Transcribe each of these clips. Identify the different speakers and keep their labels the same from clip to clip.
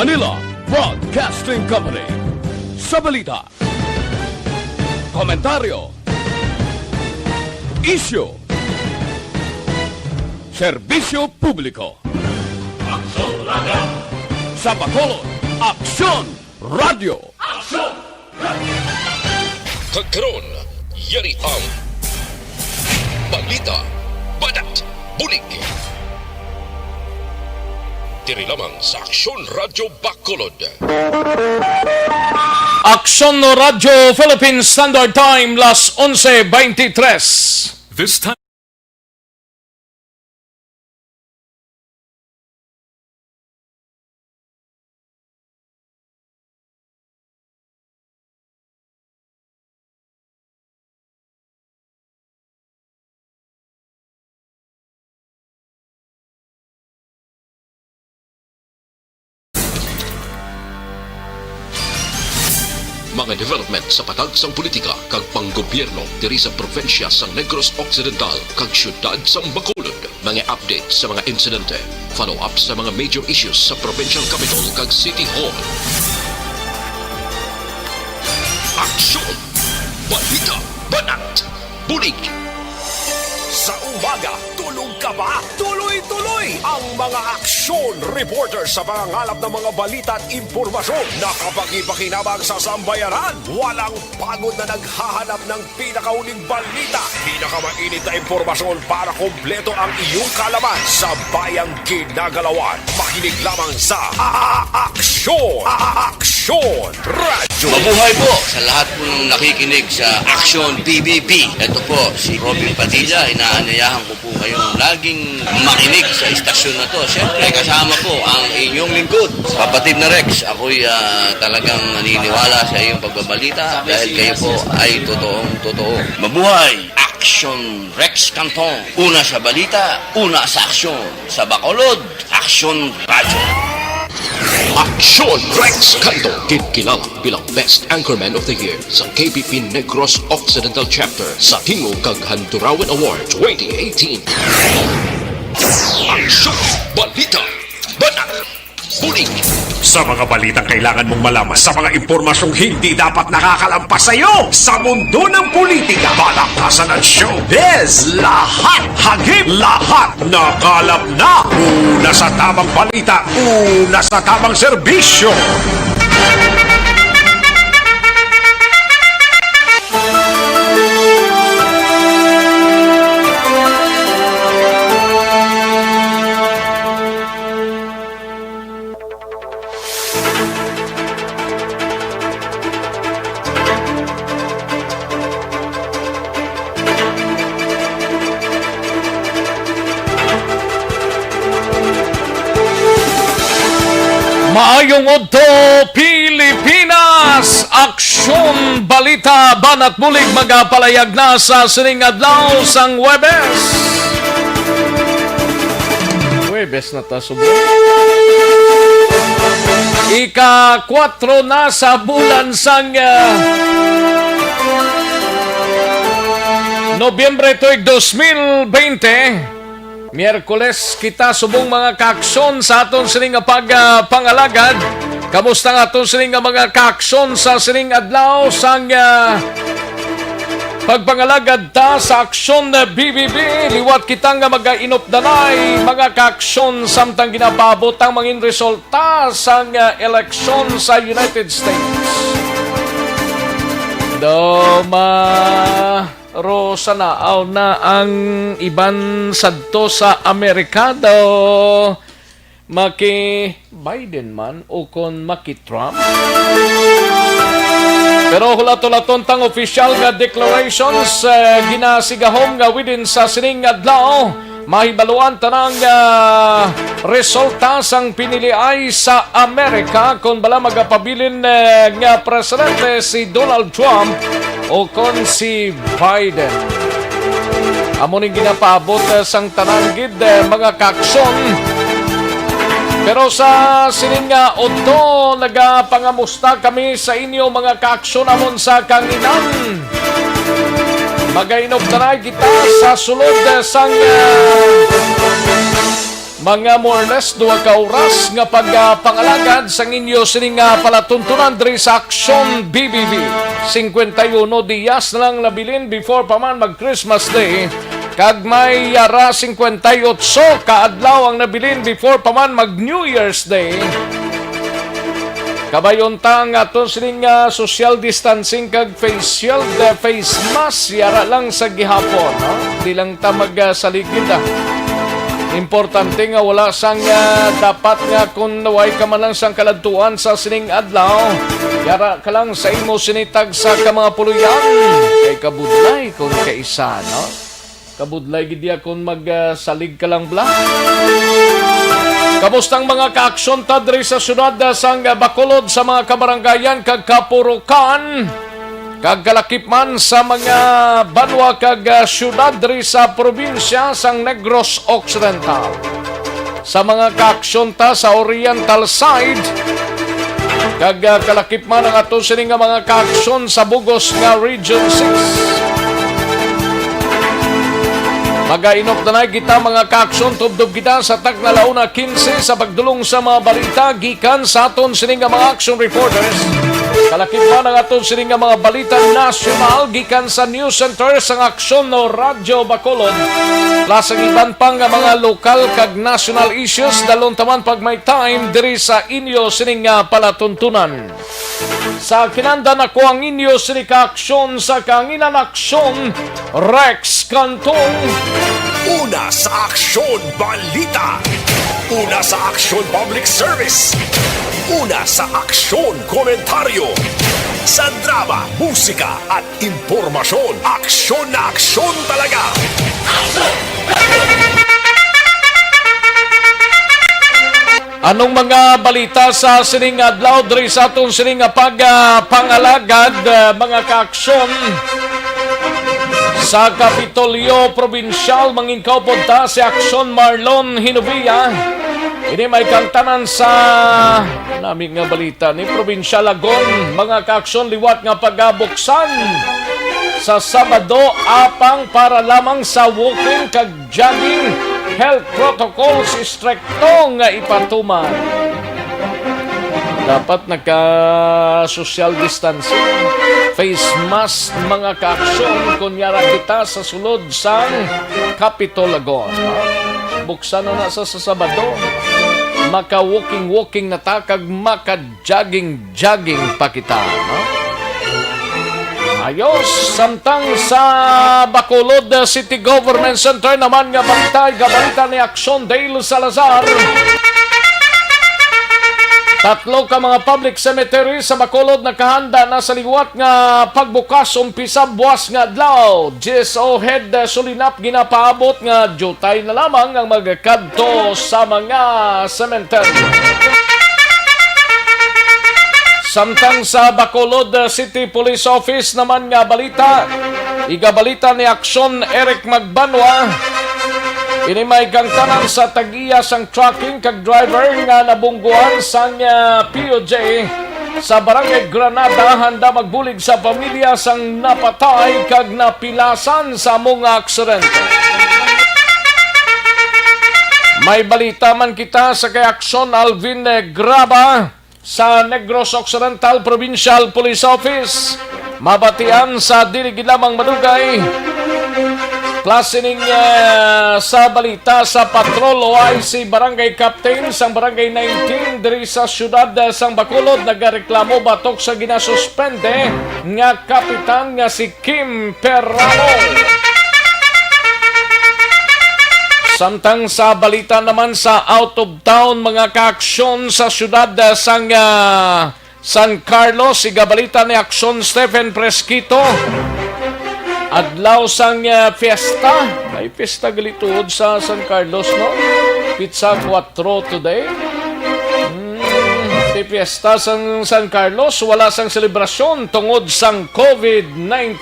Speaker 1: Manila Broadcasting Company. Sa balita, komentaryo, isyu, serbisyo publiko. Aksyon Radio! Sa Bacolod, Aksyon Radio! Aksyon Radio!
Speaker 2: Kagkaroon, yari ang balita, badat, bulig. Diri lamang sa Aksyon Radio Bacolod.
Speaker 3: Aksyon Radio Philippine Standard Time, las 11:23.
Speaker 4: This time.
Speaker 2: Mga development sa patagsang politika kag panggobyerno diri sa probinsya sa Negros Occidental kag syudad sa Bacolod. Mga update sa mga insidente, follow up sa mga major issues sa provincial capital kag City Hall. Aksyon! Balita! Banat! Bulig!
Speaker 5: Sa umaga, tulog ka ba? Tuloy-tuloy ang mga aksyon reporter sa mga ngalap ng mga balita at impormasyon na kapag-ipakinabang sa sambayanan. Walang pagod na naghahanap ng pinakauling balita. Pinakamainit na impormasyon para kompleto ang iyong kalaman sa bayang kinagalawan. Makinig lamang sa Aksyon! Aksyon Radio!
Speaker 6: Mabuhay po sa lahat po ng nakikinig sa Aksyon PBB. Ito po si Robin Padilla. Inaanyayahan ko po kayong laging makinig sa istasyon na to. Siyempre kasama po ang inyong lingkod, kapatid na Rex. Ako'y talagang naniniwala sa iyong pagbabalita dahil kayo po ay totoong-totoo. Mabuhay! Aksyon Rex Canton. Una sa balita, una sa aksyon. Sa Bacolod, Aksyon Radio.
Speaker 2: Aksyon Rex Canto, kilala bilang Best Anchorman of the Year sa KPP Negros Occidental Chapter sa Tingog kag Handurawan Award 2018. Aksyon, balita, banat, bulig.
Speaker 5: Sa mga balitang kailangan mong malaman, sa mga impormasyong hindi dapat nakakalampas sa iyo, sa mundo ng politika, palakasan at showbiz, lahat hagip, lahat nakalap na. Una sa tamang balita, una sa tamang serbisyo.
Speaker 3: Maayong Udto, Pilipinas! Aksyon, balita, banat bulig magapalayag na sa sining adlaw sang Huwebes. Huwebes na ta subo. Ika-4 na sa bulan sang Nobyembre to'y 2020. Miyerkules kita subong mga kaaksyon sa aton sining pag-pangalagad. Kamusta nga aton sining mga kaaksyon sa sining adlaw sang pagpangalagad ta sa aksyon na BBB. Liwat kita nga mag-inupdanay mga kaaksyon samtang ginapabot ang mga resulta sang eleksyon sa United States. Rosa naaw na ang iban sadto sa Amerika daw maki Biden man o kon maki Trump. Pero hulato-laton tang official nga declarations ginasigahom nga within sa sining adlaw mahibaluan tanang resulta sang piniliay sa Amerika kung bala magapabilin nga presidente si Donald Trump o kon si Biden. Amo ning ginapaabot sang tananggid mga kaaksyon. Pero sa sining nga Udto, nagapangamusta kami sa inyo mga kaaksyon amon sa kanginan. Magainog tanay kita sa sulod sang mga more or less 2 ka oras nga pagpangalagad sa inyo sining palatuntunan diri sa Aksyon BBB. 51 diyas na lang nabilin before pa man mag Christmas Day. Kag may yara 58 kaadlaw ang nabilin before pa man mag New Year's Day. Kabayon tang aton sining social distancing kag face mask yara lang sa gihapon, di lang ta magsaligid. Importante nga wala sang dapat nga kung naway ka man lang sang kaladtuan sa sining adlaw, yara ka lang sa imo sinitag sa ka mga puluyan kay kabudlay kung kaisa, no? Kabudlay gid ya kung magsalig ka lang bla. Kamustang mga kaaksyon ta diri sa syudad sang Bacolod sa mga kabarangayan kag kapurukan kag kalakipman sa mga banwa kag syudad diri sa probinsya sang Negros Occidental. Sa mga kaaksyon ta sa Oriental side kag kalakipman ang ato sining mga kaaksyon sa Bugos nga Region 6. Magainok na kita mga kaaksyon tubdob kita sa Tagnalauna 15 sa pagdulong sa mga balita gikan sa aton sining mga action reporters. Kalakip pa ng aton sining mga balita nasyonal gikan sa News Center sa Aksyon no Radyo Bacolod. Plus ang iban pang mga lokal kag national issues dalon taman pag may time diri sa inyo sining palatuntunan. Sa kinandan ako ang inyo sining kaaksyon sa kanginan aksyon Rex Cantong.
Speaker 5: Una sa Aksyon Balita. Una sa Aksyon Public Service. Una sa Aksyon Komentaryo. Sa drama, musika at impormasyon. Aksyon na aksyon talaga.
Speaker 3: Anong mga balita sa sining adlaw diri sa atong sining pagpangalagad mga kaaksyon? Sa Kapitolyo Provincial manginkaw punta si Aksyon Marlon Hinubia. Ini may kantanan sa naming nga balita ni Provincial Lagon. Mga kaaksyon liwat nga pagabuksan sa Sabado apang para lamang sa walking kag jogging. Health protocols stricto nga ipatuman. Dapat nagka-social distancing, face mask mga kaaksyon kunyara kita sa sulod sa Capitol Lagon. Buksan na sa Sabado, maka-walking na takag, maka-jogging pa kita. No? Ayos, samtang sa Bacolod City Government Center naman nga balita ni Aksyon Dale Salazar. 3 ka mga public cemetery sa Bacolod nakahanda na sa liwat nga pagbukas umpisa buwas nga adlaw. GSO head Sulinap ginapaabot nga jutay na lamang ang magkadto sa mga cemetery. Samtang sa Bacolod City Police Office naman nga balita, igabalita ni Aksyon Eric Magbanwa. Ini may gangtanan sa tagiya sang trucking kag driver nga nabungguan sang POJ sa Barangay Granada handa magbulig sa pamilya sang napatay kag napilasan sa mga aksidente. May balita man kita sa kay Aksyon Alvin Graba sa Negros Occidental Provincial Police Office. Mabatian sa dili lamang madugay. Klasining sa balita sa patrol OIC Barangay Captain sang Barangay 19 diri sa syudad sang Bacolod nagareklamo batok sa ginasuspende nga kapitan nga si Kim Perrano. Samtang sa balita naman sa out of town mga kaaksyon sa syudad sang San Carlos, igabalita ni Aksyon Stephen Fresquito. Adlaw sang fiesta. May fiesta galituod sa San Carlos, no? Pizza 4 today. Fiesta sang San Carlos. Wala sang selebrasyon tungod sang COVID-19.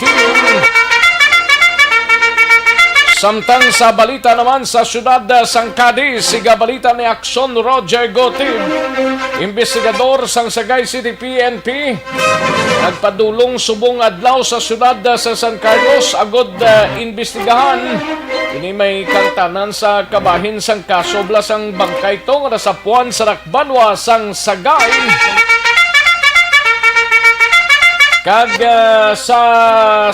Speaker 3: Samtang sa balita naman sa siyudad sang Cadiz, siga balita ni Aksyon Roger Gotib. Investigador sang Sagay City PNP nagpadulong subong adlaw sa siyudad sa San Carlos agod investigahan. Ini may kantanan sa kabahin sang kaso blasang bangkay tong nasapuan sa Rakbanwa sang Sagay. Kag sa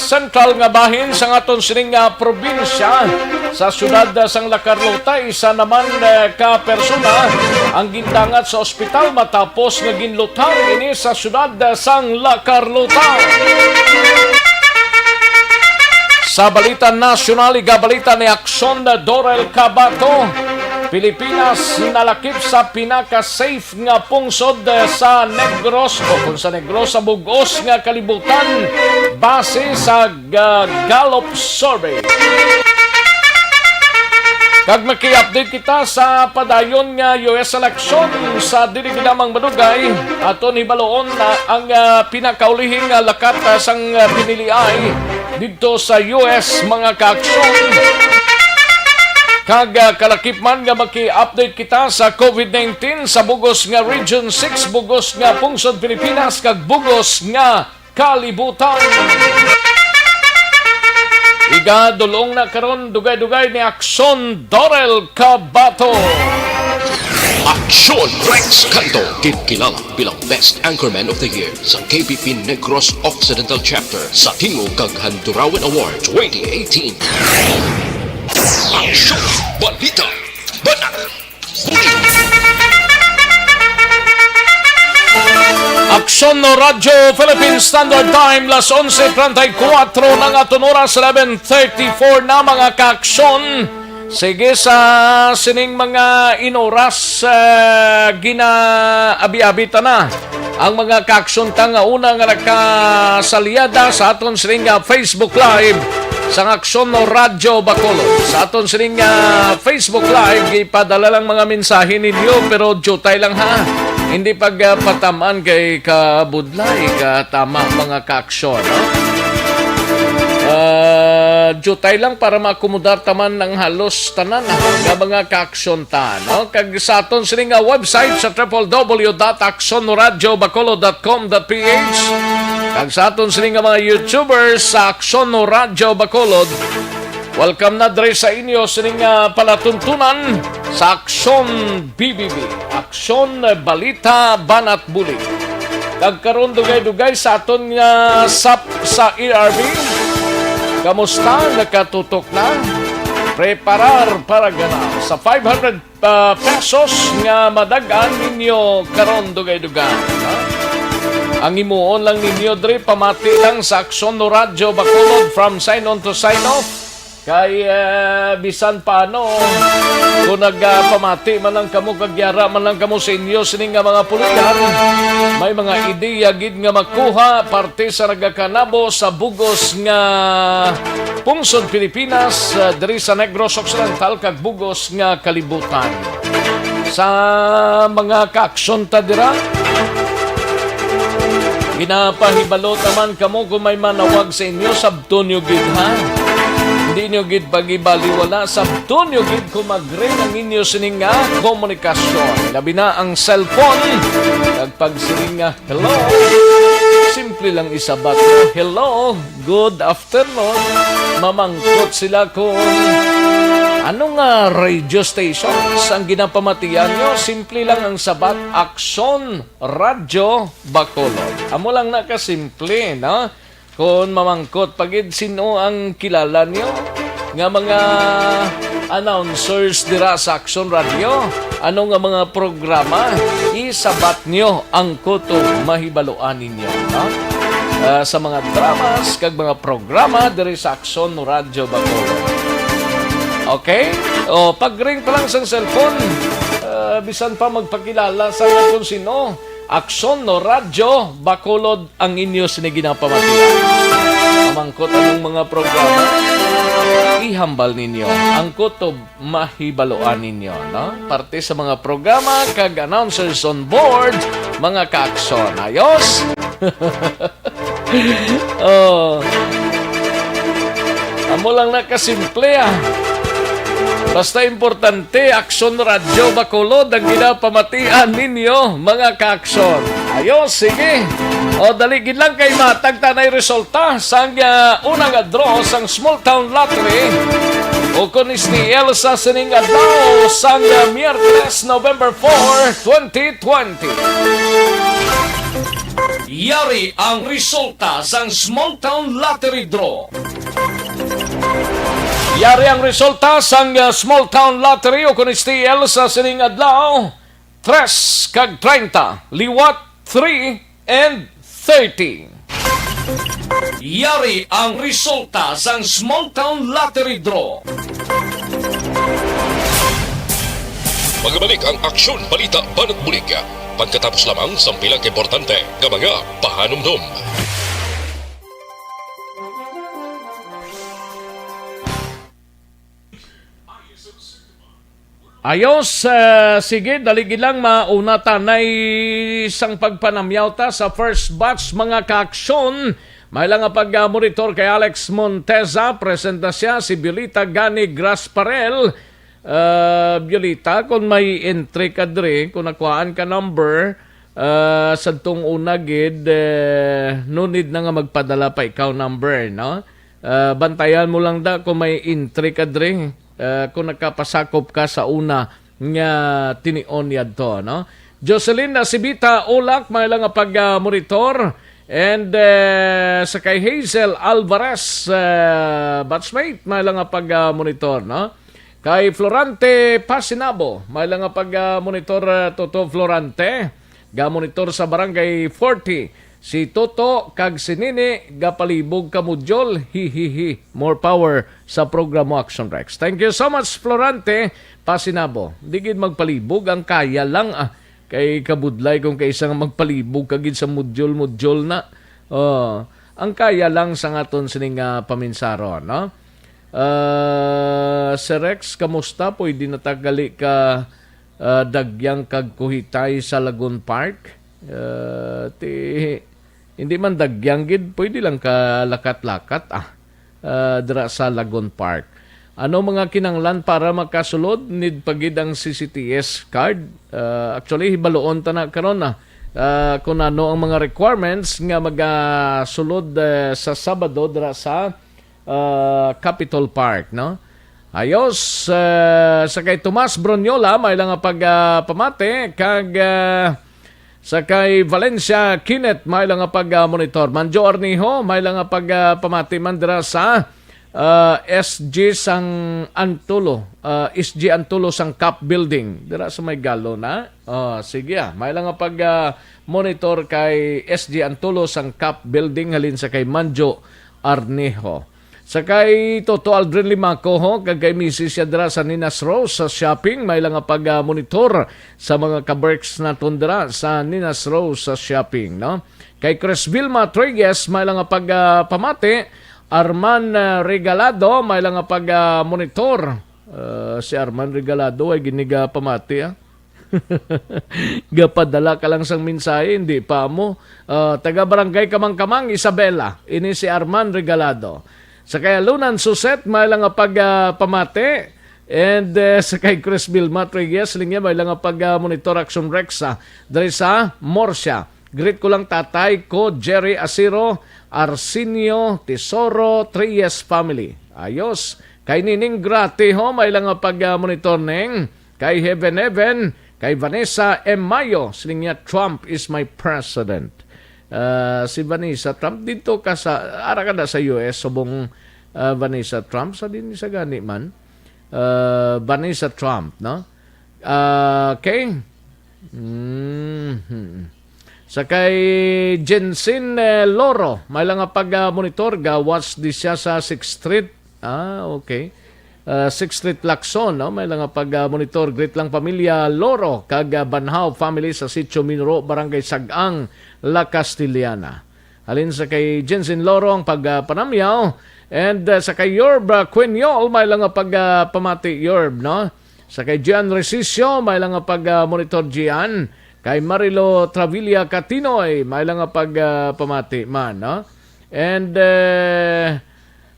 Speaker 3: central nga bahin sa aton sining probinsya sa siyudad sang La Carlota, isa naman ka persona ang gindangat sa ospital matapos nga ginlutang ini sa siyudad sang La Carlota. Sa balita nasyonal, igabalita ni Aksyon Dorel Cabato, Pilipinas nalakip sa pinaka-safe nga pungsod sa Negros o kung sa Negros sa bugos nga kalibutan base sa Gallup Survey. Kag maki-update kita sa padayon nga US election sa dili ginamang madugay aton hibaloon na ang pinakaulihing lakat sang piniliay didto sa US mga kaaksyon. Kag kalakip man nga maki-update kita sa COVID-19 sa bugos nga Region 6, bugos nga pungsod Pilipinas, kag bugos nga kalibutan. Igadulong na karon dugay-dugay ni Aksyon Dorel Cabato.
Speaker 2: Aksyon Rex Canto, kilala bilang Best Anchorman of the Year sa KBP Negros Occidental Chapter sa Tingog kag Handurawan Award 2018. Aksyon Balita Banat
Speaker 3: Aksyon no Radyo Philippine Standard Time las 11:34 ng aton oras 11:34 na mga kaaksyon. Sige sa sining mga inoras ginaabi-abita na ang mga kaaksyon nga una nga nagkasaliyada sa aton sining Facebook Live sa Aksyon no Radyo Bacolod. Sa aton sining Facebook Live, ipadala lang mga mensahe ninyo pero jutay lang ha. Hindi pagpatamaan kay kabudlay, katama mga kaaksyon. Jutay lang para makomodar taman ng halos tanan nga mga kaaksyon ta. No? Kag sa aton sining website sa www.aksyonoradyobacolod.com.ph. Kag sa aton sining mga YouTubers sa Aksyon no Radyo Bacolod, welcome na dre sa inyo sining palatuntunan sa Aksyon BBB, Aksyon Balita Banat Bulig. Kag karon dugay-dugay sa aton SAP sa ERB. Kamusta? Nakatutok na? Preparar para gana sa 500 pesos nga madagan ninyo karon dugay-dugay. Ang imuon lang ninyo dre pamati lang sa Aksyon no Radyo Bacolod from sign on to sign off. Kay bisan paano kung nagpamati man lang kamo kagyara man lang kamo sa inyo sining nga mga pulitan, may mga ideya gid nga makuha parte sa nagakanabo sa bugos nga pungsod Pilipinas diri sa Negros Occidental kag bugos nga kalibutan. Sa mga kaaksyon ta dira, ginapahibalo taman kamo kung may manawag sa inyo sabton nyo gid ha. Hindi nyo gid pagibaliwala sabton nyo gid kung mag-ring ang inyo sining nga komunikasyon. Labi na ang cellphone. Kag pagsiring nga hello, simple lang isabat. Hello, good afternoon. Mamangkot sila kung anong radio stations ang ginapamatian nyo? Simple lang ang sabat, Aksyon Radyo Bacolod. Amo lang nakasimple, no? Kung mamangkot, pagid sino ang kilala nyo? Nga mga announcers dira sa Aksyon Radio, ano nga mga programa, isabat nyo ang kutob mahibaluan ninyo, no? Sa mga dramas, kag mga programa diri sa Aksyon Radio Bacolod. Okay? O, pag-ring pa lang sa cellphone, bisan pa magpakilala sa kung sino, Aksyon no Radyo Bacolod ang inyo siniginapamatilan. Mamangkot anong mga programa, ihambal ninyo. Ang kutob mahibaluan ninyo. No? Parte sa mga programa, kag announcers on board, mga kaaksyon. Ayos? Oh. Amo lang nakasimple Basta importante, Aksyon Radio Bacolod ang ginapamatian ninyo, mga ka-aksyon. Ayos, sige. O, daligid lang kay matag tanay resulta sang unang draw sang Small Town Lottery. O kunis ni Elsa sining adlaw sang Miyerkules, November 4, 2020. Yari ang resulta sang Small Town Lottery Draw. Yari ang resulta sang Small Town Lottery o kunis ni Elsa sining adlaw 3 kag 30, liwat 3 and 30. Yari ang resulta sang Small Town Lottery Draw.
Speaker 2: Magbalik ang Aksyon Balita Banat Bulig. Pagkatapos lamang sa pilang importante ng mga pahanumdum.
Speaker 3: Ayos, sige, daligid lang mauna tanay isang pagpanamyaw ta sa first batch mga ka-aksyon. May lang nga pag-monitor kay Alex Monteza, presenta siya si Violeta Gani Grasparel. Violeta, kung may entry ka dre, kung nakuhaan ka number, sa tong unagid, no need na nga magpadala pa ikaw number, no? Bantayan mo lang da kung may entry ka dre. Kung nakapasakop ka sa una nga tinion yadto, no? Jocelyn Nasibita Ulak may lang nga pag-monitor and sa kay Hazel Alvarez batchmate may lang nga pag-monitor, no? Kay Florante Pasinabo may lang nga pag-monitor Toto Florante ga-monitor sa barangay 40. Si Toto kag si Nini gapalibog kamudyol, hihihi. More power sa programo Action Rex. Thank you so much, Florante Pasinabo. Digid magpalibog ang kaya lang kay kabudlay kung kaisang magpalibog kagid sa mudyol na. Ang kaya lang sa ngaton sining paminsaro, no? Si Rex, kamusta? Pwede natagali ka dagyang kag kuhitay sa Lagoon Park? Hindi man dagyang gid, pwede lang ka lakat-lakat dira sa Lagoon Park. Ano mga kinanglan para makasulod? Need pagid ang CCTS card. Actually hibaloon ta na karon kung ano ang mga requirements nga magasulod sa Sabado dira sa Capitol Park, no? Ayos, sa kay Tomas Bronyola may lang pagpamate kag sa kay Valencia Kinet may lang pag-monitor. Manjo Arniho may lang pagpamati man dira sa SG sang Antulo, SG Antulo sang Cap Building dira sa may Galo na. Sige may lang pag-monitor kay SG Antulo sang Cap Building halin sa kay Manjo Arniho. Sa kay Toto Aldrin Limaco kag kay Mrs. Yadra sa Ninas Rose sa shopping may lang pag-monitor sa mga ka-berks na tundra sa Ninas Rose sa shopping, no? Kay Chris Vilma Triguez may lang pagpamati. Arman Regalado may lang pag-monitor. Si Arman Regalado ay giniga pamati gapadala ka lang sang mensahe, hindi pa mo. Taga Barangay Kamang-Kamang Isabela, ini si Arman Regalado. Sa kay Lunan Suset, may lang pamate. And sa kay Chris Vilma Triguez, linya may lang pag-monitor Action Rexa. Dari sa Morsia. Greet ko lang tatay ko, Jerry Asiro, Arsenio Tesoro, Trias family. Ayos. Kay Nining Grati may lang pag-monitor neng. Kay Heaven, kay Vanessa M. Mayo, linya Trump is my president. Si Vanessa Trump dito ka sa ara ka sa US subong Vanessa Trump sa din sa gani man Vanessa Trump, no? Okay. Sa kay Jensen Loro may lang pag-monitor gawas di siya sa 6th Street. Okay. 6th Street Lacson, no? May lang pag-monitor. Great lang pamilya Loro kag Banhaw family sa Sitio Minro, Barangay Sagang, La Castiliana. Halin sa kay Jensen Loro ang pagpanamyaw. And sa kay Yorb Quenyol, may lang pagpamati Yorb, no? Sa kay Gian Resisio, may lang pag-monitor Gian. Kay Marilo Travilla Catinoy, may lang pagpamati man, no? And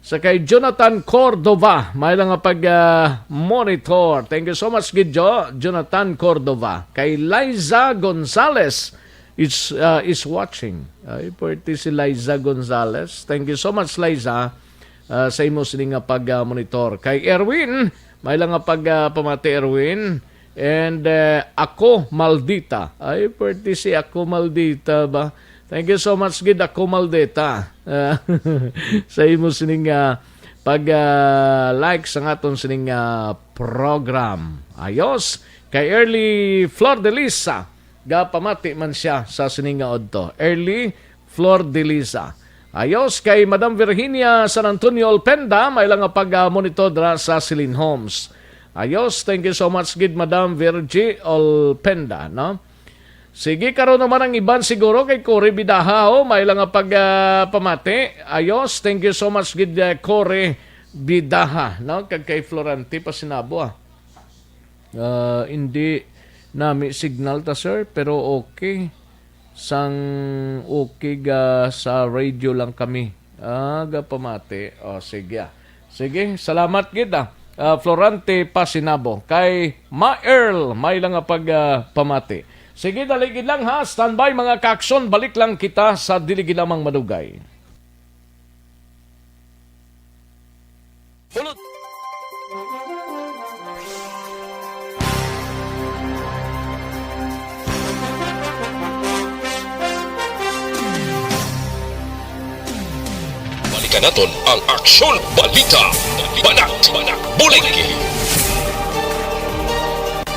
Speaker 3: Sa kay Jonathan Cordova, may lang nga pag-monitor. Thank you so much, Gidjo. Jonathan Cordova. Kay Liza Gonzalez is watching. Ay, pwede si Liza Gonzalez. Thank you so much, Liza, sa imo sining nga pag-monitor. Kay Erwin, may lang nga pamati, Erwin. And ako maldita. Ay, pwede si ako maldita ba? Thank you so much, Gid, ako maldita. Sa imo sining pag-like sa aton sining program. Ayos. Kay Early Flor de Lisa, pamati man siya sa sining odto. Early Flor de Lisa. Ayos. Kay Madam Virginia San Antonio Olpenda, may lang nga pag-monitor sa Celine Homes. Ayos. Thank you so much, Gid, Madam Virgie Olpenda, no? Sige, karon naman ang iban siguro kay Cory Bidaha, may lang nga pamati. Ayos, thank you so much, Gid, Cory Bidaha, no? Kay Florante pa sinabo, hindi nami signal ta, sir, pero okay. Sang okay sa radio lang kami. Pamati. Sige. Sige, salamat, Gid, Florante pa sinabo. Kay Ma Earl, may lang nga pamati. Sige, daligid lang ha. Standby mga kaaksyon. Balik lang kita sa diligid lamang madugay.
Speaker 1: Pulot!
Speaker 2: Balikan naton ang Aksyon Balita. Banat, bulig.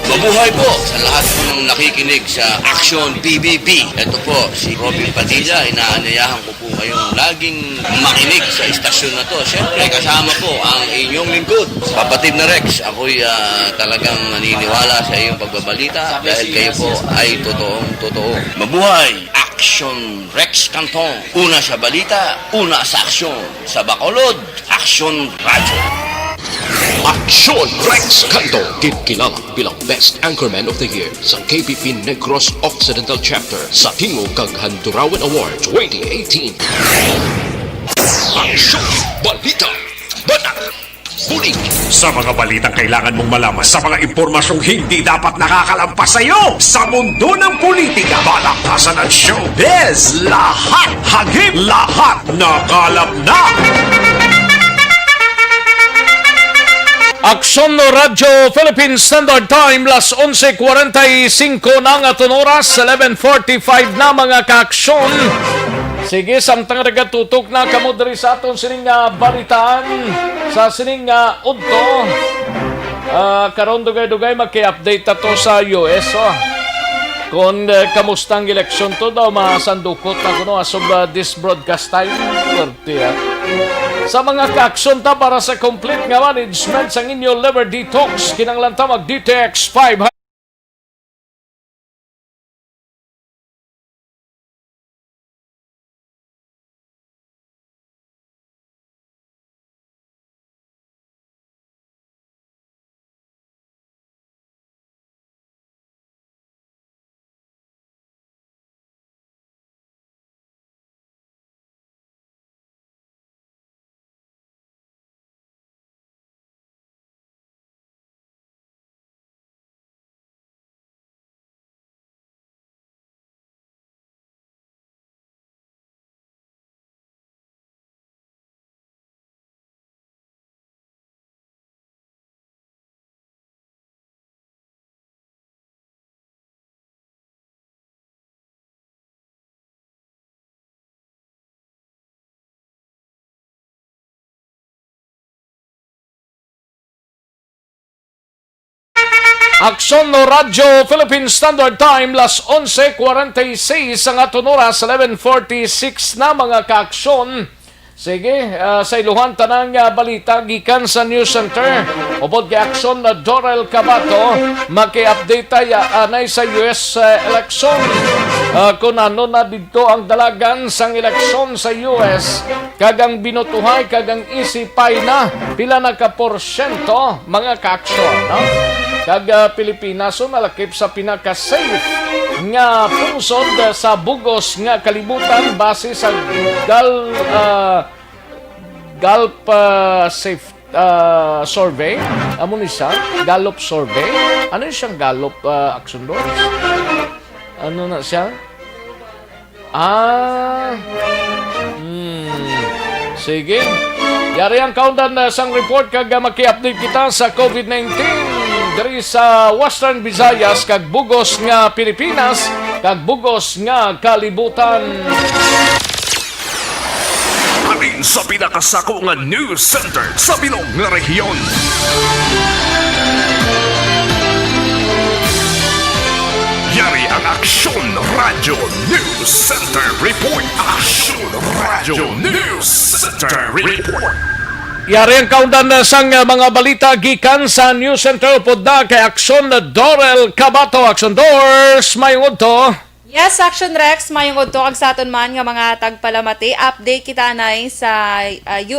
Speaker 6: Mabuhay po sa lahat po ng nakikinig sa Action PBB. Ito po, si Robin Padilla. Inaanayahan ko po kayong laging makinig sa istasyon na to. Siyempre, kasama po ang inyong lingkod. Kapatid na Rex, ako'y talagang naniniwala sa iyong pagbabalita dahil kayo po ay totoong-totoo. Mabuhay! Action Rex Canton. Una sa balita, una sa aksyon. Sa Bacolod, Action Radio.
Speaker 2: Aksyon Rex Canto, kilala bilang Best Anchorman of the Year sa KBP Negros Occidental Chapter sa Tingog kag Handurawan Award 2018. Aksyon Balita. Banat. Bulig.
Speaker 5: Sa mga balitang kailangan mong malaman, sa mga impormasyong hindi dapat nakakalampas sa iyo, sa mundo ng politika, balakasan at showbiz, lahat hagip, lahat nakalap na.
Speaker 3: Aksyon no Radyo Philippine Standard Time, las 11:45 na nga oras, 11:45 na mga kaaksyon. Sige, samtang nagatutok na kamo diri sa aton sining balitaan sa sining udto. Karon dugay-dugay magki-update ato sa US. Kung kamustang eleksyon to daw, masandukot na kuno as of this broadcast time. Sa mga kaaksyon ta para sa complete nga management sa inyo liver detox, kinanglan ta mag-DTX 500. Aksyon no Radyo Philippine Standard Time, las 11:46 ang aton oras, 11:46 na mga kaaksyon. Sige, sa iluhan tanang balita gikan sa News Center. Upod kay aksyon na Dorel Cabato, maki-update tayo anay sa US election. Kung ano na dito ang dalagan sang eleksyon sa US, kagang binutuhay, kagang isipay na, pila na ka porsyento mga kaaksyon, no? Kag Pilipinas malakip sa pinaka-safe nga pusod sa bugos nga kalibutan base sa Gallup survey. Amo ni siya? Gallup survey. Ano yung siyang Gallup Action Doors? Ano na siya? Sige. Yari ang countdown na sang report kag maki-update kita sa COVID-19 diri sa Western Visayas kag bugos nga Pilipinas kag bugos nga kalibutan.
Speaker 5: Alin sa pinakasako nga news center sa bilog nga rehiyon. Yari ang Aksyon Radio News Center Report. Aksyon Radio News Center Report.
Speaker 3: Yari ang countdown na sang mga balita gikan sa News Center podda kay Aksyon Dorel Cabato. Aksyon Doors, mayong to.
Speaker 4: Yes, Action Rex, mayong udto kag sa aton man nga mga tagpalamati. Update kita nay sa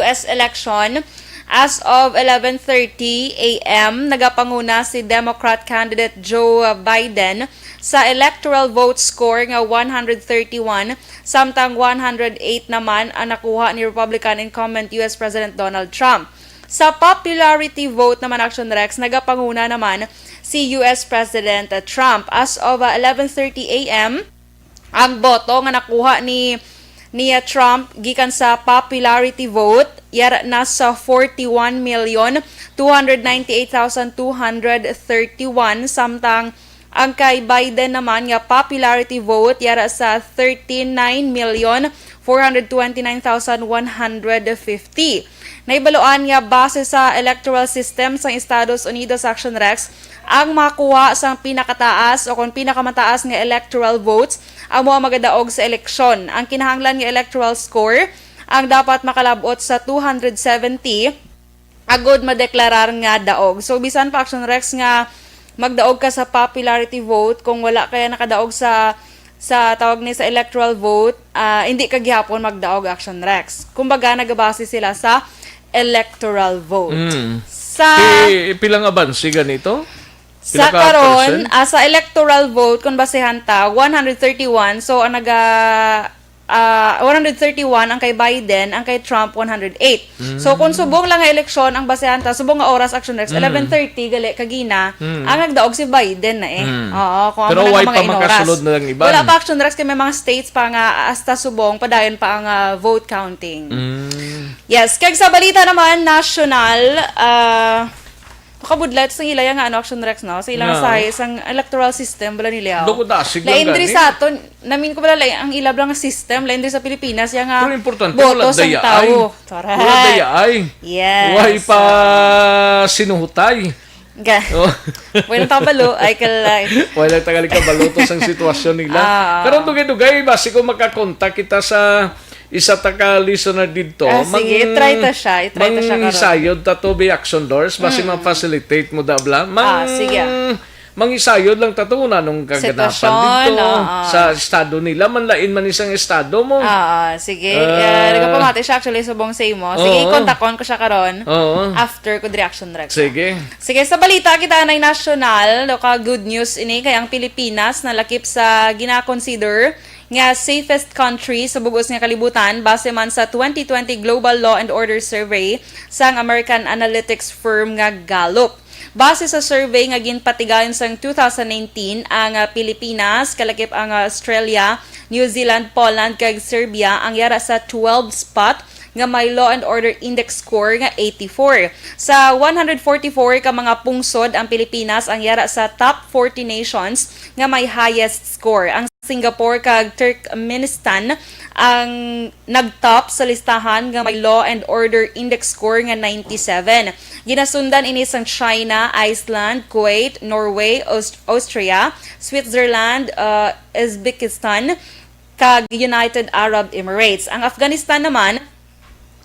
Speaker 4: US election. As of 11:30 a.m., nagapanguna si Democrat candidate Joe Biden sa electoral vote score nga 131, samtang 108 naman ang nakuha ni Republican incumbent US President Donald Trump. Sa popularity vote naman, Action Rex, nagapanguna naman si US President Trump. As of 11:30 a.m., ang boto nga nakuha ni Trump gikan sa popularity vote yara nasa 41,298,231, samtang ang kay Biden naman nga popularity vote yara sa 39,429,150. Naibaloan nga base sa electoral system sa Estados Unidos, Action Rex, ang makuha sa pinakataas o kung pinakamataas nga electoral votes ang mga magadaog sa eleksyon. Ang kinahanglan nga electoral score ang dapat makalabot sa 270 agod madeklarar nga daog. So bisan pa, Action Rex, nga magdaog ka sa popularity vote, kung wala kaya nakadaog sa tawag ni sa electoral vote, hindi ka gihapon magdaog, Action Rex. Kumbaga nagabase sila sa electoral vote. Sa
Speaker 3: Pilang abansi ganito?
Speaker 4: Sa karon, sa electoral vote kung basehan ta 131, so ang 131 ang kay Biden, ang kay Trump 108. So kung subong lang nga eleksyon ang basehan ta, subong nga oras, Action Rex 11:30 gali kagina, ang nagdaog si Biden na Oo, kung
Speaker 3: pero
Speaker 4: mga
Speaker 3: why pa makasulod na lang iban?
Speaker 4: Wala pa, Action Rex, kay may mga states pa nga hasta subong padayon pa ang vote counting. Yes, kag sa balita naman national, kabudlat sa ilaya nga Action Rex, no? Sa ilang sahay isang electoral system bala nila.
Speaker 3: Dasig lang
Speaker 4: lain diri
Speaker 3: gani.
Speaker 4: sa aton, namin ko bala ang ilab lang nga system, lain diri sa Pilipinas yang nga
Speaker 3: Pero importante,
Speaker 4: boto
Speaker 3: wala
Speaker 4: sa
Speaker 3: daya
Speaker 4: tao.
Speaker 3: Wala daya ay.
Speaker 4: Yes.
Speaker 3: Why pa sinuhutay? Oh.
Speaker 4: Bueno, tabalo ay kalay.
Speaker 3: Wala tagali ka balutos ang sitwasyon nila. Pero dugay-dugay basi ko makakontak kita sa isa ta ka listener dito.
Speaker 4: Sige, try ta siya karon.
Speaker 3: Mangisayod ta to be Action Doors basi ma-facilitate mo dabla.
Speaker 4: Sige.
Speaker 3: Mangisayod lang tato na nung kaganapan
Speaker 4: Sitwasyon,
Speaker 3: dito sa estado nila, manlain man isang estado mo.
Speaker 4: Sige. Nagapamati siya actually subong say mo. Sige, kontakon ko siya karon. After ko Action Rex.
Speaker 3: Sige.
Speaker 4: Sige, sa balita kita na national, ka good news ini kay ang Pilipinas nalakip sa gina-consider nga safest country sa bugos nga kalibutan base man sa 2020 Global Law and Order Survey sang American analytics firm nga Gallup. Base sa survey nga ginpatigayon sang 2019, ang Pilipinas, kalakip ang Australia, New Zealand, Poland, kag Serbia ang yara sa 12 spot nga may Law and Order Index score nga 84. Sa 144 ka mga pungsod ang Pilipinas ang yara sa top 40 nations nga may highest score. Ang Singapore kag Turkmenistan ang nagtop sa listahan nga may Law and Order Index score nga 97. Ginasundan ini sang China, Iceland, Kuwait, Norway, Austria, Switzerland, Uzbekistan, kag United Arab Emirates. Ang Afghanistan naman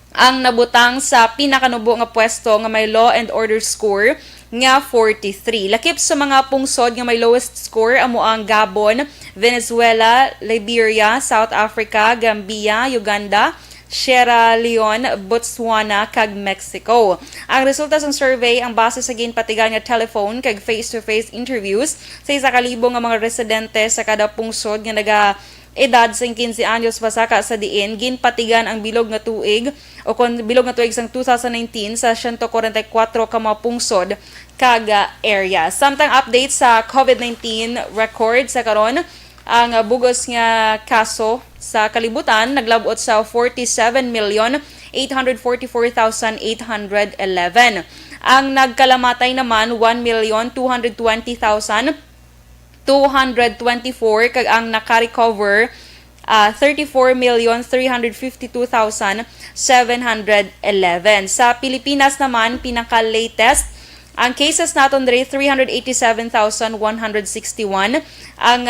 Speaker 4: ang nabutang sa pinakanubo nga pwesto nga may Law and Order score nga 43. Lakip sa mga pungsod nga may lowest score amo ang Gabon, Venezuela, Liberia, South Africa, Gambia, Uganda, Sierra Leone, Botswana, kag Mexico. Ang resulta sa survey ang base sa ginpatigan nga telephone kag face-to-face interviews sa 1,000 nga mga residente sa kada pungsod nga edad sa 15 anyos pasaka sa diin ginpatigan ang bilog nga tuig o kon bilog nga tuig sang 2019 sa 144 ka mga pungsod kaga area. Samtang update sa COVID-19 record sa karon, ang bugos nga kaso sa kalibutan naglabot sa 47,844,811. Ang nagkalamatay naman 1,220,224 kag ang naka-recover 34,352,711. Sa Pilipinas naman pinaka-latest ang cases naton dre 387,161. Ang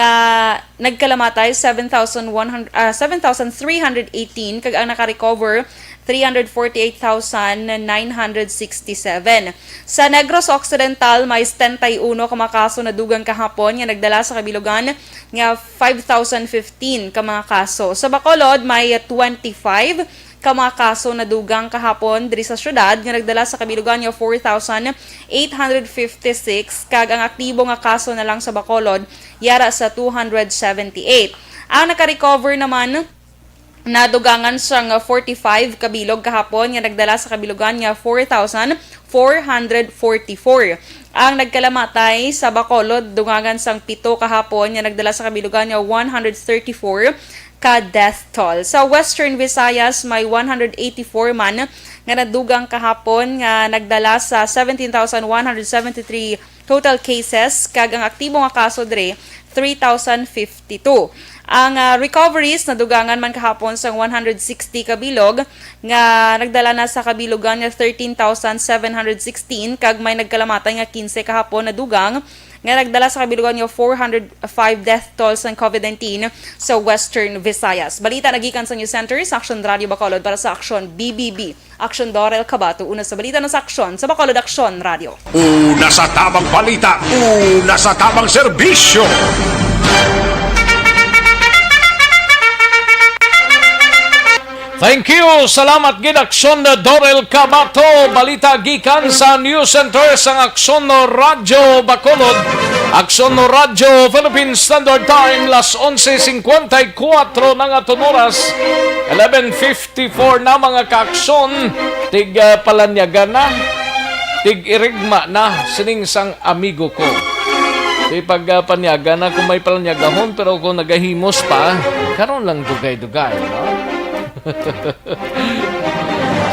Speaker 4: nagkalamatay 7,318 kag ang naka-recover 348,967. Sa Negros Occidental may 71 ka mga kaso na dugang kahapon nga nagdala sa kabilugan nga 5,015 ka mga kaso. Sa Bacolod may 25 ka mga kaso na dugang kahapon diri sa syudad nga nagdala sa kabilugan nga 4,856 kag ang aktibo nga kaso na lang sa Bacolod yara sa 278. Ang naka-recover naman nadugangan siyang 45 kabilog kahapon nga nagdala sa kabilugan nga 4,444. Ang nagkalamatay sa Bacolod dugangan sang 7 kahapon nga nagdala sa kabilugan nga 134 ka death toll. Sa Western Visayas may 184 man nga nadugang kahapon nga nagdala sa 17,173 total cases kag ang aktibo nga kaso dre 3,052. Ang recoveries nadugangan man kahapon sa 160 kabilog nga nagdala na sa kabilugan nga 13,716 kag may nagkalamatay nga 15 kahapon na dugang nga nagdala sa kabilugan nga 405 death tolls ng COVID-19 sa Western Visayas. Balita nagikan sa News Center sa Action Radio Bacolod para sa Action BBB. Action Dorel Cabato, una sa balita ng Action sa Bacolod Action Radio.
Speaker 5: Una sa tamang balita, una sa tamang serbisyo.
Speaker 3: Thank you. Salamat gid Aksyon Dorel Cabato. Balita gikan sa News Center sa Aksyon Radio Bacolod. Aksyon Radio Philippine Standard Time las 11:54 ng aton oras. 11:54 na mga kaaksyon. Tig palanyaga na. Tig irigma na sining sang amigo ko. Di pagpanyaga na kung may palanyagahon pero kung nagahimos pa, karon lang dugay-dugay, no?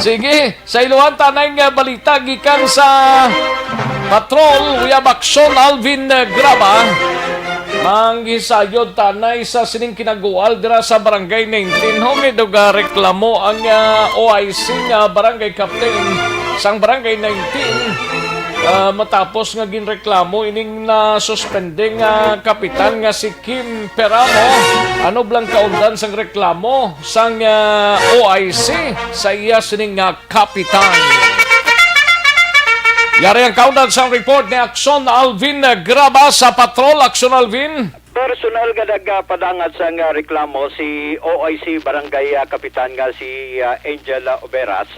Speaker 3: Sige, sa iluhan tanay nga balita gikan sa Patrol Uyab Aksyon Alvin Graba. Manghisayod tanay sa sining kinagual dira sa Barangay 19. Home duga reklamo ang OIC nga Barangay Captain sang Barangay 19. Matapos nga ginreklamo ining na suspending kapitan nga si Kim Peramo. Ano blang kaundan sang reklamo sang OIC sa iya sining kapitan. Yari ang kaundan sang report ni Aksyon Alvin Graba sa Patrol. Aksyon Alvin.
Speaker 7: Personal nga nagpadangat sa reklamo si OIC Barangay Kapitan nga si Angel Oberas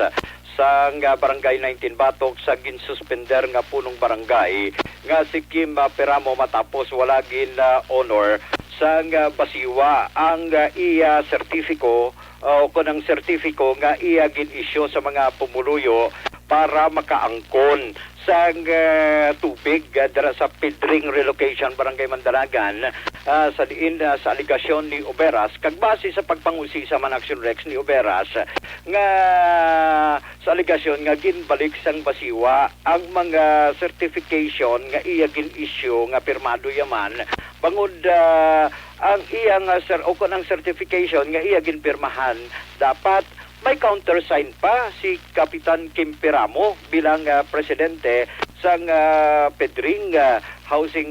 Speaker 7: sang Barangay 19 Batok sa ginsuspender nga punong barangay nga si Kim Peramo matapos wala gin honor sang basiwa ang iya sertifiko o kunang sertifiko nga iya gin isyo sa mga pumuluyo para makaangkon sang tubig dara sa Pedring Relocation Barangay Mandalagan sa diin sa aligasyon ni Oberas kag base sa pagpangusi sa Manaction Rex ni Oberas nga sa aligasyon nga ginbalik sang basiwa ang mga certification nga iya gin-issue nga pirmado yaman bangod ang iyang ang certification nga iya ginpirmahan dapat may countersign pa si Kapitan Kim Peramo bilang presidente sang Pedring Housing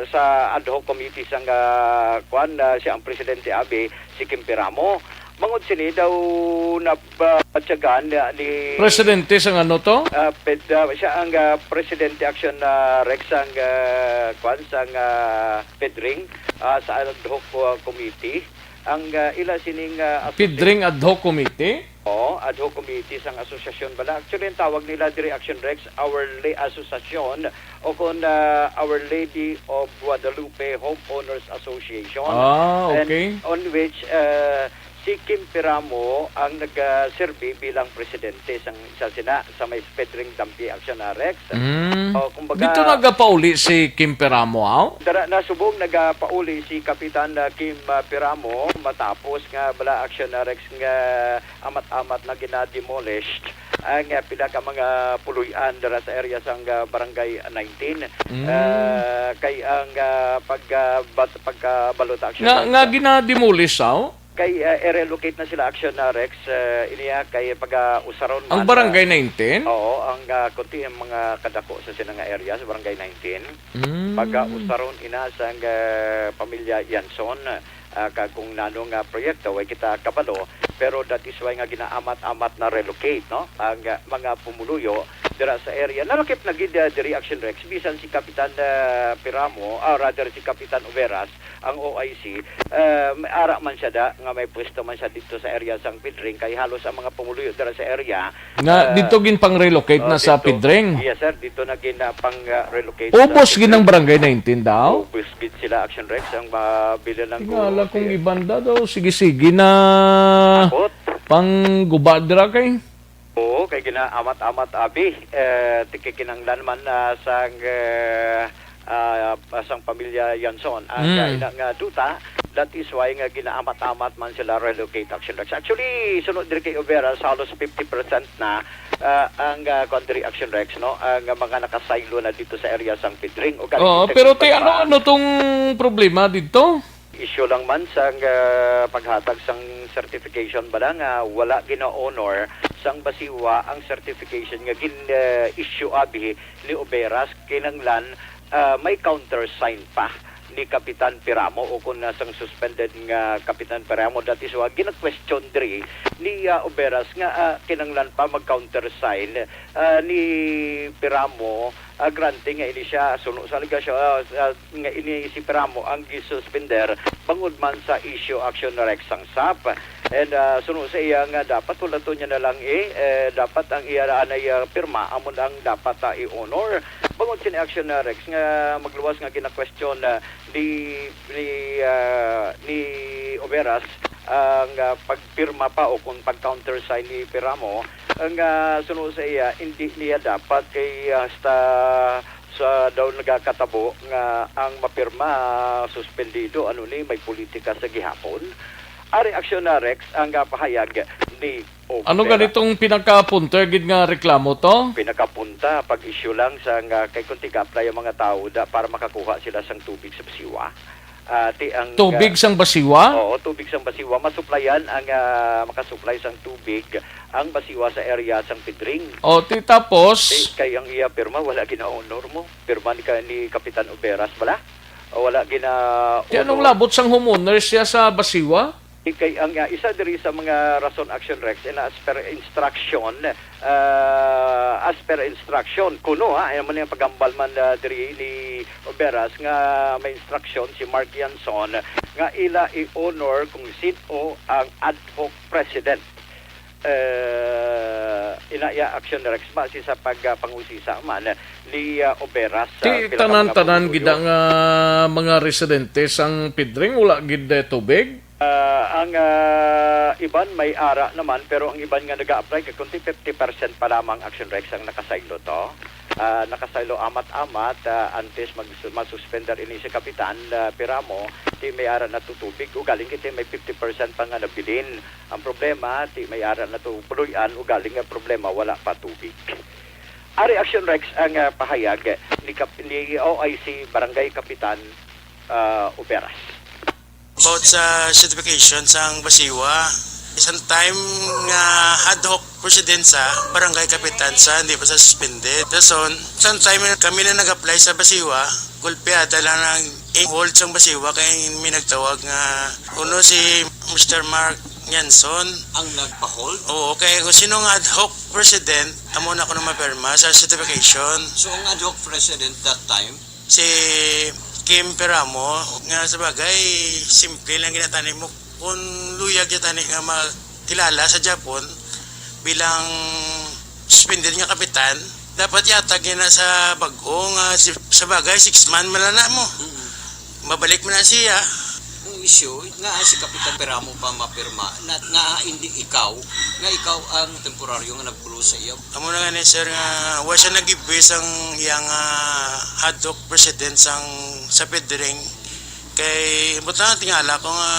Speaker 7: sa ad hoc committee sang siya ang presidente abi si Kim Peramo. Mangod sini daw napatyagan ni
Speaker 3: Presidente sang ano to?
Speaker 7: Siya ang presidente action Rex sang sang Pedring sa ad hoc committee. Ang ila sining
Speaker 3: Pedring Ad Hoc Committee?
Speaker 7: ad hoc committee sang asosasyon bala. Actually, ang tawag nila diri Action Rex, Our Lady Association o kung Our Lady of Guadalupe Homeowners Association.
Speaker 3: Okay.
Speaker 7: And on which si Kim Piramo ang nag-serve bilang presidente sa may Pedring Dampi Action Rex. O, kumbaga,
Speaker 3: Dito nagapauli si Kim Peramo,
Speaker 7: nasubong nagapauli si Kapitan Kim Piramo matapos nga bala Action Rex nga amat-amat na gina-demolished ang pila ka mga puluyan dara sa area sang Barangay 19 kay ang pagbalot action
Speaker 3: Nga gina-demolish,
Speaker 7: kay i-relocate na sila Action Rex iniya kay pag-usaron
Speaker 3: Ang Barangay 19?
Speaker 7: Oo, ang kunti ang mga kadako sa sinanga area sa Barangay 19. Pag-usaron ina sa pamilya Yanson kung nanong proyekto way kita kabalo, pero that is why nga ginaamat-amat na relocate no ang mga pumuluyo dira sa area. Narakip na gid diri Action Rex bisan si Kapitan Piramo, rather si Kapitan Uveras ang OIC, may ara man siya nga may pwesto man siya dito sa area sang Pidring kay halos ang mga pumuluyo dira sa area
Speaker 3: Nga dito gin pang-relocate na sa Pidring.
Speaker 7: Yes sir, dito na gin pang-relocate.
Speaker 3: Ubos gin ang Barangay 19 daw.
Speaker 7: Ubos gid sila Action Rex ang mabili ng
Speaker 3: Tingala kung ibanda daw, sige-sige na
Speaker 7: Akot.
Speaker 3: pang gubadra kay.
Speaker 7: Oo, kay ginaamat-amat abi tikikinanglan man sang sang pamilya Yanson ang ilang duta. That is why nga ginaamat-amat man sila relocate Action Rex. Actually, sunod diri kay Uveras halos 50% na ang country Action Rex no ang mga nakasaylo na dito sa area sang Pidring.
Speaker 3: Pero ano tong problema dito?
Speaker 7: Issue lang man sang paghatag sang certification bala nga wala gina-honor sang basiwa ang certification nga gin-issue abi ni Uveras kinanglan may countersign pa ni Kapitan Piramo o kung nasang suspended nga Kapitan Piramo. That is why gina-question diri ni Uveras nga kinanglan pa mag-countersign ni Piramo granting nga ini siya suno sa ligasyon nga ini si Piramo ang gisuspender bangod man sa issue Action Rex sang SAP. And suno sa iya nga dapat wala to niya na lang dapat ang iya anay pirma amon ang dapat i-honor bangod sin Action Rex nga magluwas nga gina-question ni Uveras ang pagpirma pa o kung pag-countersign ni Piramo ang suno sa iya hindi niya dapat kay sa daw nagakatabo nga ang mapirma suspendido ni may politika sa gihapon. Ari Action Rex ang pahayag ni Uveras.
Speaker 3: Ano ganitong pinakapunta gid nga reklamo to?
Speaker 7: Pinakapunta pag-issue lang sa kay kung tig-apply ang mga tao para makakuha sila sang tubig sa basiwa.
Speaker 3: Tubig sang basiwa?
Speaker 7: Oo, tubig sang basiwa. Masuplayan ang makasupply sang tubig ang basiwa sa area sang Pidring.
Speaker 3: Tapos?
Speaker 7: Kay ang iya pirma, wala gina-honor mo. Pirma ni Kapitan Uveras, wala? O wala gina-honor.
Speaker 3: Anong labot sang homeowners siya sa basiwa?
Speaker 7: Kay ang isa diri sa mga rason Action Rex as per instruction kuno ay man yung pagambal man diri ni Uveras nga may instruction si Mark Yanson nga ila i-honor kung sino ang ad hoc president inaya Action Rex base sa pagpangusisa man ni Uveras.
Speaker 3: Tanan-tanan gid nga mga residente sang Pidring wala gid tubig?
Speaker 7: Ang iban may ara naman pero ang iban nga nag-a-apply kay kunti 50% pa lamang Action Rex ang nakasaylo to. Nakasaylo amat-amat antes mag-suspender ini si Kapitan Piramo ti may ara na tutubig ugaling iti may 50% pa nga nabilin. Ang problema ti may ara na to puluyan ugaling nga problema wala pa tubig. Ari Action Rex ang pahayag ni OIC Barangay Kapitan Uveras.
Speaker 8: About sa certification sang basiwa, isang time nga ad hoc president sa barangay kapitan sa hindi pa sa suspended. Dason, isang time kami na nag-apply sa basiwa, gulpya dala ng hold sang basiwa kay may nagtawag nga uno si Mr. Mark Yanson
Speaker 6: Ang nagpa-hold?
Speaker 8: Oo, kaya kung sino nga ad hoc president, amo na ako na mapirma sa certification.
Speaker 6: So ang ad hoc president that time?
Speaker 8: Si Kim Piramo, nga sa bagay, simple lang ginatanik mo. Kung luyag ginatanik nga makilala sa Japon, bilang suspended nga kapitan, dapat yata gina sa bagong sa bagay 6 months malana mo. Mabalik mo na siya.
Speaker 6: Ang issue nga si Kapitan Peramo pa mapirma na nga hindi ikaw ang temporaryo nga nagpulo sa iyo.
Speaker 8: Amo na nga ni sir nga wa siya nag-ibis ang iyang ad hoc president sa Pedring kay buta tingala ko nga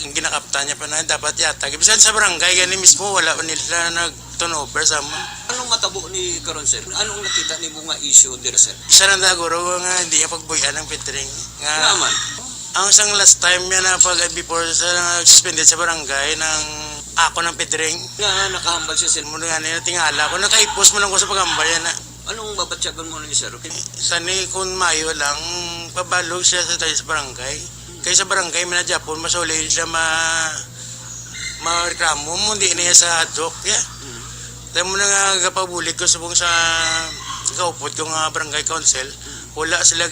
Speaker 8: ang ginakaptan niya pa na dapat yata bisan sa barangay gani mismo wala pa nila nag-turnover sa amon.
Speaker 6: Anong matabo ni karon sir? Anong nakita ni mo nga issue dire sir?
Speaker 8: Isa na daguro nga hindi niya pagbuyan ng Pedring nga
Speaker 6: Naman.
Speaker 8: ang isang last time niya na pag before sa suspended sa barangay ng ako ng Pedring
Speaker 6: Nga nakahambal siya sir.
Speaker 8: muna nga nila tingala ko nakaipos mo lang ko sa pagambal yan na
Speaker 6: Anong babatyagan mo ni sir?
Speaker 8: sani kung mayo lang pabalog siya sa tayo sa barangay kaya sa barangay may na Japon masuli siya ma-reklamo mo hindi niya sa adok dahil mo na nga kapabulig ko subong sa kaupot ko nga barangay council wala sila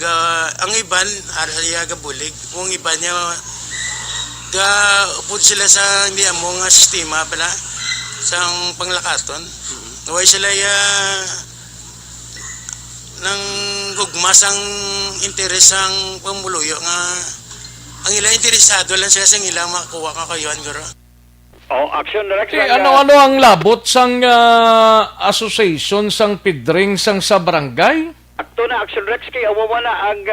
Speaker 8: ang iban ara siya gabulig kung iban niya upod sila sa hindi mo nga sistema pala sa panglakaton naway sila nang gugmas ang interes ang pamuluyo nga ang ilang interesado lang sila sa ilang makakuha ka kayuan guro.
Speaker 7: Action Rex.
Speaker 3: Ano ang labot sang association sang Pedring sang sa barangay?
Speaker 7: Akto na Action Rex kay awawa na ang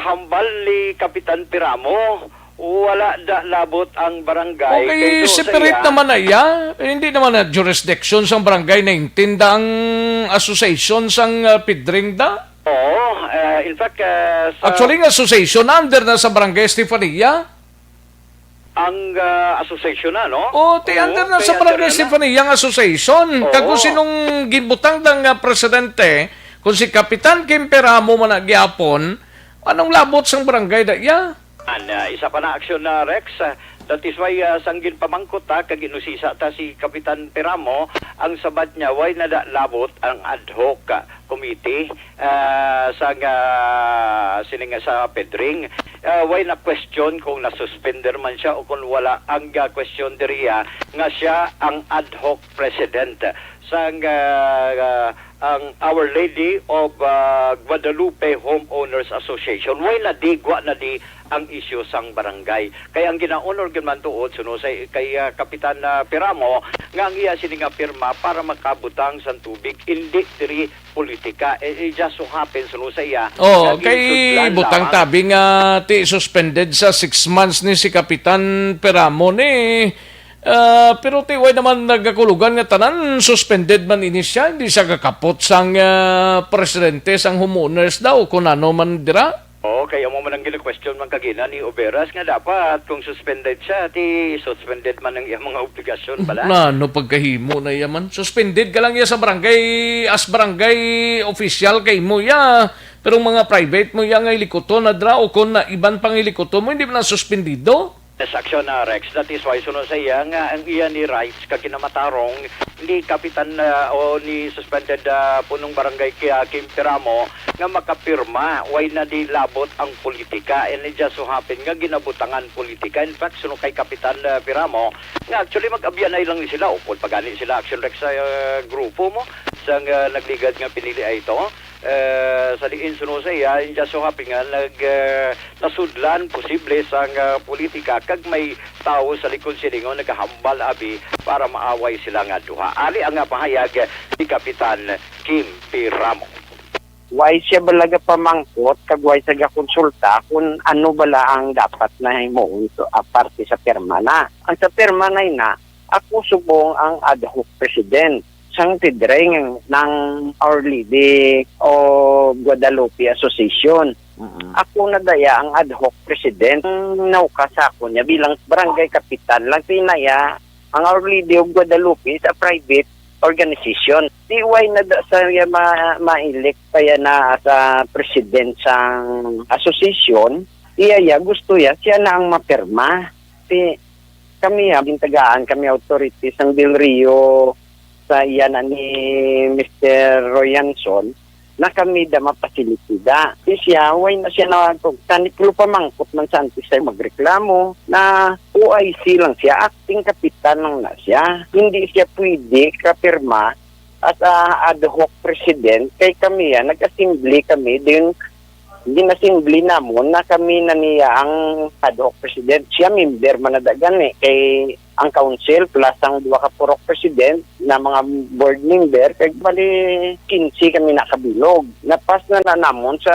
Speaker 7: hambal ni Kapitan Peramo. Wala da labot ang barangay.
Speaker 3: Okay, separate naman na iya. Hindi naman na jurisdiction sang barangay na intinda ang association sang Pedring da.
Speaker 7: Oo, in fact,
Speaker 3: Actually, ang association under na sa barangay Estefania.
Speaker 7: ang association na, no?
Speaker 3: Under na sa barangay Estefania ang association.
Speaker 7: Oo.
Speaker 3: Kung sinong gibutang ng presidente, kung si Kapitan Kim Peramo man nagyapon, anong labot sang barangay da iya?
Speaker 7: Isa pa na aksyon na Rex. That is why sanggin pamangkot kag inusisa ta si Kapitan Peramo ang sabat niya why nadalabot ang ad hoc committee sininga sa Pedring. Why na question kung nasuspender man siya o kung wala ang question diriya nga siya ang ad hoc president sang ang Our Lady of Guadalupe Homeowners Association. Why na digwa na di ang issue sang barangay. Kaya ang gina-honor man tuod sunusay kay Kapitan Peramo nga ang iya sininga pirma para makabutang sang tubig hindi diri politika. It just so happens sunusay iya.
Speaker 3: Kay butang tabi nga ti suspended sa 6 months ni si Kapitan Peramo ni pero tiway naman nagkakulugan nga tanan suspended man ini siya hindi siya kakapot sang presidente sang homeowners daw kung ano man dira.
Speaker 7: Kaya mo man ang gina-question man kagina ni Oberas nga dapat kung suspended siya suspended man ang iyang mga obligasyon pala.
Speaker 3: No pagkahimo na yaman suspended ka lang ya sa barangay as barangay official kay mo ya pero mga private mo ya nga ilikoton na dra o kung na iban pang ilikoton mo hindi man suspendido.
Speaker 7: Action na Rex. That is why sunod sa iya nga ang iya ni rights kakinamatarong ni Kapitan o ni suspended punong barangay kaya Kim Peramo nga makapirma why na di labot ang politika and it just so happen nga ginabutangan politika. In fact sunod kay Kapitan Peramo nga actually mag-abyanay lang ni sila upod pagani sila Action Rex sa grupo mo sang nagligad nga pinili ay ito. Sa diin sunod sa iya just so happen nga nasudlan posible sang politika kag may tao sa likod siningon nagahambal abi para maaway sila nga duha. Ali ang pahayag ni Kapitan Kim Peramo.
Speaker 9: Why siya balaga pamangkot kag why sa konsulta kung ano bala ang dapat na himo ito aparte sa perma na. Ang sa perma na ako subong ang ad hoc president sang Pedring ng Our Lady o Guadalupe Association. Ako nadaya ang ad hoc president. Naukasa ko niya bilang barangay kapitan lang pinaya ang Our Lady of Guadalupe sa private organization. Tiway na sa ma-elect kaya na sa president sang association, iya gusto siya na ang mapirma. Kami bintagaan kami authorities ng Del Rio sa iyan ni Mr. Royanson na kami da mapasilitida. Siya, way na siya na taniplo pamangkot man sa antisay magreklamo na OIC lang siya, acting kapitan lang na siya. Hindi siya pwede kapirma as ad hoc president. Kay kami nag-assembly kami din ginassembly namon na kami na niya ang ad hoc president. Siya member man na dagan kay ang council plus ang duwa ka purok president na mga board member kay bali 15 kami nakabilog. Napas na namon sa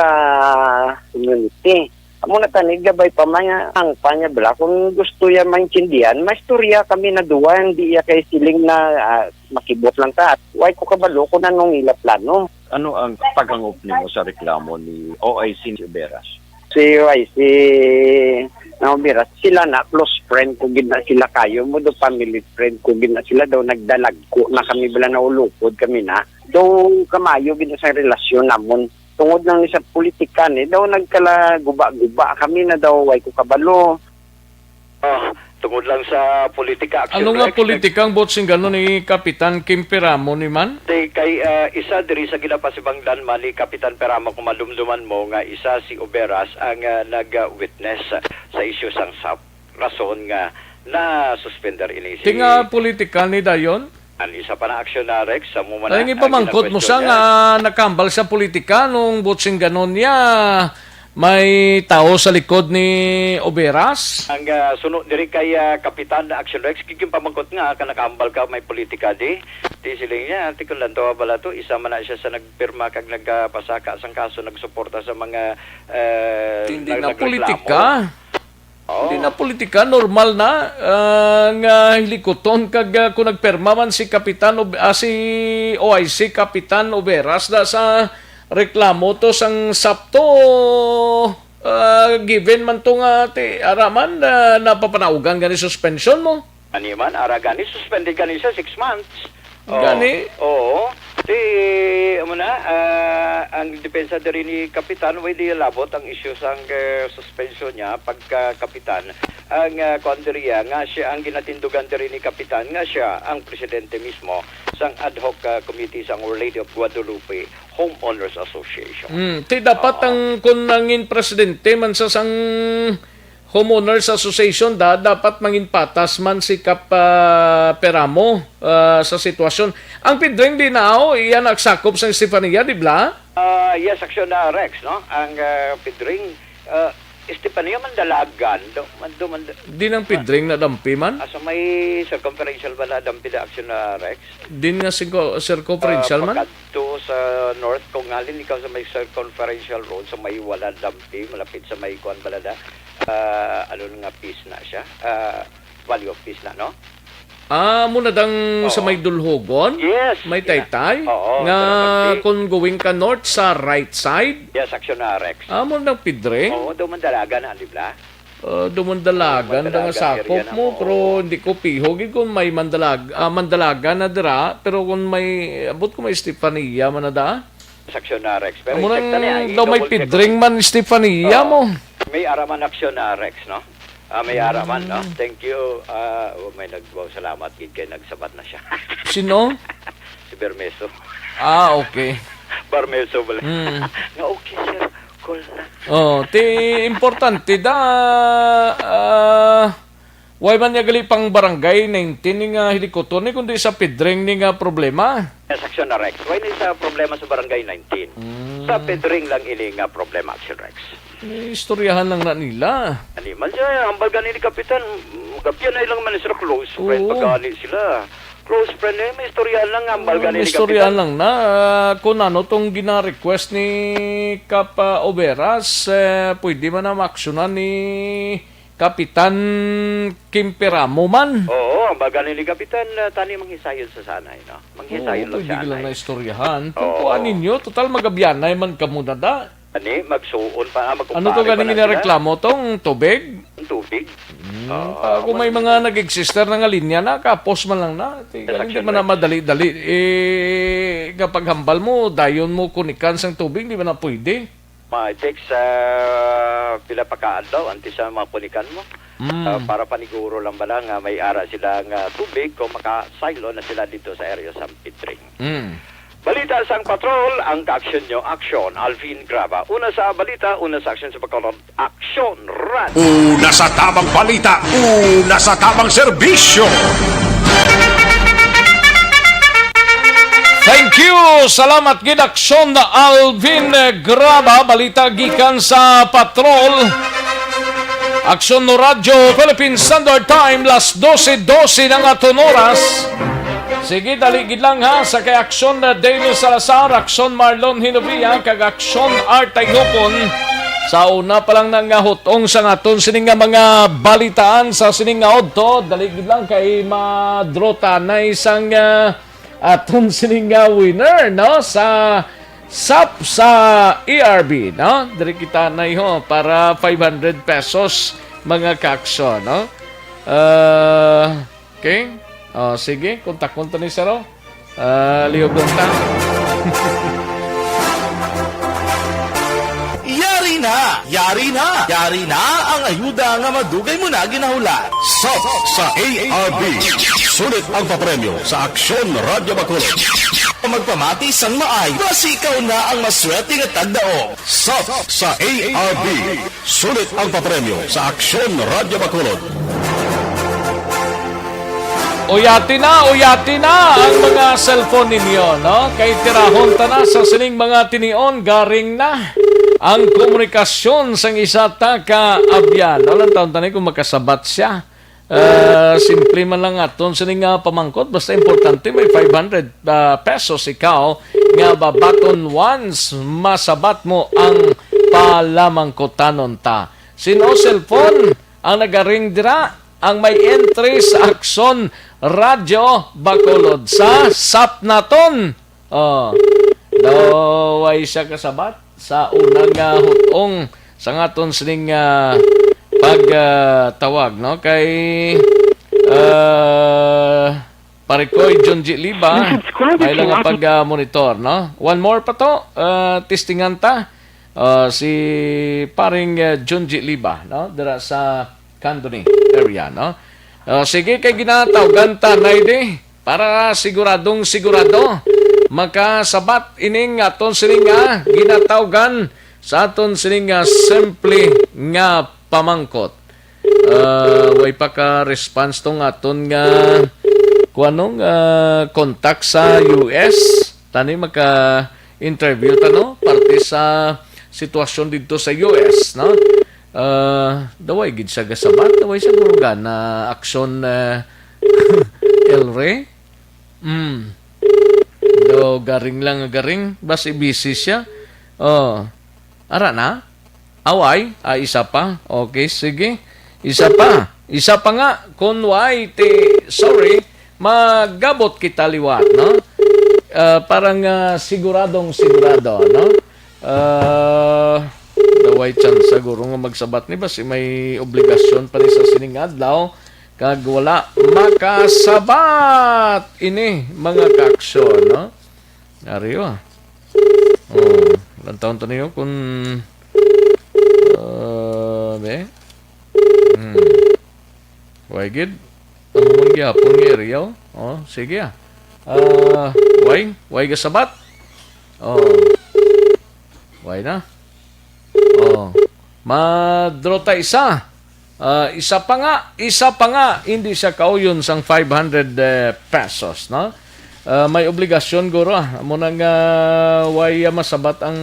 Speaker 9: community. Amo na tani gabay pa maya ang panya bala kung gusto ya maintindihan, maistorya kami na duwa hindi ya kay siling na makibot lang ta. Why ko kabalo kung anong ila plano.
Speaker 10: Ano ang paghangop niyo sa reklamo ni OIC Oberas?
Speaker 9: Si OIC na Oberas, sila na close friend ko gina sila kayo mo do family friend ko gina sila daw nagdalag ko na kami bala na ulupod kami na. Do kamayo gina sa relasyon namon. Tungod lang ni sa politika daw nagkala guba-guba kami na daw way ko kabalo.
Speaker 7: Tungod lang sa politika. Action
Speaker 3: Ano nga
Speaker 7: Rex,
Speaker 3: politikang botsing gano'n ni Kapitan Kim Peramo ni man?
Speaker 7: kay isa diri sa ginapasibangdan man ni Kapitan Peramo kung malumduman mo nga isa si Oberas ang nag-witness sa issue sang SAP. Rason nga na suspender ini si
Speaker 3: Tinga politika ni dayon?
Speaker 7: ang isa pa na action na Rex sa mo man.
Speaker 3: Ay, ipamangkot mo sa nga nakambal sa politika nung botsing gano'n niya. May tao sa likod ni Oberas?
Speaker 7: Ang sunod diri kay Kapitan na Action Rex, kikim pamangkot nga ka nakambal ka may politika di sila niya artikul lang to bala to isa man na siya sa nagpirma kag nagpasaka sang kaso nagsuporta sa mga
Speaker 3: Hindi na politika. Hindi na politika, normal na nga hilikoton kag kung nagperma man si Kapitan si OIC Kapitan Oberas da sa reklamo to sang Sabto given man to nga araman napapanaugan gani suspension mo.
Speaker 7: Ani man ara gani suspended gani sa 6 months.
Speaker 3: Gani?
Speaker 7: Oo. Amo na ang depensa diri ni Kapitan way di labot ang issue sang suspension niya pagka Kapitan. Ang kondriya nga siya ang ginatindugan diri ni Kapitan nga siya ang presidente mismo sang ad hoc committee sang Our Lady of Guadalupe Homeowners Association.
Speaker 3: Dapat ang kung nangin presidente man sa sang Homeowners Association dapat mangin patas man si Kap Peramo sa sitwasyon. Ang pidring dinao iyan nagsakop sa Estefania, di ba?
Speaker 7: Yes, action na Rex, no? Ang pidring Estefania Mandalagan.
Speaker 3: Di nang pidring na dampi man?
Speaker 7: Asa may circumferential ba na dampi na action na Rex?
Speaker 3: Din nga circumferential man?
Speaker 7: Pagkadto sa north, kung halin ikaw sa may circumferential road, sa may wala dampi, malapit sa may kuan balada, ano nga peace na siya? Value of peace na, no?
Speaker 3: Muna dang sa may dulhogon?
Speaker 7: Yes.
Speaker 3: May taytay?
Speaker 7: Oo.
Speaker 3: Nga kung going ka north sa right side?
Speaker 7: Yes, action na Rex.
Speaker 3: Muna dang pidring?
Speaker 7: Oo, dumandalaga na, di ba?
Speaker 3: Dumandalagan nga sakop mo, pero hindi ko pihog kung may mandalaga na dira, pero kung may abot ko may Estefania man na da.
Speaker 7: Action na Rex. Pero
Speaker 3: Murang
Speaker 7: insekta niya,
Speaker 3: daw may pidring man Estefania mo.
Speaker 7: May araman action na Rex, no? May araman, no? Thank you. May salamat gid kay nagsabat na siya.
Speaker 3: Sino?
Speaker 7: Si Bermeso.
Speaker 3: Okay.
Speaker 7: Bermeso bala. Nga okay, sir. Cool na.
Speaker 3: Importante way man niya gali pang barangay 19 nga hilikoton ni kundi sa pidring ni nga problema.
Speaker 7: Yes, action na Rex. Why ni sa problema sa barangay 19? Sa pedring lang ini nga problema, action Rex.
Speaker 3: Istoryahan lang na nila.
Speaker 7: Animal siya, hambal gani ni Kapitan. Kapya na ilang man sila close friend pagani sila. Close friend eh, may istoryahan lang hambal gani ni Kapitan.
Speaker 3: Istoryahan lang na kung ano tong gina-request ni Kap Oberas, pwede man na maksyonan ni Kapitan Kim Peramo man.
Speaker 7: Oo, ang baga ni Kapitan, tani manghisayon sa sanay, no? Manghisayon lang siya.
Speaker 3: Pwede lang na istoryahan. Tungkuan ninyo, total magabiyanay man kamuna da.
Speaker 7: Ani, magsuon pa.
Speaker 3: Ano to ganing nireklamo tong tubig?
Speaker 7: Tubig?
Speaker 3: Kung may mga nag-exister na nga linya na, kapos man lang na. Hindi man na madali-dali. Kapag hambal mo, dayon mo kunikan sang tubig, di ba na pwede?
Speaker 7: It takes pila pa kaadlaw anti sa mga punikan mo. Para paniguro lang ba lang may ara sila ng tubig kung makasaylo na sila dito sa area sa Pitring. Balita sang patrol, ang kaaksyon nyo, aksyon. Alvin Graba. Una sa balita, una sa aksyon sa Bacolod. Aksyon, run!
Speaker 5: Una sa tamang balita, una sa tamang serbisyo.
Speaker 3: Thank you! Salamat gid aksyon na Alvin Graba. Balita gikan sa patrol. Aksyon no Radyo Philippine Standard Time, las 12:12 ng aton oras. Sige, daligid lang ha. Sa kay aksyon na Daniel Salazar, aksyon Marlon Hinovia, kag aksyon Artay Hopon. Sa una pa lang nang hutong sa aton sining nga mga balitaan sa sining nga odto. Daligid lang kay madrota na isang aton sining nga winner, no? Sa SAP sa ERB, no? Dari kita na iho para 500 pesos mga kaksyon, no? Okay. Sige, kontak-kontak ni Saro. Liog lang ta.
Speaker 11: Yari na! Yari na! Yari na ang ayuda nga madugay mo na ginahula.
Speaker 5: SAP sa ARB. Sulit ang papremyo sa Aksyon Radyo Bacolod.
Speaker 11: Magpamati sang maay, basi ikaw na ang maswerte nga tagdaong.
Speaker 5: SAP sa ARB. Sulit ang papremyo sa Aksyon Radyo Bacolod.
Speaker 3: Uyati na ang mga cellphone ninyo, no? Kay tirahon ta na sa sining mga tinion, garing na ang komunikasyon sang isa ta ka abyan. Walang taon tanay kung makasabat siya. Simple man lang aton sining pamangkot, basta importante may 500 pesos ikaw nga babaton once masabat mo ang palamangkotanon ta. Sino cellphone ang nagaring dira? Ang may entry sa Aksyon Radyo Bacolod sa SAP naton. Daway siya kasabat sa unang hutong sa ngaton sining pagtawag, no? Kay Parikoy John G. Liba ay lang pag-monitor, no? One more pa to, testingan ta si paring John G. Liba, no? Dira sa Candoni area, no? Sige, kay ginatawagan ta na para siguradong sigurado makasabat ining aton sining ginatawagan sa aton sining simple nga pamangkot. Way pa ka response tong aton nga kuanong contact sa US. Tani maka interview ta, no? Parte sa sitwasyon dito sa US, no? Daway gid siya gasabat, daway siya gurugan na aksyon Elre. Do garing lang garing, basi busy siya. Ara na? Away, isa pa. Okay, sige. Isa pa nga kun why sorry, magabot kita liwat, no? Parang siguradong sigurado, no? Daway chance siguro nga magsabat ni basi may obligasyon pa rin sa sining adlaw kag wala makasabat ini mga kaaksyon, no? Ariyo. Ilang taon to niyo kung way gid ang magyapon ni Ariyo. Sige way gasabat. Way na. Madrota isa. Isa pa nga, hindi siya kauyon sang 500 pesos, no? May obligasyon guro. Amo nang way masabat ang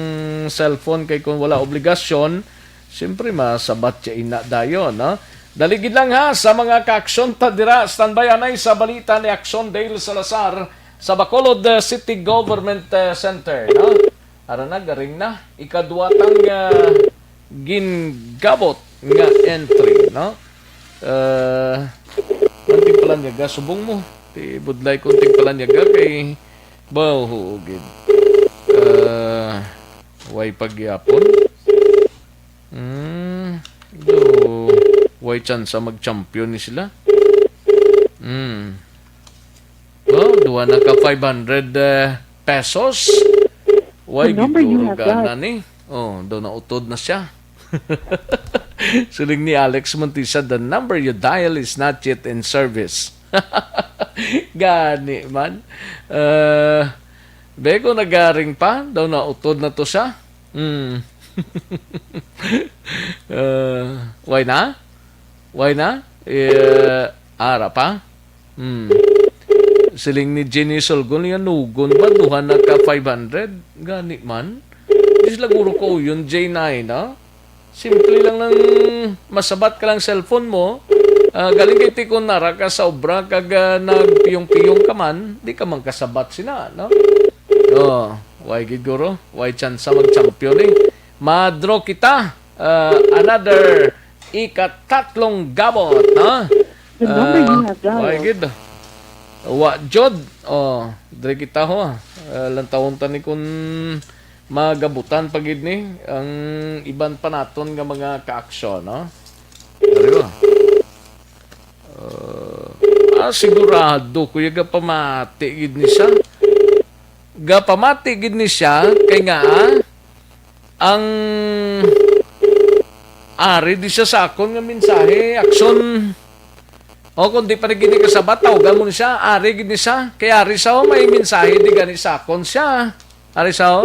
Speaker 3: cellphone kay kung wala obligasyon, siyempre masabat siya ina dayon, no? Daligid lang ha sa mga kaaksyon ta dira. Standby anay sa balita ni Aksyon Dale Salazar sa Bacolod City Government Center, no? Ara na, garing na. Ikaduwatang gingabot nga entry, no? Kunting palanyaga, subong mo. Budlay kunting palanyaga kay bahugid. Way pagyapon. Way chance mag-champion ni sila. Duwa na ka 500 pesos. Way gituro gana ni. Daw na utod na siya. Siling ni Alex Montisa, the number you dial is not yet in service. Gani man. Beko nagaring pa, daw na utod na to siya. Why na? Why na? Ara pa? Siling ni Jenny Solgon, yan nugon ba? Duhan na ka 500? Gani man. Di sila guro ko yun, J9, no? Simple lang ng masabat ka lang cellphone mo. Galing kay tikon nara ka sa obra, kag nagpiyong-piyong ka man, di ka man kasabat sina, no? Why giguro? Why chance mag-champion eh? Madro kita. Another ikatatlong gabot, no? Why gid? Wa jod. Dre kita ho. Lantawon tani kun magabutan pagid ni ang iban pa naton nga mga ka-aksyon, no? Ariwa. Sigurado kuya gapamati gid ni siya. Gapamati gid ni siya kay nga ang ari di siya sa akon nga mensahe, aksyon. Kung di pa nagini kasabat, tawagan mo ni siya, ari gid ni siya. Kaya ari siya may mensahe di gani sa akon siya. Ari siya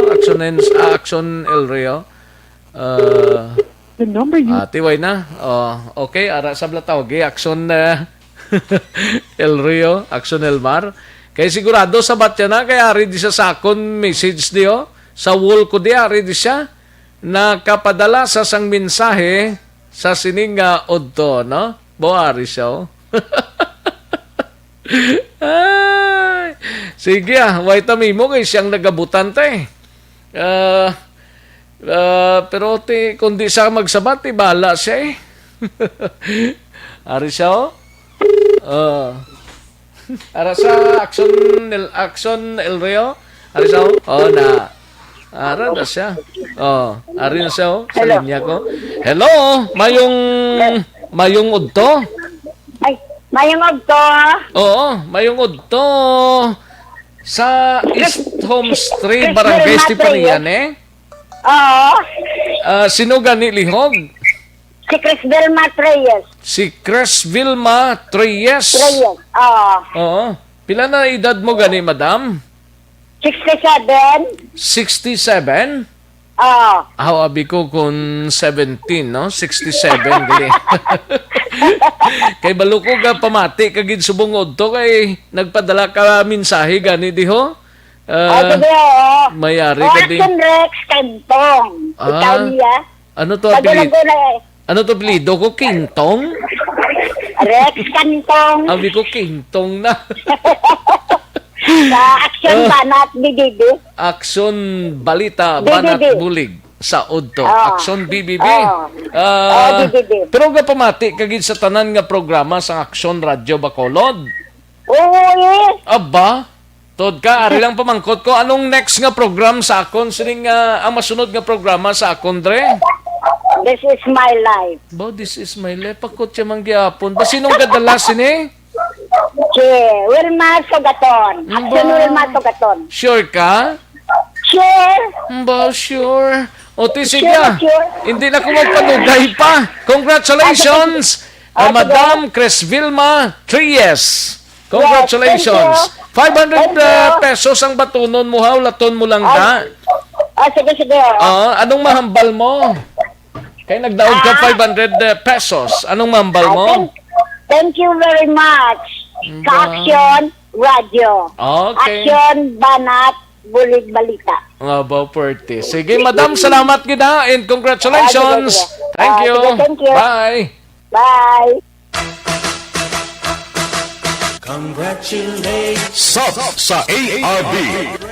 Speaker 3: aksyon El Rio.
Speaker 12: The number you...
Speaker 3: Tiway na. Okay, ara sabla tawag. Aksyon El Rio, aksyon El Mar. Kaya sigurado sabat yan na. Kaya ari di siya sa akon message diyo. Sa wall ko di, ari di siya. Nakapadala sa sang mensahe sa sininga odto, no? Boari siya, Ay, sige why tamimo kay siyang nagabutan te. Pero kundi siya magsabat, bala siya Ari siya, ara sa action El Rio, ari siya, na. Ara na siya. Ari na siya, sa linya ko. Hello, mayong udto.
Speaker 12: Ay, mayong udto.
Speaker 3: Oo, mayong udto. Sa East Homes 3, Barangay Stepanian,
Speaker 12: Oo.
Speaker 3: Sino gani lihog?
Speaker 12: Si Chris Vilma Treyes.
Speaker 3: Si Chris Vilma Treyes. Oo. Pila na edad mo gani, madam?
Speaker 12: 67.
Speaker 3: 67? Abi ko kung 17, no? 67, gali. Kay balo ko ga pamati kagid subungod to kay nagpadala ka mensahe gani diho. Mayari ka din.
Speaker 12: Rex Cantong. Ikaw niya.
Speaker 3: Ano to apelido? Ano to apelido ko? Kintong?
Speaker 12: Rex Cantong.
Speaker 3: Abi ko Kintong na.
Speaker 12: Sa Aksyon Banat BBB.
Speaker 3: Aksyon Balita Banat Bulig sa Udto. Aksyon BBB.
Speaker 12: BBB.
Speaker 3: Pero ga pamati kagid sa tanan nga programa sa Aksyon Radyo Bacolod. Aba, tod ka ari lang pamangkot ko anong next nga program sa akon sining ang masunod nga programa sa akon dre?
Speaker 12: This is my life.
Speaker 3: This is my life. Pakot siya mangyapon. Ba sinong gadala sini?
Speaker 12: Si Wilma Sogaton. Aksyon Wilma Sogaton.
Speaker 3: Sure ka?
Speaker 12: Sure.
Speaker 3: Sure. Sige.
Speaker 12: Sure.
Speaker 3: Hindi na ko magpanugay pa. Congratulations, Madam Chris Vilma Treyes. Congratulations. 500 pesos ang batunon mo, laton mo lang ka.
Speaker 12: Sige.
Speaker 3: Anong mahambal mo? Kaya nagdaog ka 500 pesos. Anong mahambal mo?
Speaker 12: Thank you very much. Ka-Aksyon Radio.
Speaker 3: Okay.
Speaker 12: Aksyon Banat Bulig Balita.
Speaker 3: About 40. Sige, madam, salamat gina and congratulations.
Speaker 12: Sige.
Speaker 3: Thank you.
Speaker 12: Thank you.
Speaker 3: Bye.
Speaker 12: Bye.
Speaker 5: Sub sa ARB.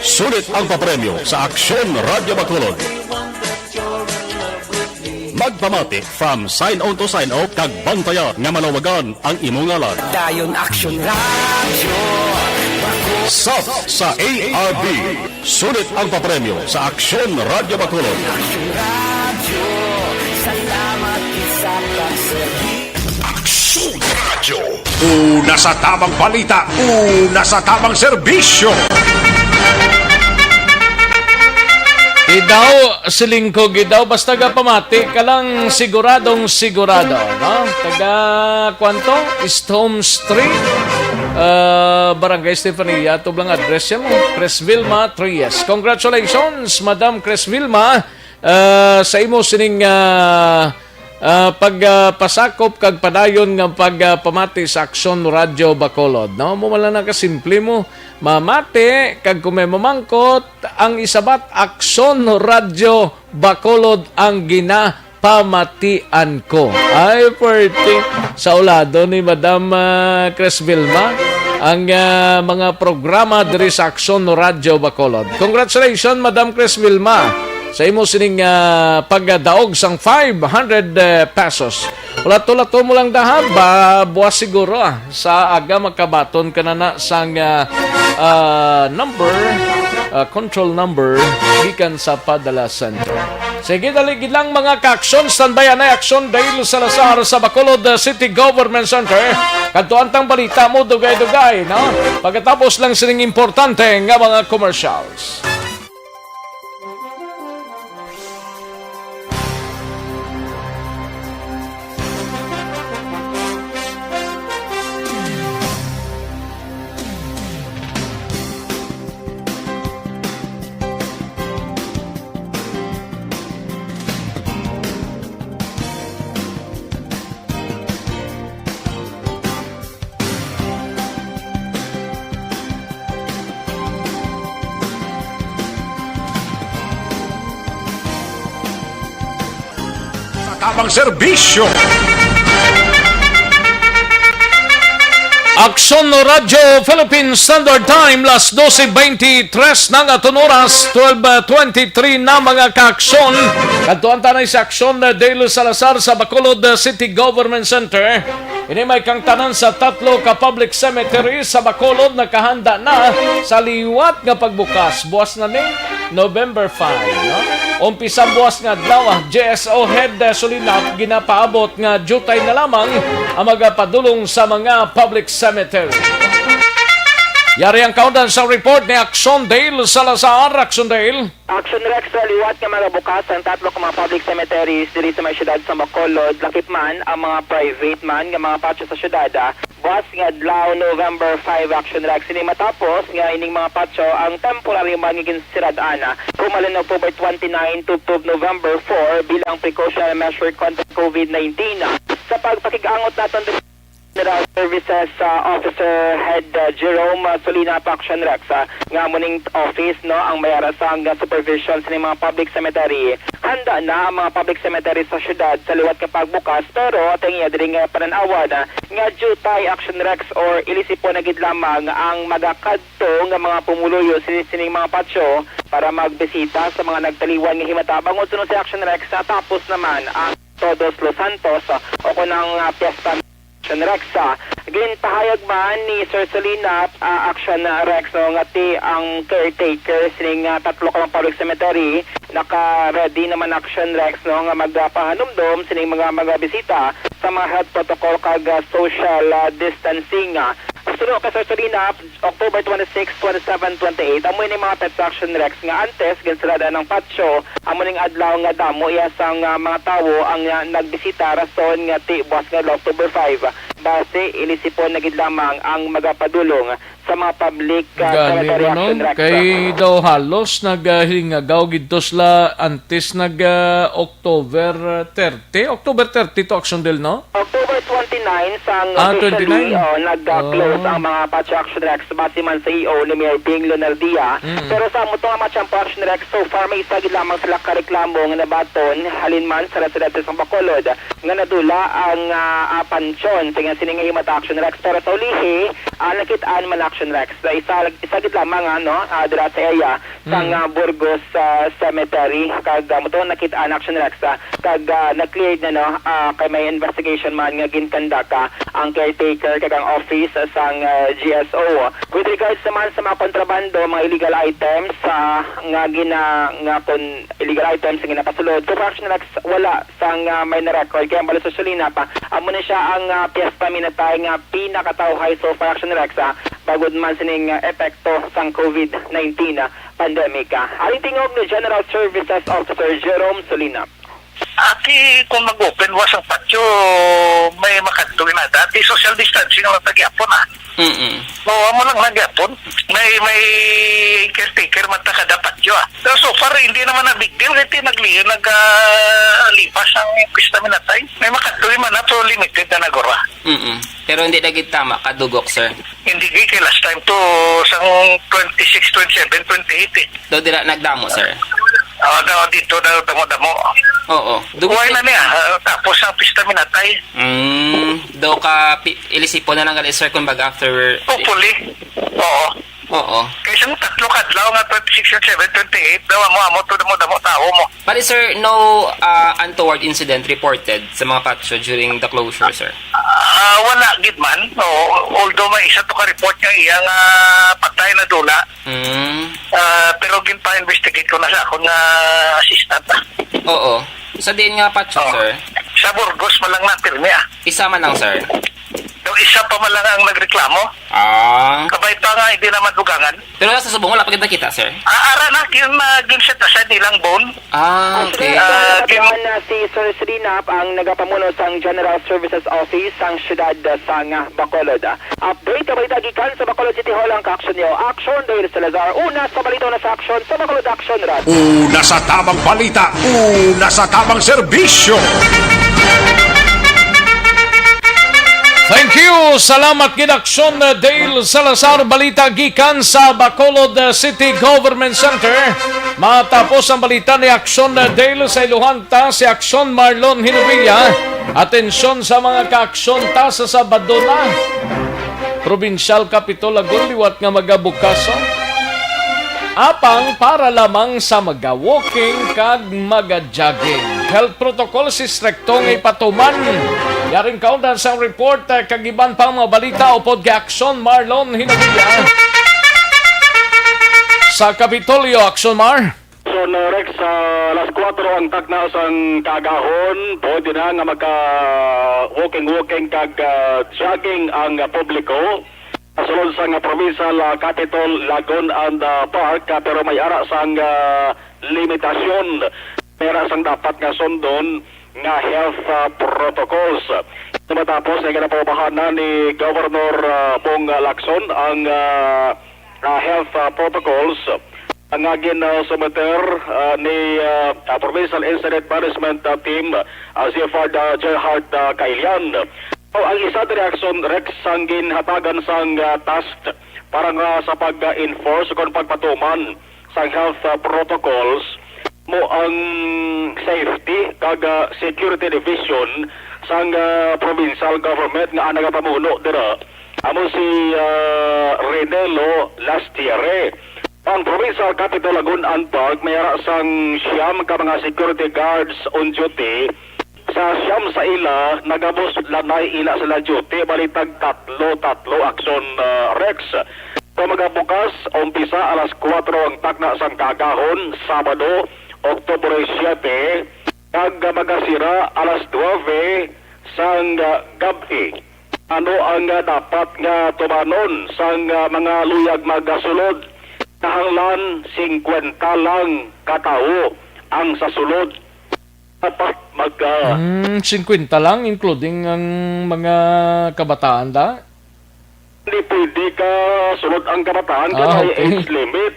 Speaker 5: Sulit ang papremyo sa Aksyon Radio Bacolod. Magpamati from sign on to sign off kag bantaya nga malawagan ang imong ngalan.
Speaker 11: Dayon Aksyon Radio.
Speaker 5: Sub sa ARB. Sulit ang papremyo sa Aksyon Radio Bacolod.
Speaker 11: Aksyon Radio. Salamat sa pagserbi.
Speaker 5: Aksyon Radio. Una sa tamang balita, una sa tamang serbisyo.
Speaker 3: Idaw, silingko gidaw, basta ga pamati ka lang siguradong sigurado, no? Taga, kwanto? East Home Street, Barangay Estefania, ito lang address yan mo, Chris Vilma, 3S. Congratulations, Madam Chris Vilma, sa imo sining pagpasakop kag padayon nga pagpamati sa Aksyon Radio Bacolod, no? Mo man lang kasimple mo, mamati kag kung may mamangkot ang isabat Aksyon Radio Bacolod ang ginapamatian ko. Ay, perti sa ulado ni Madam Chris Vilma ang mga programa diri sa Aksyon Radio Bacolod. Congratulations, Madam Chris Vilma, sa imo sining pagdaog sang 500 pesos. Lato-lato mo lang dahab, buwas siguro sa aga makabaton ka na sang control number gikan sa Padala Center. Sige, daligid lang mga ka-aksyon. Standby na Aksyon Dale Salazar sa Bacolod City Government Center. Kantuan tang balita mo, dugay-dugay, no? Pagkatapos lang sining importante nga mga commercials.
Speaker 5: Tamang serbisyo.
Speaker 3: Aksyon Radio Philippine Standard Time, las 12:23 ng aton oras, 12:23 na mga ka-aksyon. Kantuan tanay sa Aksyon Dale Salazar sa Bacolod City Government Center. Ini may kang tanan sa 3 ka public cemetery sa Bacolod na kahanda na sa liwat nga pagbukas. Buwas na ni November 5, no? Umpisa buwas nga adlaw, GSO Head Solinap ginapaabot nga jutay na lamang ang magapadulong sa mga public cemetery. Yari ang kaundan sa report ni Aksyon Dale Salazar. Aksyon Dale.
Speaker 13: Aksyon Rex sa liwat nga mga bukas ang 3 ka mga public cemeteries diri sa may syudad sa Bacolod. Lakip man ang mga private man nga mga patio sa syudad. Buwas nga adlaw November 5 Aksyon Rex ini matapos nga ining mga patio ang temporary man nga ginsiradaan. Pumalin October 29 to November 4 bilang precautionary measure contra COVID-19. Sa pagpakigangot naton General Services Officer Head Jerome Solina Action Rex nga muning office no ang mayara sa supervision sa mga public cemetery. Handa na ang mga public cemetery sa syudad sa liwat ka pagbukas pero tingya diri nga pananawan nga jutay Action Rex or ilisipo na gid lamang ang magakadto nga mga pumuluyo sining mga patio para magbisita sa mga nagtaliwan nga himata bangod sunod sa Action Rex tapos naman ang Todos Los Santos o kunang piyesta Action Rex. Ginpahayag man ni Sir Solina Action Rex nga ti ang caretaker sining 3 ka public cemetery naka-ready naman Action Rex no nga magpahanumdom sining mga bisita sa mga health protocol kag social distancing. Sunod ka Sir Solina, October 26, 27, 28, amoy ni mga Pets Action Rex nga antes ginsarada ng patio, amoy ning adlaw nga damo iyasang mga tawo ang nagbisita rason nga ti buwas nga October 5. Base ilisipon na gid lamang ang magapadulong sa mga public cemetery Action Rex.
Speaker 3: Kay daw halos naghingagaw gidto sila antes October 30. October 30 to Action Del, no?
Speaker 13: October 29 sang officially nag-close ang mga Patio Action Rex base man sa EO ni Mayor Bing Lonardia. Pero sa mo nga Machampo Action Rex so far may isa gid lamang sila kareklamo nga nabaton halin man sa residente sa Bacolod nga nadula ang pansyon sa sining himata Action Rex pero sa ulihi nakitaan man Action Rex isa gid lamang dira sa area sang Burgos Cemetery kag mo to nakitaan Action Rex kag na-cleared na kay may investigation man nga ginkandaka ang caretaker kag ang office sang GSO. With regards naman sa mga kontrabando, mga illegal items illegal items nga ginapasulod so Action Rex wala sang may na-record kaya bala sa Solina pa amo na siya ang piyesta minatay nga pinakatawhay so far Action Rex bagod man sining epekto sang COVID-19 pandemic. Aling tingog ni General Services Officer Jerome Solina.
Speaker 14: Aki, kung mag-open was ang patio, may makatuloy na dati. Social distancing lang nagyapon Oo, mo lang nagyapon. May caretaker man kada patio Pero so far, hindi naman na big deal. Kasi naglipas ang pista minatay. May makatuloy man na, pero limited na nagora.
Speaker 15: Pero hindi naging tama, kadugok, sir.
Speaker 14: Hindi kay last time to sang 26, 27, 28
Speaker 15: Do dira nagdamo, sir.
Speaker 14: Dito daw damo-damo.
Speaker 15: Oo.
Speaker 14: Buhay na niya. Tapos ang pista minatay.
Speaker 15: Do ka ilisipo na lang gali, sir, kung baga after...
Speaker 14: Hopefully. Oo. Kaysa mo tatlo kadlaw nga 26, 27, 28 daw amo to damo tao mo.
Speaker 15: But sir, no untoward incident reported sa mga patio during the closure, sir?
Speaker 14: Wala gid man. Although may isa to ka-report nga iyang patay na dula. Pero ginpa-investigate ko na sa akong assistant.
Speaker 15: Oo. Sa din nga patio, sir?
Speaker 14: Sa Burgos malang napirmi
Speaker 15: Isa man lang, sir?
Speaker 14: Yung isa pa man lang ang nagreklamo. Kabay pa nga, hindi naman dugangan.
Speaker 15: Pero nasa subong, wala pa kita, sir?
Speaker 14: Ara na, ginset na sa nilang bone.
Speaker 15: Okay.
Speaker 13: Si Sir Srinap ang nagapamuno sang General Services Office sang siyudad sang Bacolod. Update ka balita gikan sa Bacolod City Hall ang ka-action niyo. Action Dale Salazar. Una sa balita na sa action sa Bacolod Action Rad.
Speaker 5: Una sa tamang balita, una sa tamang serbisyo.
Speaker 3: Thank you. Salamat Gidaksyon Dale Salazar. Balita gikan sa Bacolod City Government Center. Matapos ang balita ni Aksyon Dale sa Iluhanta, si Aksyon Marlon Hinubilla. Atensyon sa mga ka-aksyon ta sa Sabado na. Provincial Capitol Agon liwat nga magabukaso. Apang para lamang sa maga-walking kag maga-jogging. Health protocol si Strektong ipatuman. Yaring kaundan sa report kagiban pang mga balita upod kay Aksyon Marlon Hinubilla. Sa Kapitolyo, Aksyon Mar.
Speaker 7: So, Rex, alas 4 ang tagna sang kagahon. Pwede na nga magka-walking kag jogging ang publiko. Sulod sang provincial capital Lagon and Park, pero may ara sang limitasyon. May ara sang dapat nga sundon nga health protocols. Matapos ay ganapabahan na ni Governor Bong Lacson ang health protocols. Ang agin sumeter ni Provincial Incident Management Team, Zefard Gerhard Kailian. Ang isa reaksyon Rex sang ginhatagan sang task para nga sa pag-enforce kung pagpatuman sang health protocols mo ang safety kag security division sang provincial government nga nagapamuno dira amo si Renelo Lastiere. Ang provincial capital Lagun and Park may ara sang siyam ka mga security guards on duty. Sa siyam sa ila, nagabos lanay ila sila duty, balitag tatlo aksyon Rex. Kung magabukas, umpisa alas 4 ang takna sang kagahon, Sabado, Oktubre 7, kag magasira alas 9 sang gabi. Ano ang dapat nga tumanon sang mga luyag magasulod? Nahanglan 50 lang katao ang sasulod. Dapat
Speaker 3: 50 lang, including ang mga kabataan da?
Speaker 7: Hindi pwede ka sulod ang kabataan kasi may age limit.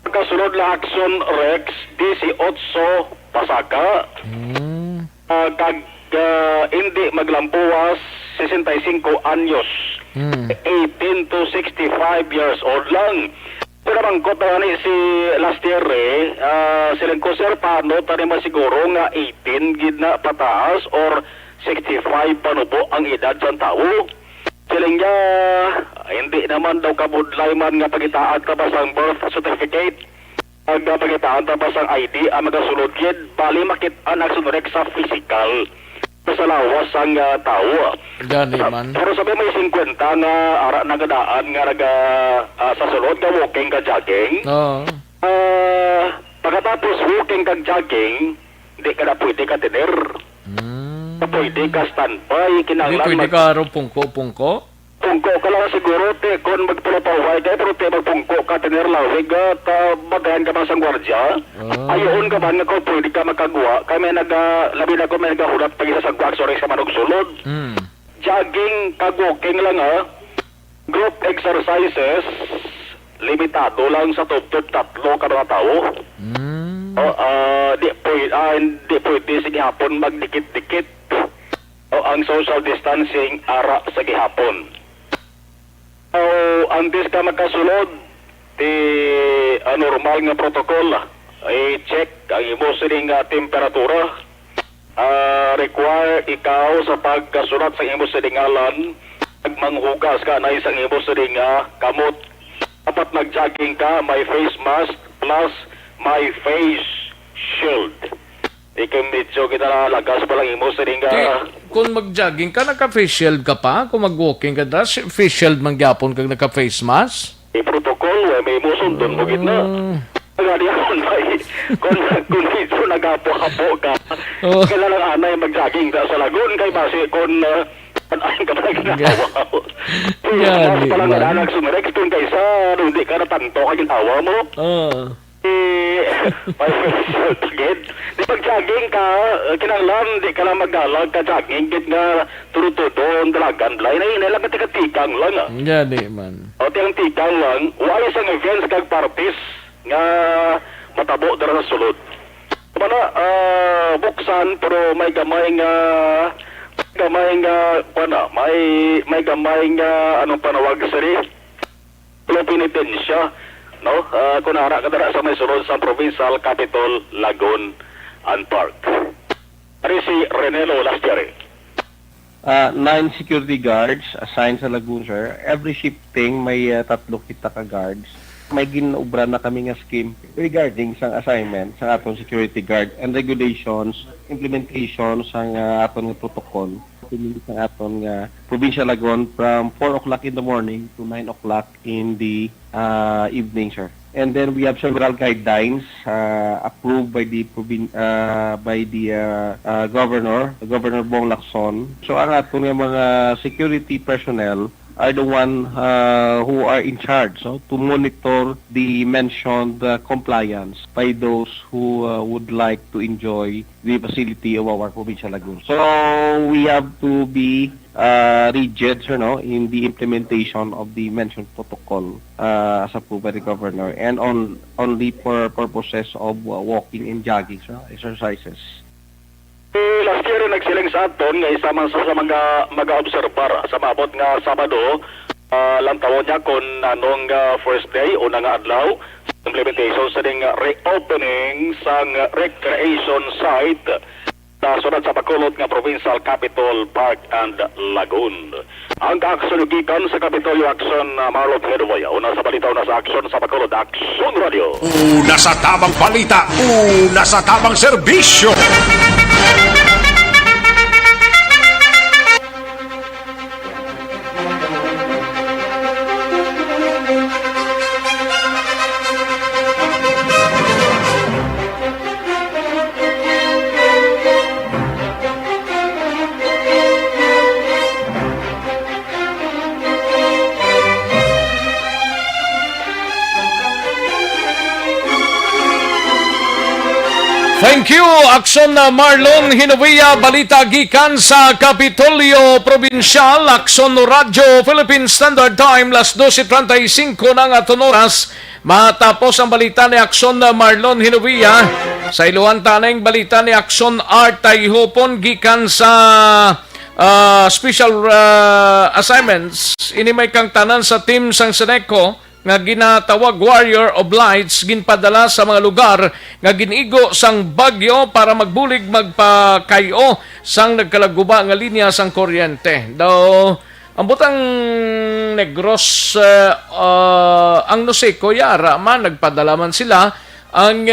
Speaker 7: Kasunod la action Rex 18 pasaka. Kag hindi maglampuas 65 anyos. 18 to 65 years old lang. Pero bangkot na ni si Lastiere, silang ko sir, paano tayo masiguro nga 18 gid na pataas or 65 panubo ang edad sa tao? Silang niya, hindi naman daw kabudlay man nga pagitaan ka ba sang birth certificate? Ang pagitaan ka ba sang ID ang magasulod gid, bali makit-an ang sunurek sa physical. Sa lawas ang tao.
Speaker 3: Gani man.
Speaker 7: Pero sabi may 50 nga ara nagadaan nga naga sa sulod ka walking ka jogging. Pagkatapos walking ka jogging, di ka na pwede ka tiner. Pwede ka standby, kinanglan.
Speaker 3: Di pwede ka pungko-pungko?
Speaker 7: Pungko ka lang siguro, te, kung magpulapaway kayo, pero te, magpungko ka, tinirlawig, at bagayan ka ba sa gwardya? Ayoon ka ba, nga kung pwede ka makagawa, kami labi na ko may nagahulat pag isa sa gwak, sorry sa manog sulod. Jogging, kag-walking lang group exercises, limitado lang sa top-top 3 ka mga tao. Hindi pwede sa gihapon magdikit-dikit. Ang social distancing ara sa gihapon. Antes ka magkasulod, normal nga protocol, i-check ang imo sining temperatura. Require ikaw sa pagkasulat sa imo sining ngalan, manghugas ka na isang imo sining kamot. Dapat nag-jogging ka, may face mask plus may face shield. Ikaw medyo kita lagas pa lang imo sining
Speaker 3: Kung mag-jogging ka, naka-face shield ka pa? Kung mag-walking ka, face shield mangyapon kag naka-face mask?
Speaker 7: Protocol, may musundon mo gitna. Kung medyo nagapo-hapo ka, kailangan anay mag-jogging ka sa lagun kay base kung ano ka ba ginagawa. Mas palang anak sumirex kung kaysa hindi ka natanto ka ginawa mo. Di pag-jogging ka, kinanglan, di ka lang mag-alag ka jogging, git nga turutudo, ang dalagan, blay na lang ka tikang lang.
Speaker 3: Gani man.
Speaker 7: O tiyang tikang lang, wala isang events kag parties nga matabo dara sa sulod. Mana, buksan, pero may gamay nga may gamay nga anong panawag sa rin? Penitensya. No? Kunara ka dara sa may sulod sa Provincial Capital, Lagun and Park. Ari si Renelo last year.
Speaker 16: 9 security guards assigned sa Lagun, sir. Every shifting may 3 kita ka guards. May ginubra na kami nga scheme regarding sa assignment sa atong security guard and regulations, implementation sa atong protocol. Pinili sa aton nga Provincial Lagun from 4 o'clock in the morning to 9 o'clock in the evening, sir. And then we have several guidelines approved by the governor, Governor Bong Lacson. So ang aton nga mga security personnel are the one who are in charge to monitor the mentioned compliance by those who would like to enjoy the facility of our Provincial Lagun. So we have to be rigid, in the implementation of the mentioned protocol as approved by the governor, and only for purposes of walking and jogging exercises.
Speaker 7: Last year nagsiling sa aton nga isa man sa mga observer sa mabot nga Sabado, lantaw niya kung anong first day o nga adlaw implementation sa ding reopening sang recreation site sa sunod sa Bacolod nga Provincial Capital, Park and Lagun. Ang kaaksunugikan sa Capitolio Action, Marlon Hedoya, una sa balita, una sa action sa Bacolod Action Radio.
Speaker 5: Una sa tamang balita, una sa tamang serbisyo.
Speaker 3: Thank you, Akson Marlon Hinovia, balita gikan sa Kapitolyo Provincial, Akson Radio, Philippine Standard Time, las 12:35 ng aton oras. Matapos ang balita ni Akson Marlon Hinovia, sa iluhan taneng balita ni Akson Art Tayhopon gikan sa special assignments. Ini may kang tanan sa team sang Seneco nga ginatawag Warrior of Lights, ginpadala sa mga lugar nga ginigo sang bagyo para magbulig magpakayo sang nagkalaguba nga linya sang kuryente. Daw ang butang Negros ang Noseco yara man nagpadala man sila ang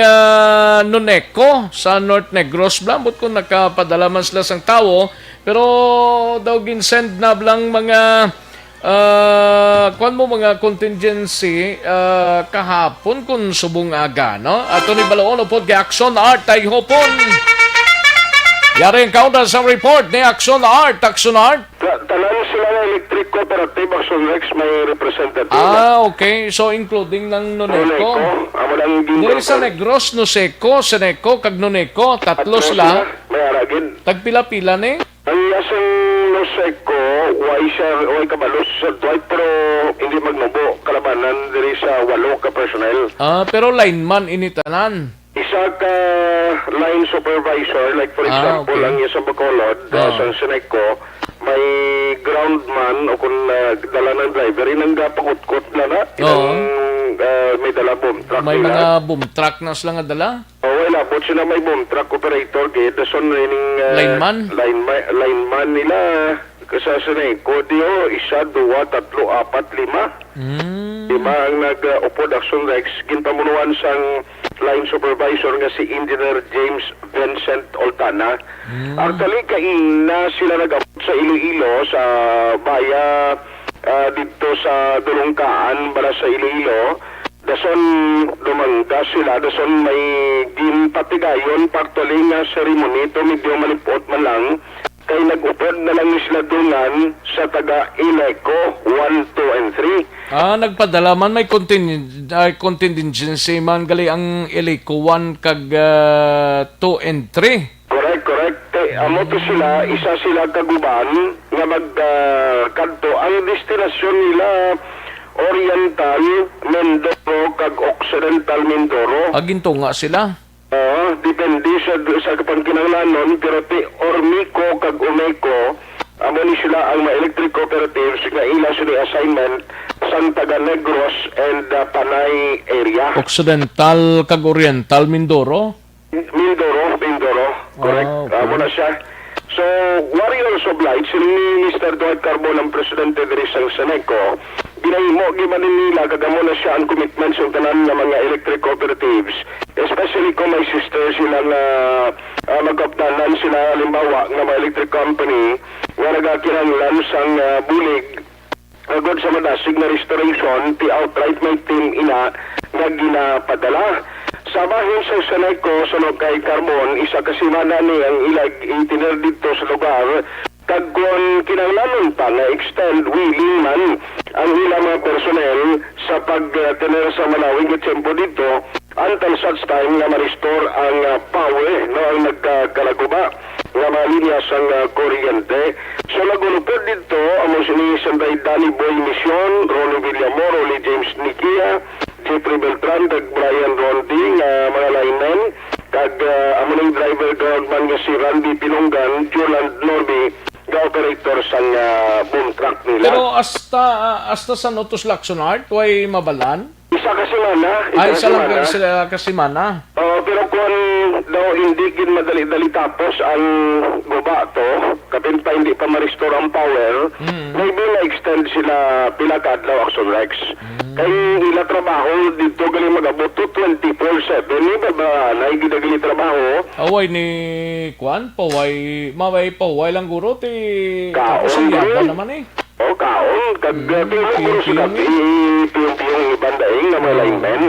Speaker 3: Noneco sa North Negros blambot kung nakapadala man sila sang tao, pero daw ginsend na blang mga kuan mo mga contingency kahapon kung subong aga, no? Ato ni Balaon upod kay Akson Art Tayhopon. Yari ang counter sa report ni Akson Art.
Speaker 17: tanan sila ng electric cooperative Action Rex may representative.
Speaker 3: Okay. So, including ng Noneco.
Speaker 17: Amo lang
Speaker 3: Dili sa Negros, Noseco, Seneco, kag Noneco, tatlo sila.
Speaker 17: may aragin.
Speaker 3: Tagpila-pila ni.
Speaker 17: Ang asong Noseco, way kabalos sa tuway, pero hindi magnubo. Kalabanan diri sa 8 ka personnel.
Speaker 3: Pero lineman initanan.
Speaker 17: Isa ka line supervisor, like for example,
Speaker 3: okay.
Speaker 17: ang sa Bacolod, sa Seneco, may groundman o kung dala ng driver, inang gapakot-kot na na. May dala boom truck
Speaker 3: May
Speaker 17: nila.
Speaker 3: mga boom truck na sila nga dala.
Speaker 17: Wala, but sila may boom truck operator, kaya dason rin lineman nila. Kasi sa Seneco, diyo, 1, 2, 3, 4, 5. 5 ang nag-upod Action Rex, ginpamunuan sang line supervisor nga si Engineer James Vincent Oltana. Actually, kaina sila nag-upod sa Iloilo, sa baya dito sa Dulongkaan, para sa Iloilo. Dason lumangga sila, dason may ginpatigayon, pagtuloy nga ceremony, ito medyo malipot man lang, kay nag-upod na lang sila dungan sa taga Ileco 1, 2, and 3.
Speaker 3: Nagpadala man may contingency man gali ang Ileco 1 kag 2 and 3.
Speaker 17: Correct. Amo to sila, isa sila kaguban nga magkadto. Ang destinasyon nila Oriental Mindoro kag Occidental Mindoro.
Speaker 3: Ginto nga sila.
Speaker 17: Depende sa kapangkinanglanon, pero Ormico kag Umeco, amo ni sila ang mga electric cooperatives nga ila sila assignment sa taga Negros and Panay area.
Speaker 3: Occidental kag Oriental Mindoro.
Speaker 17: Correct. Amo na siya. So, warriors of light, si Mr. Dwight Carbon ang presidente diri sa Seneco, ginahimo gibanin nila kagamo na siya ang commitment sa tanan ng mga electric cooperatives, especially kung may sister sila na magkaptanan sila halimbawa ng mga electric company nga nagakinanglan sang bulig agad sa madasig na restoration, ti outright may team ina nga ginapadala. Sa bahin sa Seneco, sunod kay Carbon, isa kasimana ni ang ilag itiner dito sa lugar, kag kung kinanglanon pa na extend willing man ang ilang mga personnel sa pag-tener sa malawing tempo dito until such time na ma-restore ang power no ang nagkalaguba nga mga linya sang kuryente. So nagulupod dito ang si Sanday Danny Boy Mission, Ronnie Villamoro, Lee James Nikia, Jeffrey Beltran, kag Brian Rondi, mga linemen, kag amuning driver groundman nga si Randy Pinunggan, Juland Norby, operator sa boom truck nila.
Speaker 3: Pero hasta sa Notos Laxonart, way mabalan?
Speaker 17: Isa kasimana.
Speaker 3: Isa lang sila kasimana.
Speaker 17: Pero kung daw hindi gin madali-dali tapos ang guba to, kapin pa hindi pa ma-restore ang power, maybe na-extend sila pilakadlaw Action Rex. Kaya nila trabaho dito galing mag-abot to 24/7. Hindi ba naigidagali trabaho?
Speaker 3: Away ni Kwan, paway lang guro,
Speaker 17: kaon
Speaker 3: naman eh.
Speaker 17: Kaon, kag-piyong sila, piyong ibandaing na mga linemen.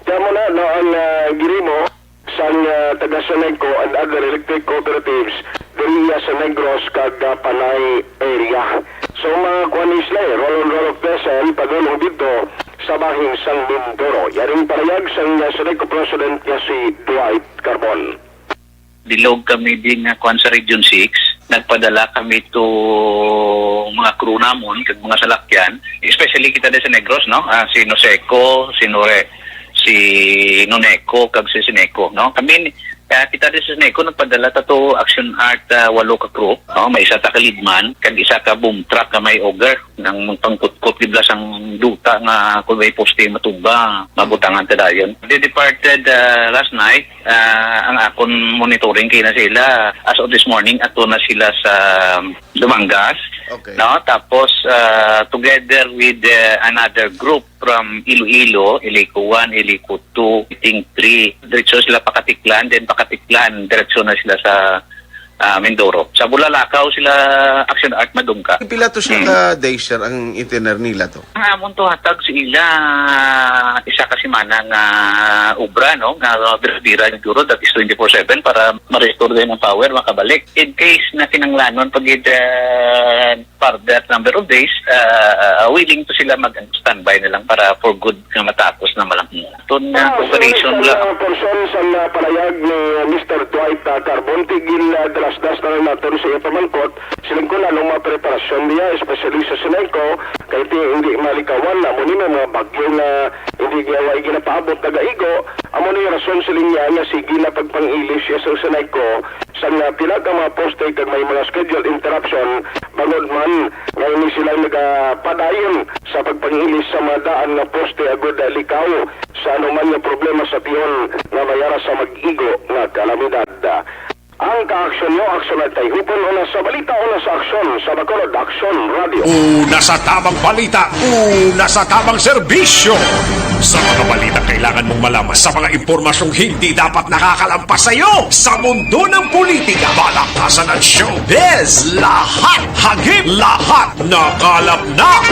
Speaker 17: Kaya mo na, ang girimo sa taga Seneco and other electric cooperatives diriya sa Negros kag Panay area. So mga kuanis na roll of vessel padulong dito sa bahin sang Mindoro. Yaring parayag sang Seneco President nga si Dwight Carbon.
Speaker 18: Bilog kami din nga kuan sa Region 6. Nagpadala kami to mga crew namon kag mga salakyan, especially kita din sa Negros, no? Si Noseco, si Noneco kag si Seneco, no? Kami kita din sa Seneco nagpadala to Action Art 8 ka crew, no? May isa ta ka leadman kag isa ka boom truck ka may auger nang pangkutkot giblas ang duta nga kun may poste matuba mabutangan ta dayon. They departed last night. Ang akon monitoring kay na sila as of this morning ato na sila sa Dumangas. Okay. No, tapos together with another group from Iloilo, Ileco 1, Ileco 2, Iting 3, diretso sila Pakatiklan, then Pakatiklan, diretso na sila sa Mindoro. Sa Bulalakaw sila Action Art Madungka.
Speaker 19: Pila to siya day sir ang itiner nila to?
Speaker 18: Ang amon to hatag sa ila isa kasi mana nga ubra, no? Nga bira siguro that is 24/7 para ma-restore din ang power, makabalik. In case na kinanglanon pag that number of days, willing to sila mag-standby na lang para for good nga matapos na malaking operation lang.
Speaker 17: Person sa palayag ni Mr. Dwight Carbon, tigil dalas-das na lang natin sa ipamangkot, silang ko na mga preparasyon niya, especially sa Sineco, kahit hindi malikawan na, muna may mga bagyo na hindi gawa ginapaabot na gaigo, amo na yung rason siling niya nga sige na pagpang-ilis siya sa Sineco, sa pila ka mga poste kag may mga schedule interruption, bangod man, ngayon sila nagapadayon sa pagpang-ilis sa mga daan na poste agad likaw sa anuman yung problema sa piyon na mayara sa mag-igo na kalamidad. Ang ka-aksyon nyo, aksyon at tayo hupon una sa balita, una sa aksyon, sa Bacolod Aksyon Radio.
Speaker 5: Una sa tamang balita, una sa tamang serbisyo. Sa mga balita kailangan mong malaman, sa mga impormasyong hindi dapat nakakalampas sa iyo. Sa mundo ng politika, balakasan at showbiz, lahat hagip, lahat nakalap na.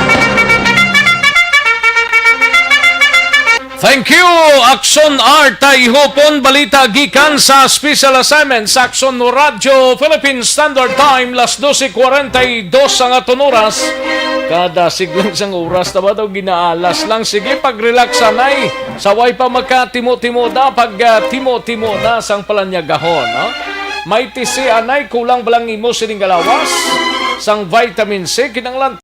Speaker 3: Thank you, Action Art Taihopon, balita gikan sa Special Assignment sa Action Radio Philippine Standard Time, las 12:42 ang aton oras. Kada siglang sang oras na ba daw ginaalas lang. Sige, pag-relax anay. Saway pa magka-timo-timo da, pag-timo-timo na sang palanyagahon. No? May tisi anay, kulang balang imo sining galawas. Sang vitamin C, kinanglan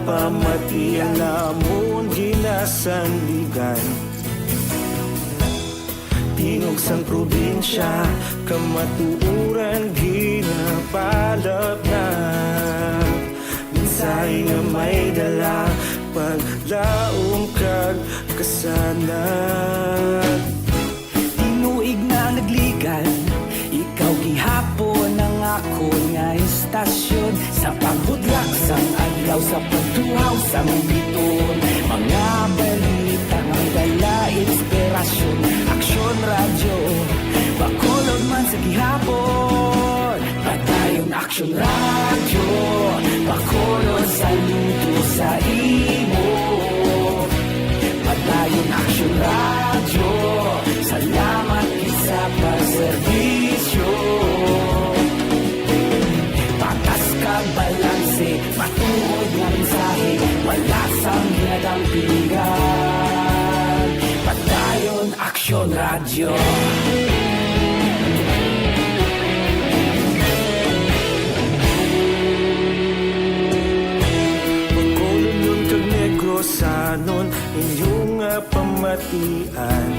Speaker 20: pamati alamon ginasandigan Tingog sang probinsya kamatuuran ginapalap na Minsay nga may dala paglaong kag kasanat Tinuig na nagligan ikaw gihapon ang ako nga istasyon Sa pagbudlak sang adlaw sa pagtuhaw sa biton Mga balita nga dala inspirasyon Aksyon radyo Bacolod man sa gihapon Padayon Aksyon radyo Bacolod saludo sa imo Padayon Aksyon radyo Salamat isa pagserbisyo Patas kag balanse Matuod nga mensahe Wala sang ginadampingan Padayon Aksyon Radyo Bacolod nun kag Negrosanon Inyong pamatian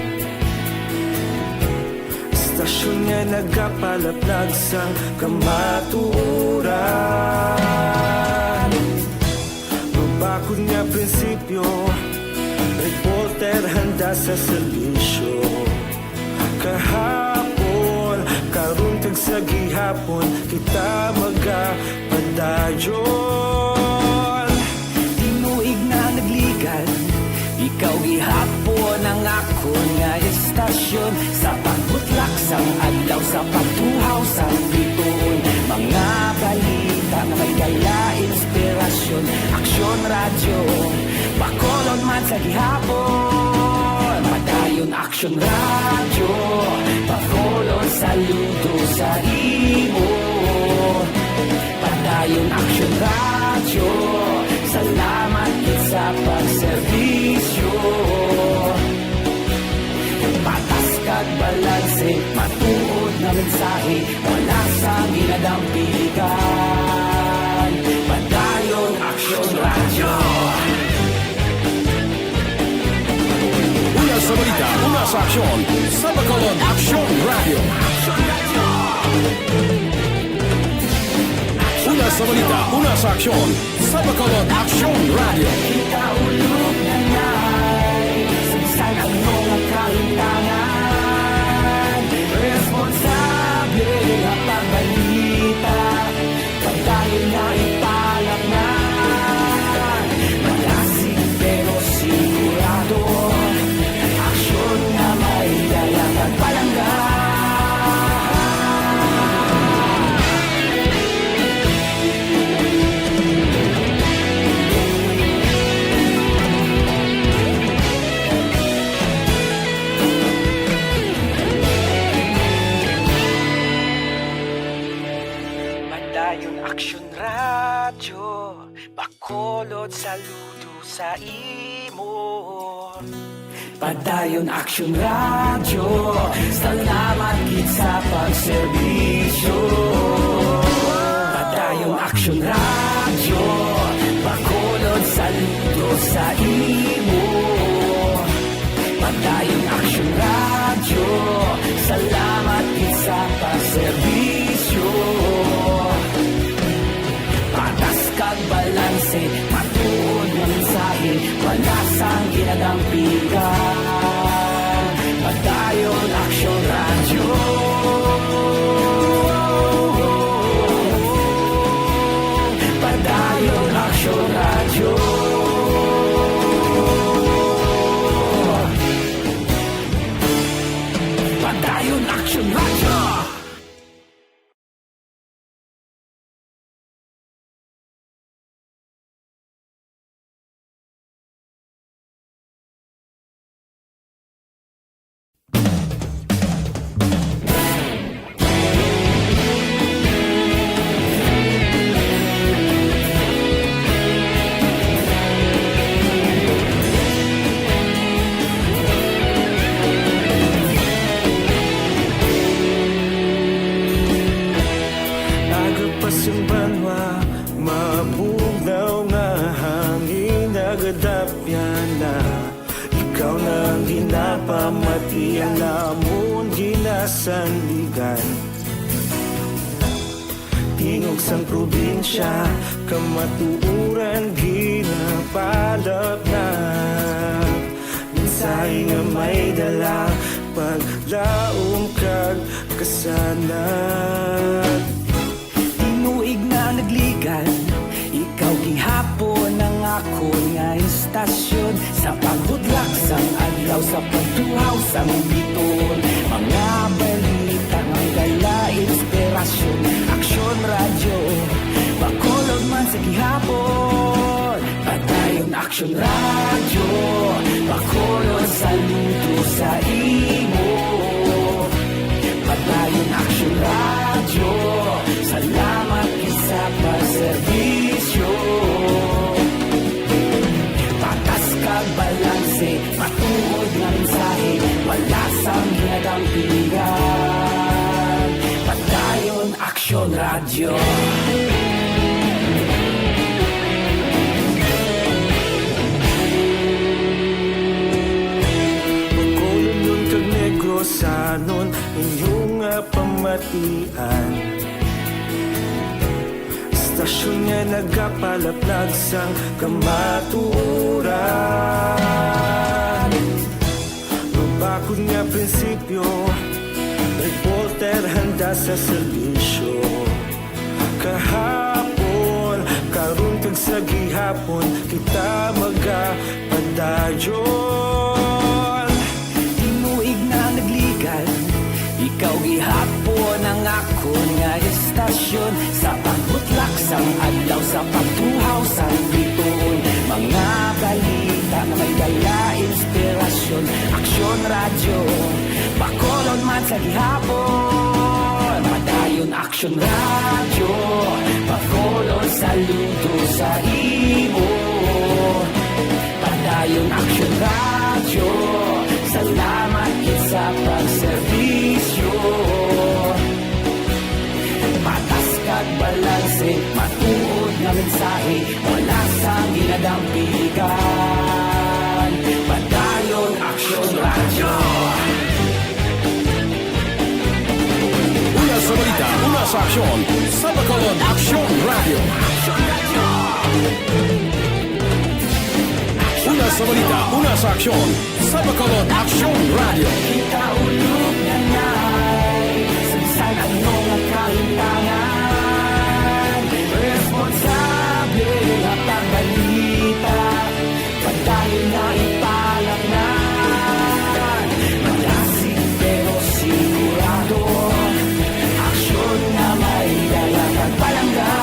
Speaker 20: Istasyon nga nagapalaplag sang kamatuuran Mabakod nga prinsipyo Reporter handa sa serbisyo Kahapon, karon kag sa gihapon Kita magapadayon Tinuig na nagligan Ikaw gihapon ang ako nga istasyon Sa pagbutlak sang adlaw Sa pagtuhaw sang biton Mga balita nga may dala inspirasyon Aksyon radyo Bacolod man sa gihapon Padayon Aksyon radyo Bacolod saludo sa imo Padayon Aksyon radyo Salamat sa pagserbisyo Patas kag balanse Matuod na mensahe Wala sang ginadampigan Padayon Aksyon Radyo
Speaker 5: Una sa balita, una sa aksyon, sa Bacolod Aksyon Radio. Una sa balita, una sa aksyon, sa Bacolod Aksyon Radio.
Speaker 20: Ikaulog na na'y Sinsan ang mga kalintangan Responsable ang pagbalita Pagdayon na ipalak na Malasig pero sigurado Aksyon na may dalang at palanggan Padayon Aksyon Radyo Bacolod saludo sa imo Padayon Aksyon Radyo Salamat gid sa pagserbisyo Padayon Aksyon Radyo Bacolod saludo sa imo Padayon Aksyon Radyo Salamat gid sa pagserbisyo Patas kag balanse Matuod na mensahe Wala sang ginadampigan Padayon Aksyon Radyo Padayon Aksyon Radyo Padayon Aksyon Radyo sandigan. Tingog sang probinsya, kamatuuran ginapalap na. Minsay nga may dala, paglaong kag kasanat.
Speaker 21: Tinuig na nagligan, ikaw gihapon ang ako nga istasyon. Sa paghudlak sang adlaw, sa pagtuhaw sang biton. Mga balita nga dala inspirasyon. Aksyon radyo, bakolog man sa gihapon. Padayon aksyon radyo, bakolog saludo sa imo. Padayon aksyon radyo, salamat isa pa serbisyo. Patas kag balanse, matuod nga mensahe, wala sang hinadampingan. Padayon aksyon radyo.
Speaker 20: Pagkulong kag Negrosanon, inyong pamatian. Istasyon nga nagapalaplag sang kamatuoran. Mabakod nga prinsipyo, reporter handa sa serbisyo. Kahapon, karon kag sa gihapon, kita magapadayon.
Speaker 21: Tinuig na nagligan, ikaw gihapon ang ako nga istasyon. Sa pagbutlak sang adlaw, sa pagtuhaw sang biton. Mga balita na may dala inspirasyon. Aksyon radyo, bakolon man sa gihapon. Padayon aksyon radyo, bakolon saludo sa imo. Padayon aksyon radyo, salamat isa pagserbisyo. Patas kag balanse, matuod nga mensahe, wala sang ginadampigan. Padayon aksyon radyo.
Speaker 5: Una sa balita, una sa aksyon, sa Bacolod Aksyon Radio. Una sa balita, una sa aksyon, sa Bacolod Aksyon Radio.
Speaker 21: Kita ulog na na'y Sinsan ano nga kahintangan. Responsable nga pagbalita, padayon na ipalaknan. Malasig pero sigurado, aksyon na may dala kag palanggan.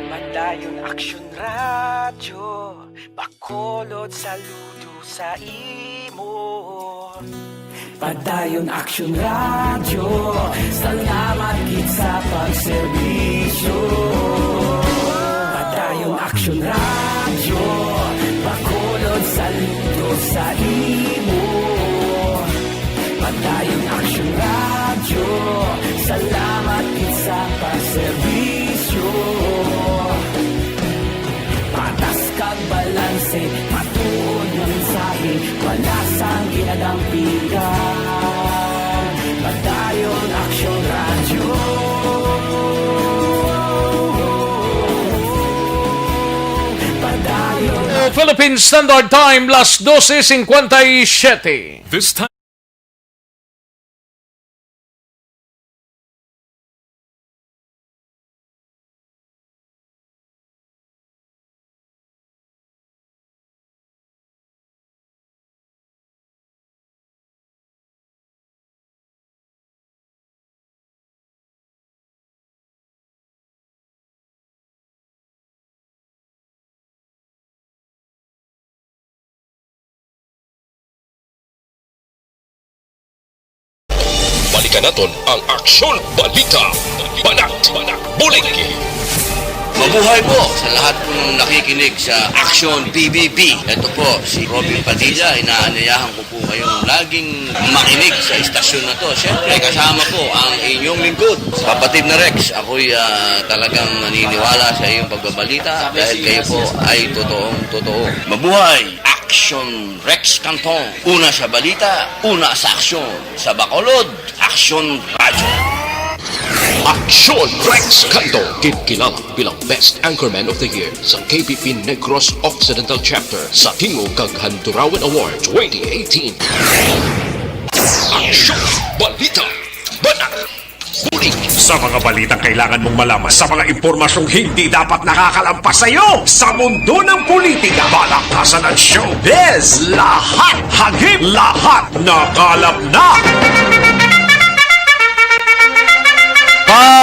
Speaker 21: Padayon aksyon radyo, bakolod saludo sa imo. Padayon aksyon radyo, salamat gid sa pagserbisyo. Padayon aksyon radyo, bakolod saludo sa imo. Padayon aksyon radyo, salamat gid sa pagserbisyo. Patas kag balanse, matuod nga mensahe, wala sang ginadampigan. Padayon aksyon radyo. Padayon
Speaker 3: Philippine Standard Time, las 12:57.
Speaker 1: This time.
Speaker 2: Balikan naton ang Aksyon Balita. Banat, Buligi.
Speaker 6: Mabuhay po sa lahat po ng nakikinig sa Action PBB. Ito po si Robin Padilla. Inaanyayahan ko po kayong laging makinig sa istasyon na to. Siyempre, kasama po ang inyong lingkod. Kapatid na Rex, ako'y talagang naniniwala sa iyong pagbabalita dahil kayo po ay totoo. Mabuhay! Action Rex Canton. Una sa balita, una sa aksyon. Sa Bacolod, Action Radio.
Speaker 2: Aksyon Rex Canto, kilala bilang Best Anchorman of the Year sa KPP Negros Occidental Chapter sa Tingog kag Handurawan Award 2018. Aksyon Balita Banat Huli.
Speaker 5: Sa mga balitang kailangan mong malaman, sa mga impormasyong hindi dapat nakakalampas sa iyo, sa mundo ng politika, balakasan at showbiz, lahat hagip, lahat nakalap na.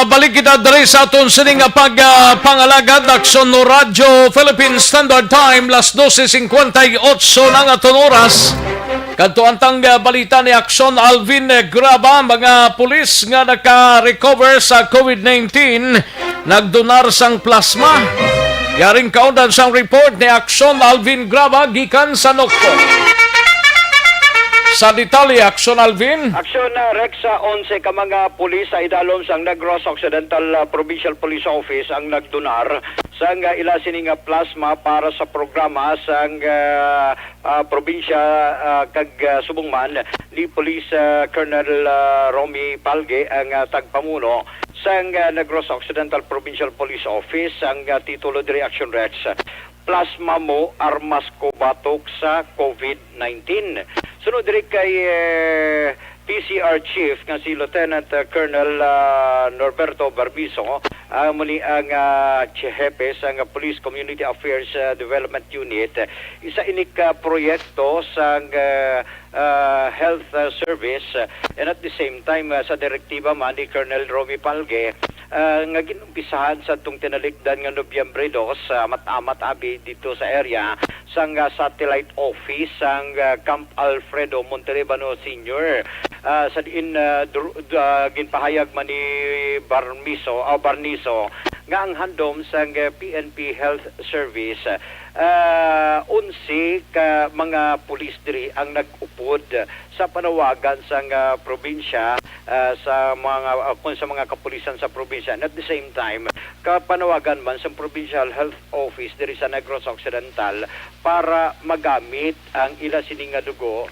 Speaker 3: Balik kita diri sa aton sining pagpangalagad Aksyon no Radyo Philippine Standard Time las 12:58 ng aton oras. Kadto antang balita ni Aksyon Alvin Graba, mga pulis nga naka-recover sa COVID-19 nagdonar sang plasma. Yaring kaundan sang report ni Aksyon Alvin Graba gikan sa Nokpo. Sa detalye, Aksyon Alvin.
Speaker 7: Aksyon Rex, 11 ka mga pulis sa idalom sang Negros Occidental Provincial Police Office ang nagdonar sang ila sining plasma para sa programa sang probinsya kag Subungman ni Police Colonel Romy Palge ang tagpamuno sang Negros Occidental Provincial Police Office. Ang titulo diri Action Rex, plasma mo armas ko batok sa COVID-19. Sunod diri kay PCR Chief nga si Lieutenant Colonel Norberto Barbiso, muli ang Jefe sang Police Community Affairs Development Unit. Isa inik proyekto sang health service, and at the same time sa direktiba man ni Colonel Romy Palge nga ginumpisahan sa itong tinalikdan nga Nobyembre 2 amat-amat abi dito sa area sang satellite office sang Camp Alfredo Montelibano Sr. Sa diin ginpahayag man ni Barniso nga ang handom sang PNP Health Service. 11 ka mga pulis diri ang nag-upod sa panawagan sang probinsya sa mga kapulisan sa probinsya. And at the same time, kapanawagan man sa Provincial Health Office diri sa Negros Occidental para magamit ang ila sining nga dugo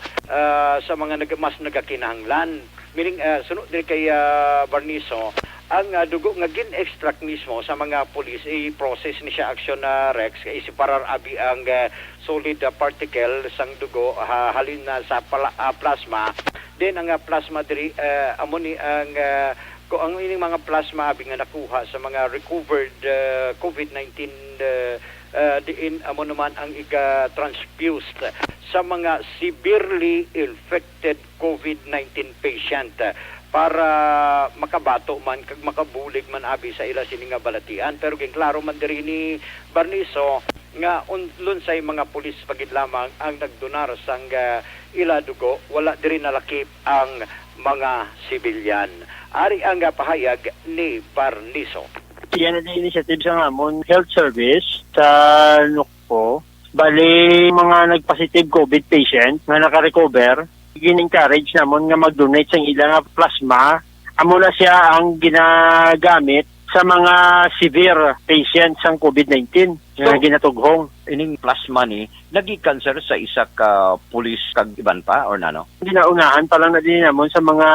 Speaker 7: sa mga mas nagakinahanglan. Meaning, sunod diri kay Barniso, ang dugo nga gin-extract mismo sa mga pulis, i-process ni siya Action Rex, isiparar abi ang solid particle sang dugo halin na sa plasma. Then ang plasma diri amo ni ang ang ining mga plasma abi nga nakuha sa mga recovered COVID-19 diin amo naman ang transfused sa mga severely infected COVID-19 patient para makabato man kag makabulig man abi sa ila sining nga balatian. Pero klaro man diri ni Barniso nga lunsay mga pulis pagid lamang ang nagdonar sang ila dugo, wala diri nalakip ang mga sibilyan. Ari ang pahayag ni Barniso.
Speaker 9: Yan ang initiative sa amon health service sa Nukpo. Bali mga nagpositive COVID patient nga naka-recover, gin-encourage namon nga mag-donate sa ilang plasma. Amo na siya ang ginagamit sa mga severe patients ng COVID-19 na ginatughong.
Speaker 10: Ining plasma ni nagi-cancer sa isa ka pulis kag iban pa or nano?
Speaker 9: Ginaunahan pa lang na din namon sa mga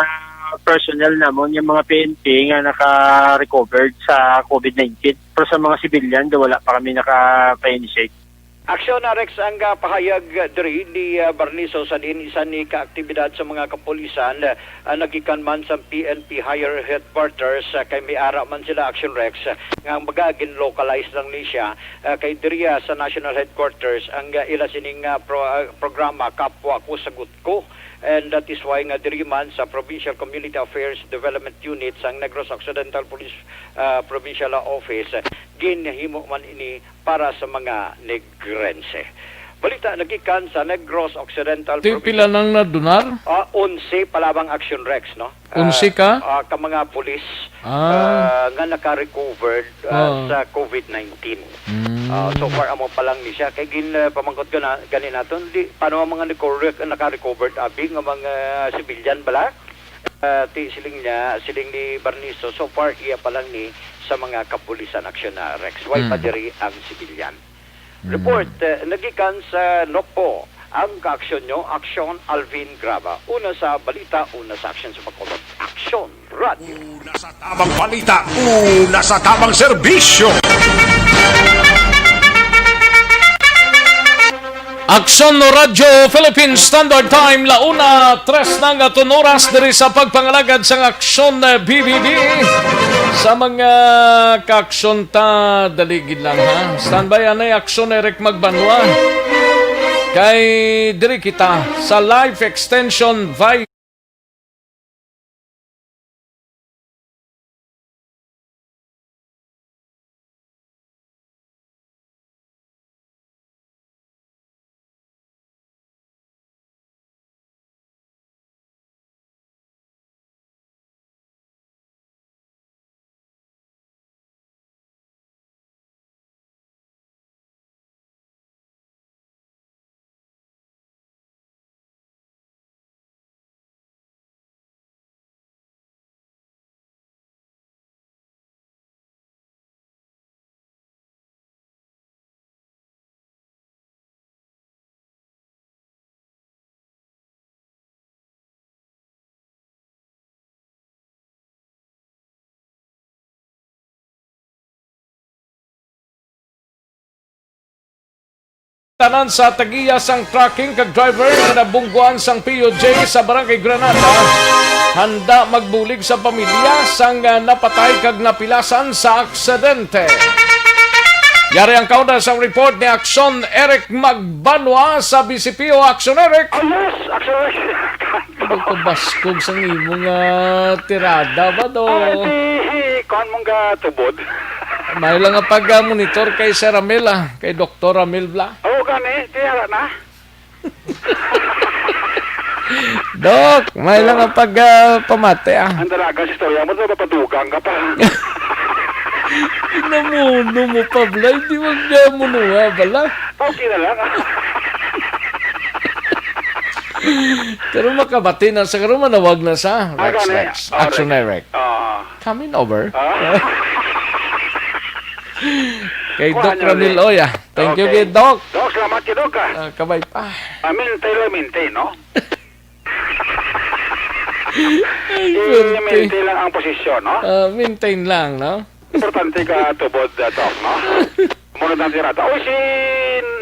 Speaker 9: personnel namon, yung mga PNP nga naka-recovered sa COVID-19. Pero sa mga civilian, wala pa kami naka-initiate.
Speaker 7: Aksyon Rex ang pahayag diri ni Barniso sa din isa ni kaaktibidad sa mga kapulisan nagikan man sa PNP higher headquarters kay may ara man sila Action Rex nga magagin localized lang ni siya kay diri sa national headquarters ang ila sining programa Kapwa Ko Sagot Ko. And that is why nga diri man sa Provincial Community Affairs Development Unit sang Negros Occidental Police Provincial Office ginhimo man ini para sa mga negrense. balita nagikan sa Negros Occidental
Speaker 3: Ti pila nang nadunar?
Speaker 7: 11 palabang action Rex, no?
Speaker 3: 11 ka?
Speaker 7: Ka mga pulis nga naka-recovered sa COVID-19. So far amo pa lang ni siya kay pamangkot ko na gani naton di paano ang mga naka-recovered abi nga mga civilian bala? Siling ni Barniso, so far iya pa lang ni sa mga kapulisan action na Rex. Why pa diri ang civilian? Report, nagikan sa NOCPO. Ang ka-aksyon nyo, Aksyon Alvin Graba. Una sa balita, una sa aksyon sa pagkulot. Aksyon Radio.
Speaker 5: Una sa tamang balita, una sa tamang serbisyo.
Speaker 3: Aksyon Radio Philippines Standard Time launa 3 nang aton oras diri sa pagpangalagad sa Aksyon BBB. Sa mga kaaksyon ta daligid lang ha. Standby anay Aksyon Eric Magbanwa. Kay diri kita sa Life Extension Vice tanan sa tagiya sang trucking kag driver nga nabungguan sang POJ sa Barangay Granada handa magbulig sa pamilya sang napatay kag napilasan sa aksidente. Yari ang kauda sa report ni Aksyon Eric Magbanwa sa BCPO. Aksyon Eric.
Speaker 17: Yes, Aksyon Eric.
Speaker 3: Pagkabaskog sang imong tirada ba do?
Speaker 17: Kuan mong tubod.
Speaker 3: May lang nga pag-monitor kay Sir Ramil kay Dr. Ramil Bla.
Speaker 17: Oo, gani. Tiyara na.
Speaker 3: Dok, may lang nga pamate
Speaker 17: Ang dalaga sa istorya mo, papadugang ka pa.
Speaker 3: Namuno mo pa, Bla. Hindi magmunuha, Bala.
Speaker 17: Okay na lang.
Speaker 3: Pero makabati na sa karoon, manawag na sa Rex. Action Eric. Coming over. Kay Doc Ramil Oya. Thank you, kay Doc.
Speaker 17: Doc, salamat kay Doc.
Speaker 3: Kabay pa.
Speaker 17: Mintay, no?
Speaker 3: Maintain
Speaker 17: lang ang posisyon, no?
Speaker 3: Maintain lang, no?
Speaker 17: Importante ka tubod, Doc, no? Muna natin rata. O, si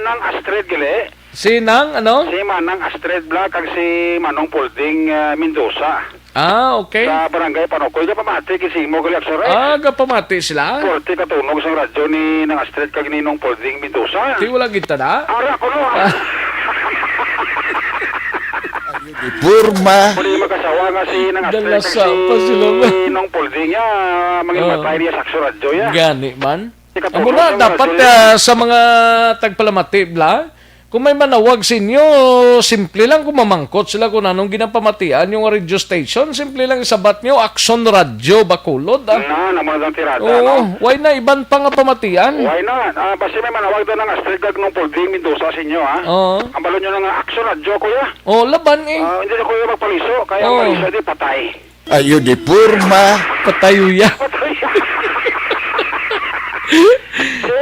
Speaker 17: Nang Astrid, gili.
Speaker 3: Si Nang, ano?
Speaker 17: Si Manang Astrid Black kag si Manong Polding Mendoza.
Speaker 3: Okay.
Speaker 17: Sa barangay Panokoy, pamati kisimo gali Aksyon Rex.
Speaker 3: Pamati sila?
Speaker 17: Porti katunog sa radyo ni Nang Astrid kag ni Nong Polding Mendoza.
Speaker 3: Di wala kita na?
Speaker 17: Ara ko no.
Speaker 19: Purma.
Speaker 17: Muli magkasawa nga si Nang Astrid kag
Speaker 3: Dalasa pa sila ba?
Speaker 17: si Nong Polding niya. Mangimatay niya sa Aksyon Radyo ya.
Speaker 3: Gani man. Amo na, dapat sa mga tagpalamati, Bla, kung may manawag sa inyo, simple lang kung mamangkot sila kung anong ginapamatian yung radio station. Simple lang isabat nyo, Aksyon Radio Bacolod.
Speaker 17: Naman ang tirada,
Speaker 3: no? Why na? Iban pa nga pamatian.
Speaker 17: Why not? Basta may manawag doon ng Astrid kag Nong Polding Mendoza sa inyo, ha? Ang balon nyo ng Aksyon Radio, kuya.
Speaker 3: Laban eh.
Speaker 17: Hindi na kuya magpaliso, kaya ang paliso di patay.
Speaker 19: Ayo di purma.
Speaker 3: Patayuya.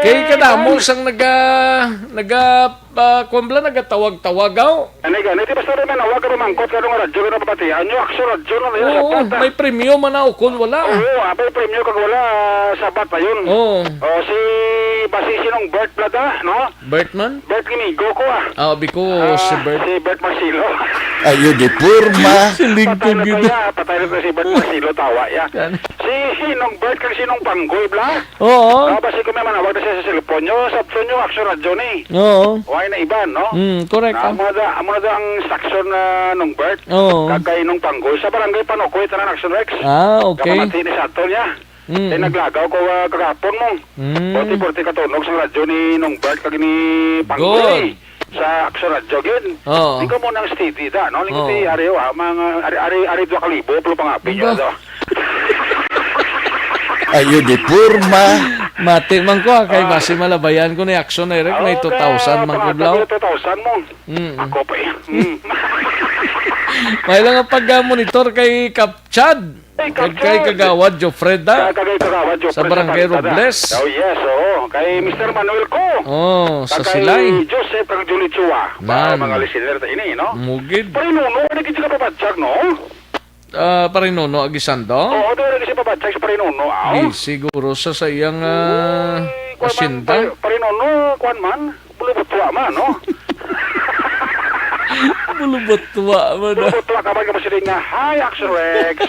Speaker 3: Kay kadamo sang nagatawag-tawagaw.
Speaker 17: Ganito basta rin manawag ka mamangkot ka nung radyo na papatian nyo. Aksyon radyo na yun.
Speaker 3: Oo, may premyo man na kung wala.
Speaker 17: Oo, may premyo kag wala. Sabat pa yun.
Speaker 3: Oo.
Speaker 17: Si Basisi nung Bert Plada, no?
Speaker 3: Bert man?
Speaker 17: Bert Kinigo ko
Speaker 3: because si Bert.
Speaker 17: Si Bert Marcilo.
Speaker 19: Ayo di purma.
Speaker 3: Silingkong gito.
Speaker 17: Patay na si Bert Marcilo, tawa ya. Si nung Bert kag si nung Panggoy, Bla.
Speaker 3: Oo.
Speaker 17: Basta kung may manawag na siya sa cellphone nyo, sa phone nyo, Aksyon Radio ni.
Speaker 3: Oo.
Speaker 17: Why na iban, no?
Speaker 3: Correct.
Speaker 17: Amo na ang saksyon nung Bert.
Speaker 3: Oo.
Speaker 17: Kagay nung Panggoy. Sa barangay Panokoy, tanan Aksyon Rex.
Speaker 3: Okay.
Speaker 17: Kamamati ni Sato niya. Naglagaw ko kagapon mo. Porti katunog sa radyo ni nung Bert kag ni Panggoy. sa Action Radio gid.
Speaker 3: Oo.
Speaker 17: Ikaw mo nang steady da, no?
Speaker 3: Oo.
Speaker 17: Lingkot ari mga ari 2,000 pulo pangapi niya daw.
Speaker 19: Ayo di purma.
Speaker 3: Mati man ko kay base malabayan ko ni Action Direct may 2,000 man kublaw.
Speaker 17: 2,000 mo. Ako pa eh.
Speaker 3: May lang ang pag-monitor kay Kapchad. Kay Kagawad Jofreda. Sa Barangay Robles.
Speaker 17: Oh yes, kay Mr. Manuel ko.
Speaker 3: Sa Silay.
Speaker 17: Kay Joseph ang Julichua. Mga listener ta ini, no?
Speaker 3: Mugid.
Speaker 17: Parinuno, ano kita ka papatsag, no?
Speaker 3: Parinuno Agisando?
Speaker 17: Oo, doon kasi papatsag sa Parinuno.
Speaker 3: Siguro sa iyang asyenda.
Speaker 17: Parinuno, kuan man, bulubutwa man, no?
Speaker 3: Bulubutwa man.
Speaker 17: Bulubutwa ka ba siling nga, hi, Action Rex.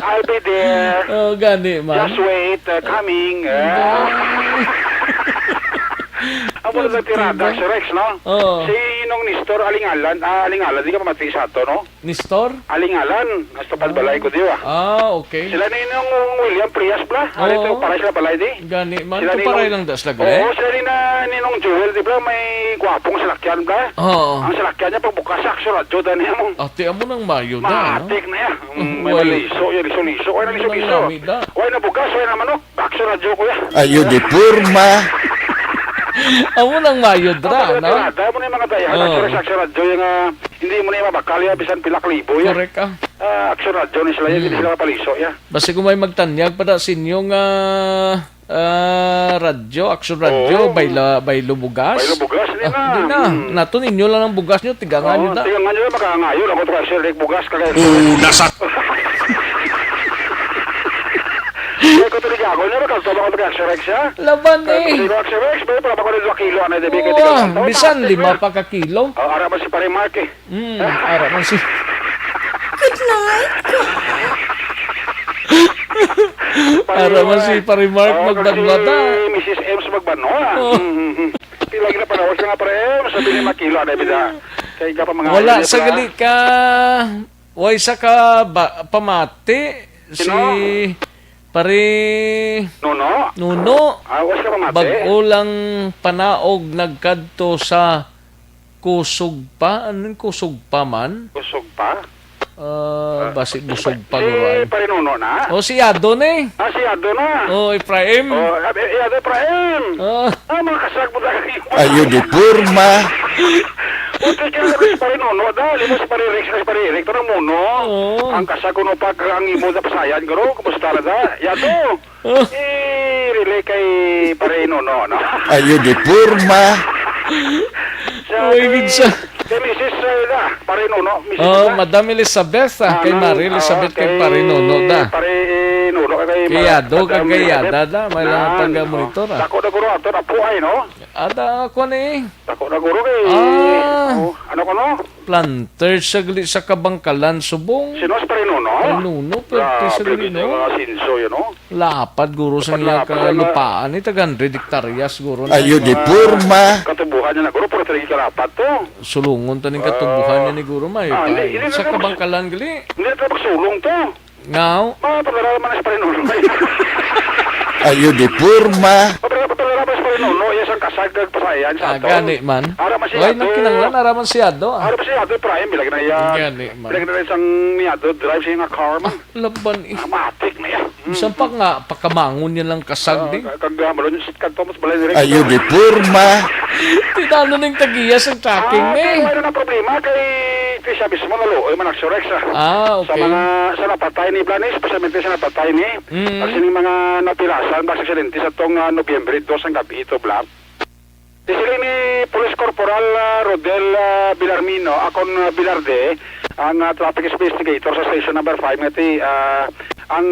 Speaker 17: I'll be there.
Speaker 3: Gani man.
Speaker 17: Just wait, coming. Ang mga natirada, si Rex, no? Si Inong Nistor, Alingalan, di ka pamatay sa ato, no?
Speaker 3: Nistor?
Speaker 17: Alingalan, nasta balbalay ko, di ba?
Speaker 3: Okay.
Speaker 17: Sila ni Inong William Prias, bla? Ito, para sila balay, di?
Speaker 3: Gani man, ito paray lang das lagi.
Speaker 17: Oo, sila ni Ninong Joel, di ba? May gwapong salakyan, bla? Ang salakyan niya, pagbukas sa Action Radio, dahil niya mo.
Speaker 3: Ate, amo nang mayo na, no?
Speaker 17: Matik na yan. May maliso, yan, liso-liso. Wala na liso-liso. Wala na bugas, wala na manok. Action Radio, kuya.
Speaker 19: Ayo di purma.
Speaker 3: Amo nang mayodra, no?
Speaker 17: Dahil mo na yung mga dayan, Action Radio, yung hindi mo na yung mabakal, bisan pilak libo, yan.
Speaker 3: Correct ka.
Speaker 17: Action Radio, ni sila yan, hindi sila mapaliso, yan.
Speaker 3: Basta kung may magtanyag para sa inyong radyo, Action Radio, baylo bugas.
Speaker 17: Baylo bugas, hindi na.
Speaker 3: Hindi na. Nato ninyo lang ang bugas nyo, tigangan nyo na.
Speaker 17: Tigangan nyo na, makangayo. Ako ito kasi Rick bugas, kagaya.
Speaker 5: Nasa...
Speaker 17: Kaya ko tulig ako, niya ba kalto ba ko Action Rex, ha?
Speaker 3: Laban eh.
Speaker 17: Kaya Action Rex, ba yung para ko rin 2 kilo, ano, di ba?
Speaker 3: Oo, bisan 5 pa ka kilo.
Speaker 17: Ara man si Parimark, eh.
Speaker 3: Ara man si...
Speaker 12: Good night.
Speaker 3: Para man si Parimark magbanwada.
Speaker 17: Si Mrs. Ems magbanwa. Pilagi na panawas ka nga para Ems, sabi ni makilo, ano, bida. Kaya ka pa mga...
Speaker 3: Wala, sagali ka... Way sa ka pamati. Si... Pare... Nuno.
Speaker 17: Awas ka pamati.
Speaker 3: Bago lang panaog nagkadto sa kusog pa. Anong kusog pa man?
Speaker 17: Kusog pa?
Speaker 3: Basi busog pa
Speaker 17: Si
Speaker 3: guray.
Speaker 17: Parinuno na?
Speaker 3: Si Adon eh.
Speaker 17: Si Adon na?
Speaker 3: Efraim.
Speaker 17: Adon Efraim. Mga kasag mo dahil.
Speaker 19: Ayo di purma.
Speaker 17: Uti ka na si Parinuno dahil mo si Paririk sa Paririk. Ito na muno. Ang kasag ko no pag ang imo sa pasayan garo. Kumusta na da? Yato. Relay kay Parinuno, no?
Speaker 19: Ayo di purma.
Speaker 17: Kay Mrs. Parinuno.
Speaker 3: Madam Elizabeth kay Marie Elizabeth kay Parinuno da.
Speaker 17: Parinuno
Speaker 3: kay Ado kay Yada da may lang pag-monitor.
Speaker 17: Dako na guro ato na puay, no?
Speaker 3: Ada ko ni.
Speaker 17: Dako na guro kay ano ko no?
Speaker 3: Planter sagli sa Kabangkalan subong.
Speaker 17: Sino si Parinuno?
Speaker 3: Parinuno planter sagli no.
Speaker 17: Sinso yun, no?
Speaker 3: Lapad guro sa iya ka lupaan ni tagan hektaryas guro.
Speaker 19: Ayo di purma.
Speaker 17: Katubuhan niya na guro pero talaga karapat to.
Speaker 3: Sulungon taning katubuhan niya ni guro may. Sa Kabangkalan gali.
Speaker 17: Hindi na magsulong to.
Speaker 3: Ngaw.
Speaker 17: Pagdala man sa Parinuno.
Speaker 19: Ayo di purma.
Speaker 17: Pagdala man sa Parinuno, yes ang kasagag pasayan sa ato.
Speaker 3: Gani man.
Speaker 17: Ara man siya.
Speaker 3: Oy nakinanglan ara man si Ado.
Speaker 17: Ara man siya Ado Prime bilag na ya.
Speaker 3: Gani man.
Speaker 17: Bilag na isang niado drive siya nga car man.
Speaker 3: Laban eh.
Speaker 17: Matik na ya.
Speaker 3: Bisan pa nga pakamangon niya lang kasag di.
Speaker 17: Kagamalon yung sitkan to mas balay direct.
Speaker 19: Ayo di purma.
Speaker 3: Tinano ning tagiyas ang tracking ni.
Speaker 17: Mayroon na problema kay siya mismo naluoy man Action Rex.
Speaker 3: Okay.
Speaker 17: Sa mga sa napatay ni Blanes, especially sa napatay ni. Kasi ning mga napilasan basta aksidente sa tong Nobyembre 2 ang gabi ito bla. Sila ni Police Corporal Rodel Bilarmino, akon Bilarde, ang traffic investigator sa station number 5 ngati ang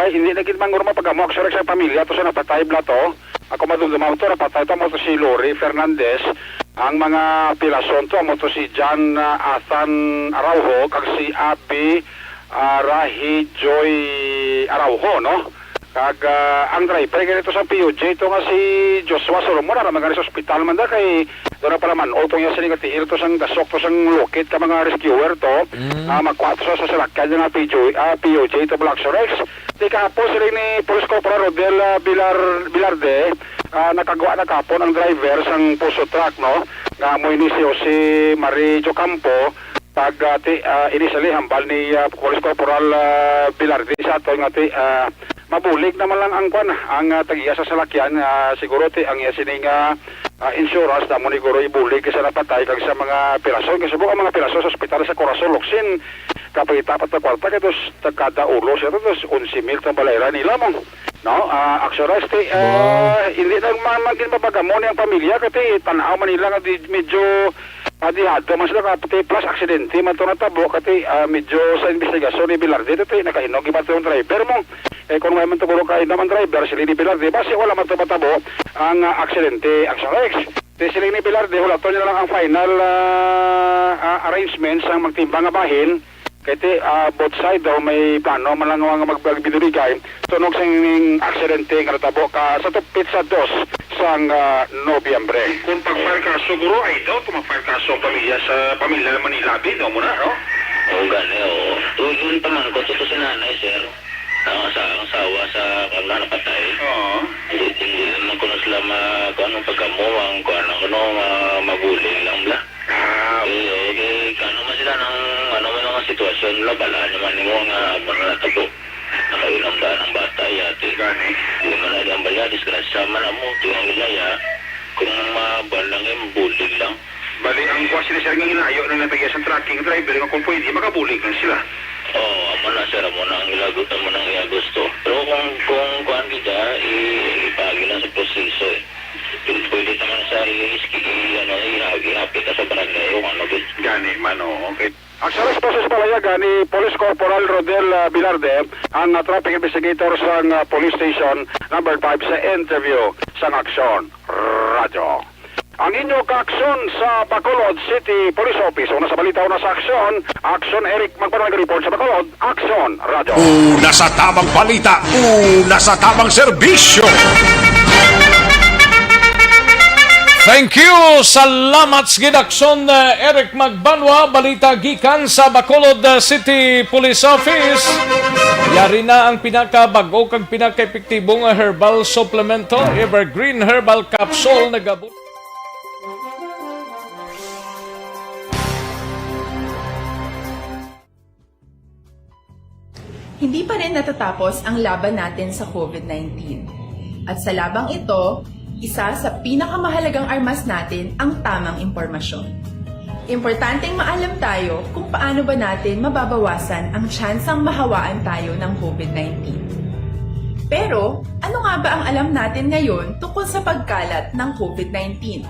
Speaker 17: hindi na gid mangurma pagamo Action Rex sa pamilya to sa napatay bla to. Ako madumdumaw to napatay to mo to si Lori Fernandez. Ang mga pilason to mo to si John Athan Araujo kag si Abi Rahi Joy Araujo, no? Kag ang driver ganito sa POJ to nga si Joshua Solomon ara magani sa ospital man da kay dora para man auto niya sini kati ito sang gasok to sang lokit ka mga rescuer to magkwato sa salakyan nga POJ to Black Rex di ka po sila ni Police Corporal Rodel Bilarde nakagawa na kapon ang driver sang puso truck, no? Nga mo ni si Jose Marijo Campo, pag initially hambal ni Police Corporal Bilardi sa ato nga mabulig naman lang ang kwan, ang tagiya sa salakyan, siguro ang sining insurance na mo ni Guro ibulig kasi napatay kag sa mga piraso. Kasi buka mga piraso sa ospital sa Corazon, Locsin, kapag itapat na kwarta, kaya kada ulo siya, tapos 11,000 na balayra nila mo. No, actually, hindi na maging mapagamon ang pamilya kasi tanaw man nila nga medyo dihado man sila kapati plus aksidente man ito natabo kasi medyo sa investigasyon ni Bilardi ito nakainog iba ito yung driver mo kung may man ito kainom ang driver sila ni Bilardi basi wala man ito matabo ang aksidente action X sila ni Bilardi wala ito nila lang ang final arrangements ang magtimbang nga bahin kasi both side daw may plano man lang nga magbinibigay tunog sa aksidente nga natabo ka sa tupit sa dos sang Nobyembre. Kung pag-file ka siguro ay ito, kung mag-file ka sa pamilya naman nilabi, daw mo na, no?
Speaker 4: Oo, gani, oo. Doon taman ko, ito si nanay, sir. Ang asawa sa kanya napatay. Oo. Hindi naman ko na sila pagkamuwang, maguling lang bla. Okay, kano man sila ng mga sitwasyon, bala naman mo nga, natabo. Nakainom daan ang bata, yati. Gani. Hindi man na ang balya, disgrasya man mo, tingnan nila ya. Kung mabalang bulig lang.
Speaker 17: Bali, ang kuha sila nga hinayo na natagya sa tracking driver, nga kung pwede, makabulig lang sila.
Speaker 4: Oo, amo na sir, amo na ang ilagutan mo ng gusto. Pero kung kuhaan kita, ipagi na sa proseso eh. Pwede naman sa ihapit ka sa barangay o ano.
Speaker 17: Gani, mano, okay. Ang service process palayagan ni Police Corporal Rodel Bilarde, ang traffic investigator sa police station number 5 sa interview sa Aksyon Radio. Ang inyo ka-aksyon sa Bacolod City Police Office. Una sa balita, una sa aksyon. Aksyon Eric Magbanag report sa Bacolod. Aksyon Radio.
Speaker 5: Una sa tamang balita, una sa tamang serbisyo.
Speaker 3: Thank you! Salamat sa gidakson Eric Magbanwa, balita gikan sa Bacolod City Police Office. Yari na ang pinakabago kag pinaka-epektibong herbal supplemento, Evergreen Herbal Capsule na gabon.
Speaker 12: Hindi pa rin natatapos ang laban natin sa COVID-19. At sa labang ito, isa sa pinakamahalagang armas natin ang tamang impormasyon. Importanteng maalam tayo kung paano ba natin mababawasan ang tsansang mahawaan tayo ng COVID-19. Pero, ano nga ba ang alam natin ngayon tungkol sa pagkalat ng COVID-19?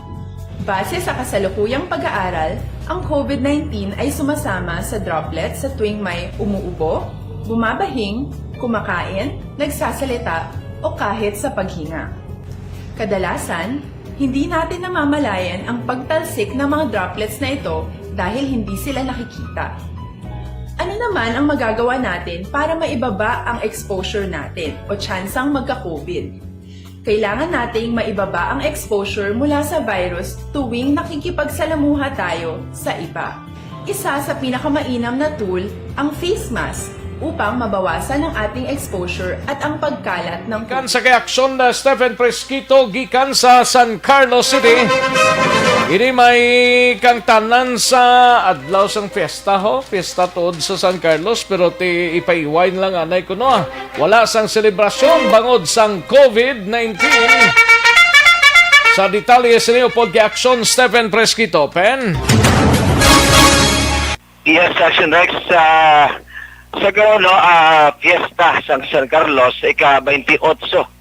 Speaker 12: Base sa kasalukuyang pag-aaral, ang COVID-19 ay sumasama sa droplets sa tuwing may umuubo, bumabahing, kumakain, nagsasalita, o kahit sa paghinga. Kadalasan, hindi natin namamalayan ang pagtalsik ng mga droplets na ito dahil hindi sila nakikita. Ano naman ang magagawa natin para maibaba ang exposure natin o tsansang magka-COVID? Kailangan nating maibaba ang exposure mula sa virus tuwing nakikipagsalamuha tayo sa iba. Isa sa pinakamainam na tool ang face mask upang mabawasan ang ating exposure at ang pagkalat ng
Speaker 3: gikan sa kaaksyon na Stephen Fresquito gikan sa San Carlos City. Ini may kang tanan sa adlaw sang fiesta fiesta tuod sa San Carlos pero ipaiwain lang anay kuno wala sang selebrasyon bangod sang COVID-19. Sa detalye sa niyo pod kaaksyon Stephen Fresquito, Pen.
Speaker 22: Yes, Action Rex, sa fiesta sa San Carlos, ika-28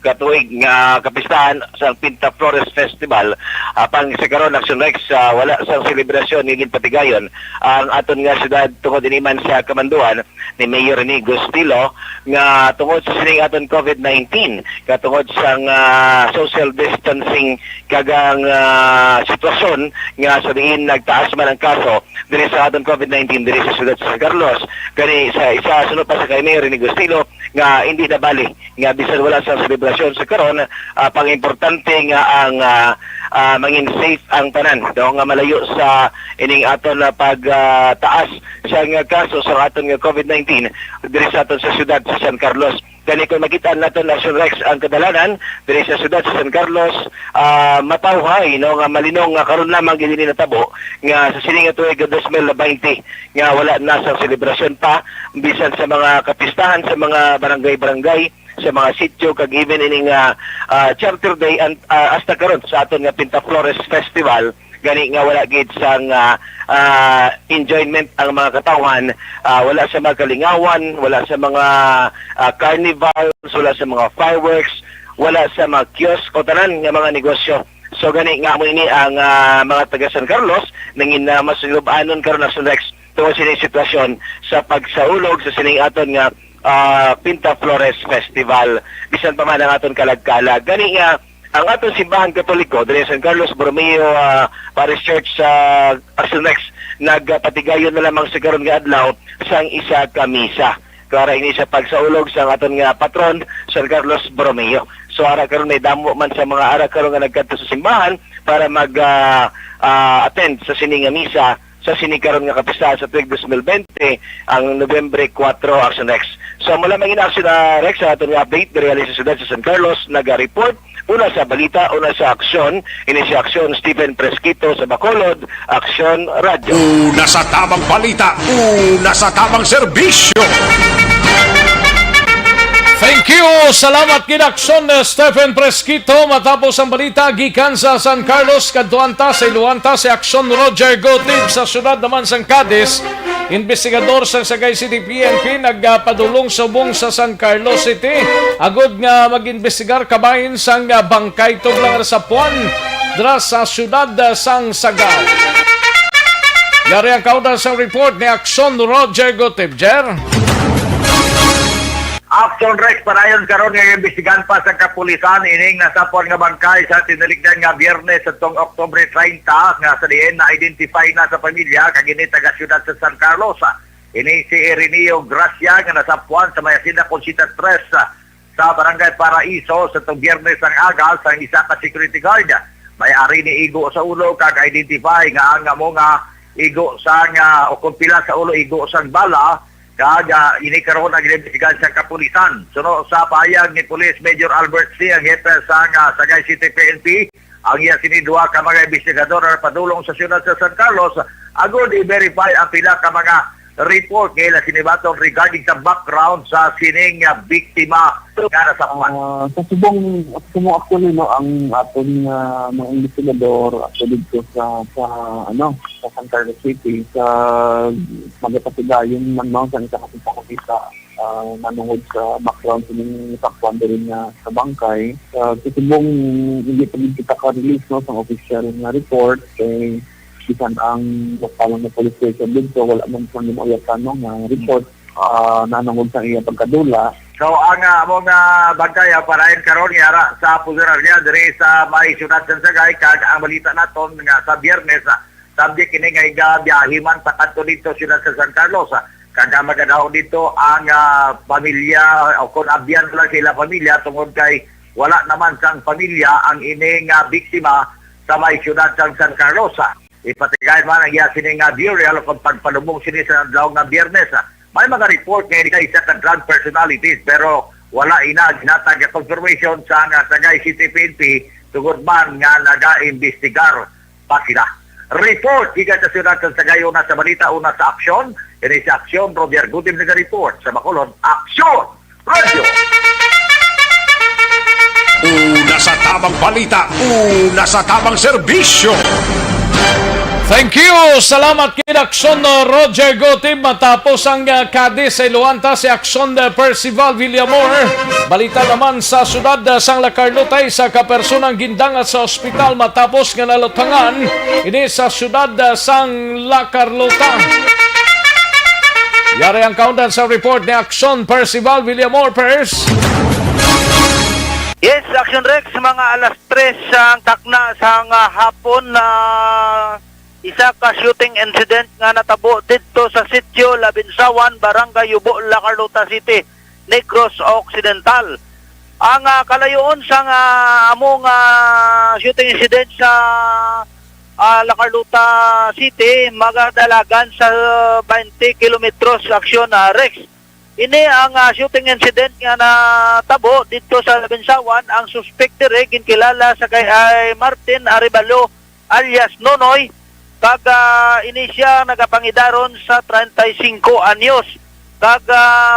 Speaker 22: katuig nga kapistahan sa Pinta Flores Festival. Pang sa karon Action Rex, wala sa selebrasyon ni Patigayon ang aton nga syudad tungod iniman sa kamanduan ni Mayor ni Gustilo nga tungod sa sining aton COVID-19 katungod sang social distancing kagang sitwasyon nga sabihin nagtaas man ang kaso diri sa aton COVID-19 diri sa syudad sa San Carlos. Kani sa isa sunod pa sa kay Mayor ni Gustilo nga hindi na bali nga bisan wala sa selebrasyon sa karon pang importante nga ang mangin safe ang tanan daw nga malayo sa ining aton na pagtaas sa nga kaso sa aton nga COVID-19 diri sa aton sa syudad sa San Carlos. Kani kung makita natin Action Rex ang kadalanan diri sa syudad sa San Carlos, matawhay no nga malinong nga karon lamang gini natabo nga sa sining tuig 2020 nga wala na sa selebrasyon pa bisan sa mga kapistahan sa mga barangay-barangay sa mga sitio kag even ining Charter Day and hasta karon sa aton nga Pinta Flores Festival gani nga wala gid sang enjoyment ang mga katawan, wala sa mga kalingawan, wala sa mga carnivals, wala sa mga fireworks, wala sa mga kiosk o tanan nga mga negosyo. So gani nga mo ini ang mga taga San Carlos nangin na masulobanon karon na Rex tungod sa sining sitwasyon sa pagsaulog sa sining aton nga Pinta Flores Festival bisan pa man ang aton kalag-kalag. Gani nga ang atong simbahan Katoliko diri sa San Carlos Borromeo Parish Church sa Action Rex nagpatigayon na lamang sa karon nga adlaw sang isa ka misa. Kaya ini sa pagsaulog sa aton nga patron San Carlos Borromeo. So ara karon may damo man sa mga ara karon nga nagkadto sa simbahan para mag attend sa sining nga misa sa sining karon nga kapistahan sa tuig 2020 ang Nobyembre 4 Action Rex. So mula mangin Action Rex sa aton nga update diri sa syudad sa San Carlos naga-report una sa balita, una sa aksyon, ini si Aksyon Stephen Presquito sa Bacolod, Aksyon Radio.
Speaker 5: Una sa tamang balita, una sa tamang serbisyo.
Speaker 3: Thank you! Salamat kinaksyon Stephen Presquito. Matapos ang balita, gikan sa San Carlos, Kadtuanta sa Iluanta, si Aksyon Roger Gotib sa syudad naman sa Cadiz. Investigador sa Sagay City PNP nagpadulong subong sa San Carlos City. Agod nga mag-investigar kabahin sang bangkay tublang sa Puan dra sa syudad sang Sagay. Yari ang kaudan sa report ni Aksyon Roger Gotib. Jer?
Speaker 22: Action Rex parayon karon nga imbestigahan pa sa kapulisan ining nasapon nga bangkay sa tinaligdan nga Biyernes atong Oktubre 30 nga sa diin na identify na sa pamilya kag ini taga syudad sa San Carlos. Ini si Ireneo Gracia nga nasapuan sa Mayasina Consita 3 sa Barangay Paraiso sa tong Biyernes ang aga sa isa ka security guard. May ari ni igo sa ulo kag identify nga ang mga igo sa nga o kumpila sa ulo igo sang bala. Kaya ini karon ang inimbestigahan sa kapulisan. Suno sa payag ni Police Major Albert C. ang hepe sa Sagay City PNP, ang iya sinidua ka mga investigador na padulong sa syudad sa San Carlos, agod i-verify ang pila ka mga report ngayon sinibatong regarding sa background sa sining biktima nga nasapuan.
Speaker 8: Sa subong actually no ang aton mga investigador actually dito sa San Carlos City sa magpatigayon man sa isa nanungod sa background ng sakwan din sa bangkay. Sa subong hindi pa din kita ka-release no sa official na report kay bisan ang lokalang na police station dito wala man po yung tanong nga report nanungod sa iya pagkadula.
Speaker 22: So ang mga bangkay parahin karon yara sa punerarya diri sa may syudad sa Sagay kag ang balita naton nga sa Biyernes subject kini nga igabiyahiman sa kanto dito syudad sa San Carlos. Kag magadaw dito ang pamilya o kung abyan lang sila pamilya tungod kay wala naman sang pamilya ang ining biktima sa may syudad sa San Carlos. Ipatigay man ang sining burial kung pagpalubong sini sa adlaw nga Biyernes. May mga report ngayon kay isa ka drug personalities pero wala ginatag confirmation sa Sagay City PNP tungod man nga naga-investigar pa sila. Report gikan sa syudad sa Sagay una sa balita una sa aksyon. Ini sa Aksyon Roger Gotib nag-report sa Bacolod. Aksyon Radio.
Speaker 5: Una sa tamang balita, una sa tamang serbisyo.
Speaker 3: Thank you! Salamat kina Aksyon Roger Gotib. Matapos ang Cadiz sa Iluanta si Aksyon Percival Villamor. Balita naman sa syudad sang La Carlota sa kapersonang gindangat sa ospital matapos nga nalutangan. Ini sa syudad sang La Carlota. Yari ang kaundan sa report ni Aksyon Percival Villamor. Pers.
Speaker 22: Yes, Action Rex, mga alas 3 ang takna sa hapon na isa ka shooting incident nga natabo dito sa Sitio Labinsawan, Barangay Yubo, La Carlota City, Negros Occidental. ang kalayoon sa among shooting incident sa La Carlota City magadalagan sa 20 kilometros aksyon Rex. Ini ang shooting incident nga natabo dito sa Labinsawan. Ang suspect dire ginkilala sa kay Martin Arevalo alias Nonoy, kag ini siya nagapangidaron sa 35 anyos, kag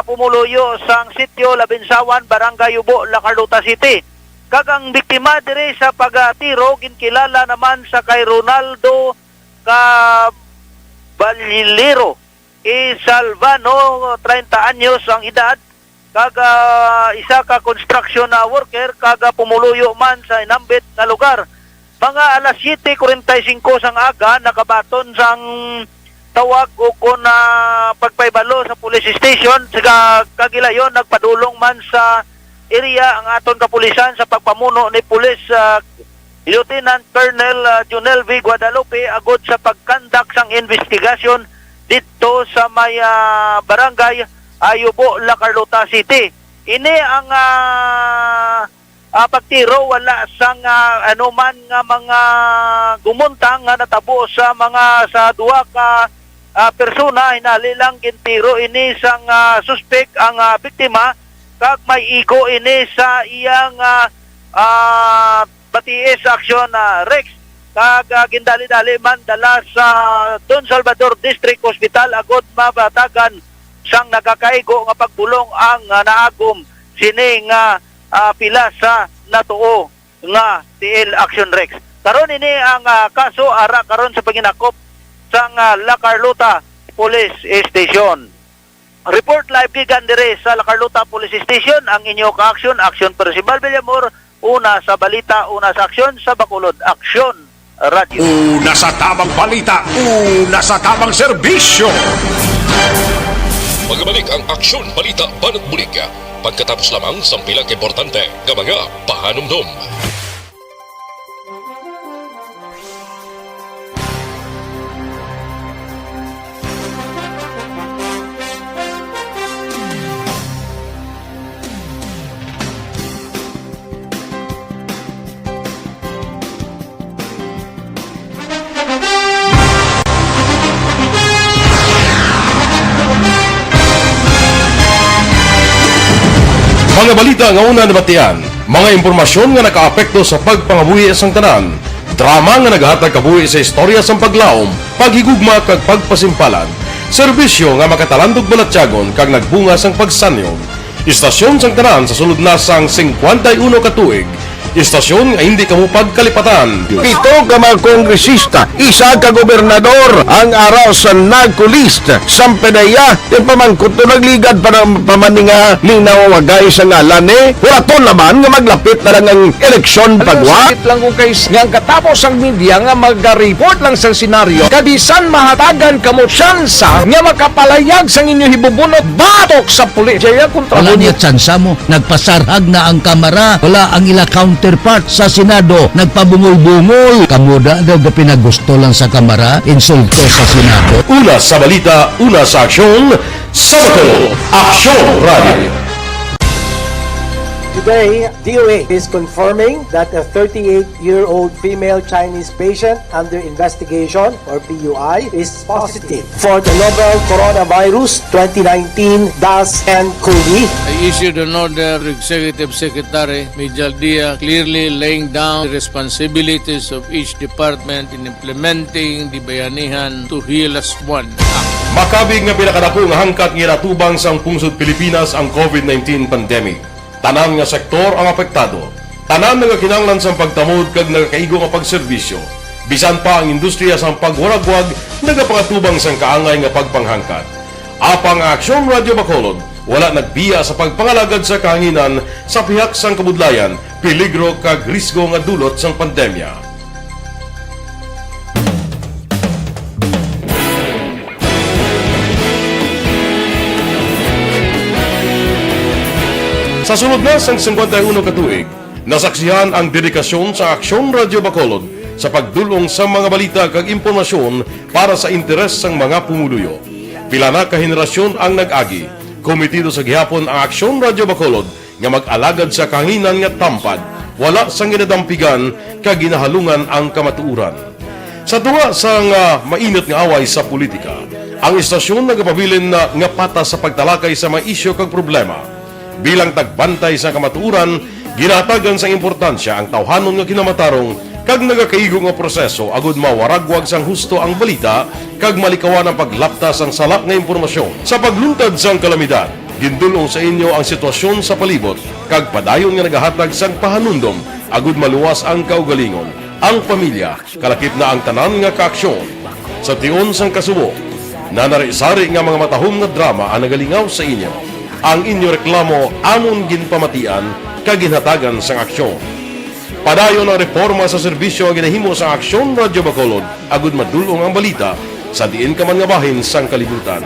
Speaker 22: pumuluyo sang sitio Labinsawan, Barangay Ubo, La Carlota City. Kag ang biktima dire sa pagtiro ginkilala naman sa kay Ronaldo Caballero Salvano, 30 anyos ang edad, kag isa ka construction worker, kag pumuluyo man sa inambit na lugar. Mga alas 7:45 sang aga nakabaton sang tawag o kon pagpaybalo sa police station. Sa kagilayon nagpadulong man sa area ang aton kapulisan sa pagpamuno ni Police Lieutenant Colonel Junel V. Guadalupe agod sa pagkandak sang investigasyon dito sa may barangay Ayubo, La Carlota City. Ini ang pagtiro wala sang anuman nga mga gumuntang nga natabo sa duha ka persona. Hinali lang gintiro ini sang suspect ang biktima, kag may iko ini sa iyang batiis aksyon Rex, kag gindali-dali man dala sa Don Salvador District Hospital agod mabatagan sang nagakaigo nga pagbulong ang naagom sini nga pila sa natuo nga TL Action Rex. Karon ini ang kaso ara karon sa paginakop sang La Carlota Police Station. Report live gikan dire sa La Carlota Police Station ang inyo ka-action, Action Percival Villamor, una sa balita, una sa aksyon sa Bacolod, Action Radio.
Speaker 5: Una sa tamang balita, una sa tamang serbisyo.
Speaker 2: Magbalik ang Aksyon Balita Banat Bulig pagkatapos lamang sa pilang importante nga mga pahanumdum.
Speaker 11: Mga balita nga una nabatian, mga impormasyon nga nakaapekto sa pagpangabuhi sang tanan, drama nga naghatag kabuhi sa istorya sang paglaom, paghigugma kag pagpasimpalan, serbisyo nga makatalandog balatyagon kag nagbunga sang pagsanyog, istasyon sang tanan sa sulod na sang 51 ka tuig, istasyon nga hindi kamupag kalipatan.
Speaker 14: 7 ka mga kongresista, 1 ka gobernador ang araw sa nagkulist sa Pedaya yung pamangkot to nagligad para pamaninga linaw wagay sa ngalan walaton naman nga maglapit na lang ang eleksyon pagwa.
Speaker 3: Sakit lang kung kayo nga katapos ang media nga mag-report lang sa senaryo kadisan mahatagan kamo tsansa nga makapalayag sang inyo hibubunot batok sa pulis.
Speaker 23: Wala niya tsansa mo, nagpasarhag na ang kamera, wala ang ila counterpart sa Senado, nagpabungol-bungol. Kamuda daw pinagusto lang sa kamera, insulto sa Senado.
Speaker 11: Una sa balita, una sa aksyon, sa Bacolod, Aksyon Radio.
Speaker 24: Today, DOA is confirming that a 38-year-old female Chinese patient under investigation, or PUI, is positive for the novel coronavirus 2019 DAS-CoV.
Speaker 25: I issued an order to Executive Secretary Mijal Dia clearly laying down the responsibilities of each department in implementing the Bayanihan to Heal as One Act.
Speaker 11: Makabig nga pinakadako nga hangkat nga natubang sang pungsod Pilipinas ang COVID-19 pandemic. Tanan nga sektor ang apektado. Tanan nga kinahanglan sang pagtamod kag nagakaigo nga pagserbisyo. Bisan pa ang industriya sang pagwaragwag nagapangatubang sang kaangay nga pagpanghangkat. Apang Aksyon Radio Bacolod wala nagbiya sa pagpangalagad sa kahanginan sa pihak sang kabudlayan, peligro kag risgo nga dulot sang pandemya. Sa sunod na sang 51 ka tuig, nasaksihan ang dedikasyon sa Aksyon Radio Bacolod sa pagdulong sa mga balita kag impormasyon para sa interes sang mga pumuluyo. Pila na ka henerasyon ang nag-agi. Komitido sa gihapon ang Aksyon Radio Bacolod nga mag-alagad sa kanginan nga tampad, wala sang ginadampigan kag ginahalungan ang kamatuuran. Sa duwa sa mainit nga away sa politika, ang istasyon nagapabilin na nga patas sa pagtalakay sa mga isyu kag problema. Bilang tagbantay sa kamatuuran, ginatagan sa importansya ang tawhanon nga kinamatarong kag nagakaigo nga proseso agud mawaragwag sang husto ang balita kag malikawan ang paglaptas ang salak nga impormasyon. Sa pagluntad sang kalamidad, gindulong sa inyo ang sitwasyon sa palibot kag padayon nga nagahatag sang pahanundom agud maluwas ang kaugalingon. Ang pamilya, kalakip na ang tanan nga kaaksyon. Sa tion sang kasubo, nanari-sari nga mga matahom nga drama ang nagalingaw sa inyo. Ang inyo reklamo amon ginpamatian kag ginhatagan sang aksyon. Padayon ang reforma sa serbisyo ang ginahimo sa Aksyon Radio Bacolod agud madulong ang balita sa diin ka man nga bahin sang kalibutan.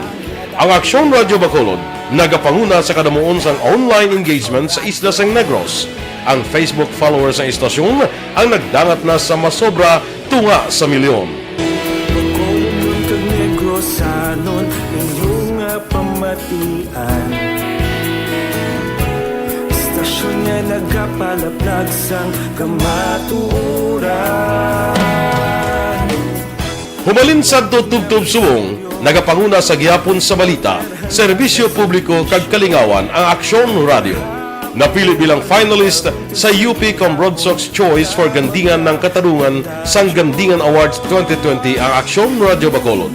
Speaker 11: Ang Aksyon Radio Bacolod nagapanguna sa kadamuon sang online engagement sa isla sang Negros. Ang Facebook followers sa istasyon ang nagdangat na sa masobra tunga sa milyon.
Speaker 21: Bacolod kag Negros sanon inyong pamatian. Istasyon nga nagapalaplag sang kamatuoran.
Speaker 11: Humalin sa tutubtub subong, nagapanguna sa gihapon sa balita, serbisyo publiko kag kalingawan ang Aksyon Radio. Napili bilang finalist sa UP Combrodsox Choice for Gandingan ng Katarungan sang Gandingan Awards 2020 ang Aksyon Radio Bacolod.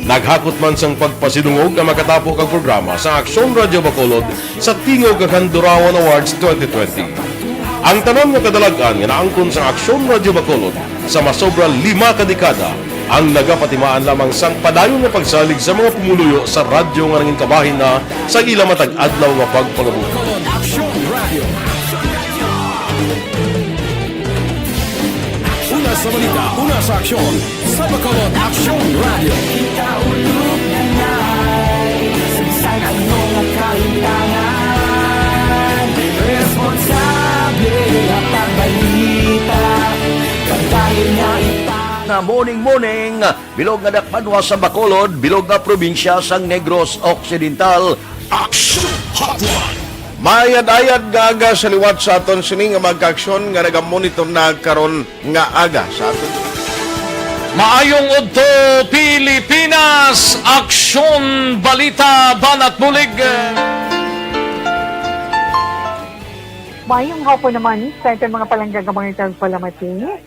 Speaker 11: Naghakot man sang pagpasidungog na makatapo kang programa sa Aksyon Radio Bacolod sa Tingog kag Handurawan Awards 2020. Ang tanon nga kadalagan nga naangkon sa Aksyon Radio Bacolod sa masobra 5 kadekada ang nagapatimaan lamang sang padayon nga pagsalig sa mga pumuluyo sa radyo nga nanging kabahin na sa ila matag-adlaw nga pagpangabuhi.
Speaker 5: Aksyon Radio. Una sa balita, una sa aksyon. Sa Bacolod, Aksyon Radio.
Speaker 21: Ikaulog na na'y Sinsan ano nga kailangan Responsable ang pagbalita Kagaya nga
Speaker 13: na morning, bilog nga dakpanwa sa Bacolod, bilog nga probinsya sang Negros Occidental.
Speaker 5: Action Hotline!
Speaker 14: Mayad-ayad nga aga sa liwat sa aton sini nga magka-aksyon nga nagamonitor na karon nga aga sa aton.
Speaker 3: Maayong udto Pilipinas, Aksyon Balita Banat Bulig.
Speaker 15: Mayong hapon naman sa itong mga palanggagamang palamati.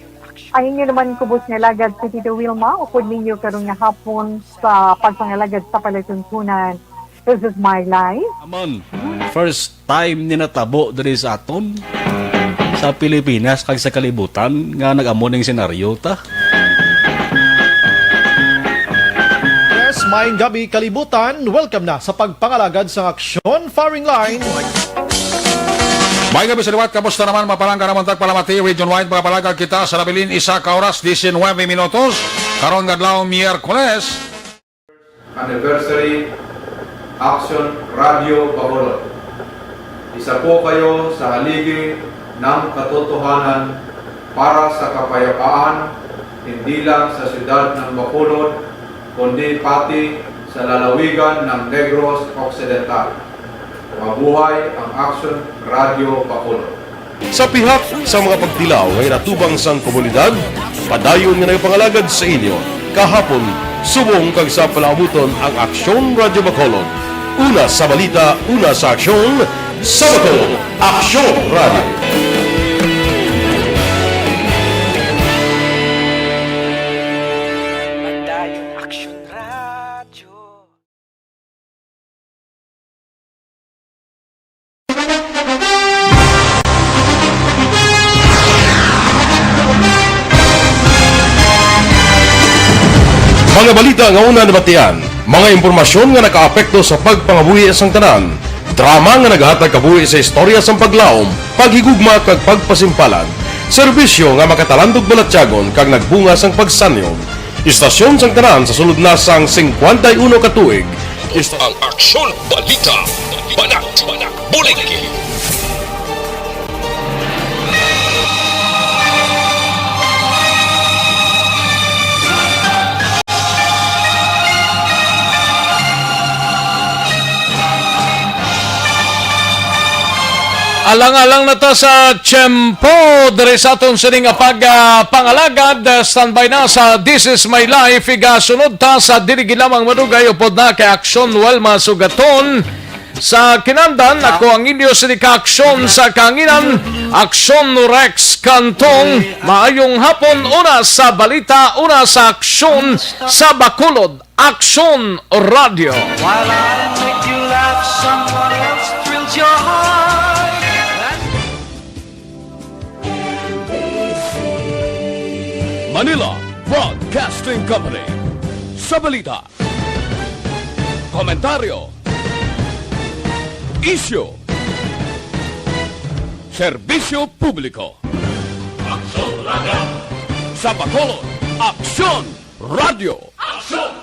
Speaker 15: Ayun nyo naman kubos nga lagad si Tito Wilma, upod ninyo karong nga hapon sa pagpangalagad sa palatuntunan. This is my life.
Speaker 16: Amon, first time ni natabo diri sa aton sa Pilipinas kag sa kalibutan nga nag-amo ning senaryo ta.
Speaker 18: Yes, maayong gabi kalibutan. Welcome na sa pagpangalagad sa Aksyon Firing Line.
Speaker 20: May gabi sa liwat, kamusta naman mapalangga naman tagpalamati, region-wide mga palagag kita sa labilin isa ka oras, 19 minutos, karon gadlaw Miyerkules.
Speaker 26: Anniversary Aksyon Radio Bacolod. Isa po kayo sa haligi ng katotohanan para sa kapayapaan, hindi lang sa siyudad ng Bacolod, kundi pati sa lalawigan ng Negros Occidental. Mabuhay ang Aksyon Radio Bacolod.
Speaker 11: Sa pihak sa mga pagtilaw ngay natubang sang komunidad, padayon nga nagpangalagad sa inyo. Kahapon, subong kag sa palabuton ang Aksyon Radio Bacolod. Una sa balita, una sa aksyon, sa Bacolod, Aksyon Radio. Mga balita nga una nabatian, mga impormasyon nga nakaapekto sa pagpangabuhi sang tanan, drama nga naghatag kabuhi sa istorya sang paglaom, paghigugma kag pagpasimpalan, serbisyo nga makatalandog balatyagon kag nagbunga sang pagsanyog, istasyon sang tanan sa sulod na sang 51 ka tuig.
Speaker 2: Ang Aksyon Balita, Banat, Bulig.
Speaker 3: Alang-alang na ta sa tiyempo diri sa aton sining pangalagad. Standby na sa This Is My Life. Sunod ta sa dili lamang madugay upod na kay Aksyon Welma Sugaton. Sa kinandan, ako ang inyo sinika Aksyon sa kanginan, Aksyon Rex Kantong. Maayong hapon, una sa balita, una sa aksyon sa Bacolod, Aksyon Radio.
Speaker 21: While I make you laugh, someone else thrills your heart.
Speaker 1: Manila Broadcasting Company. Sa balita, komentaryo, isyu, serbisyo publiko. Aksyon Radio. Sa Bacolod, Aksyon Radio. Aksyon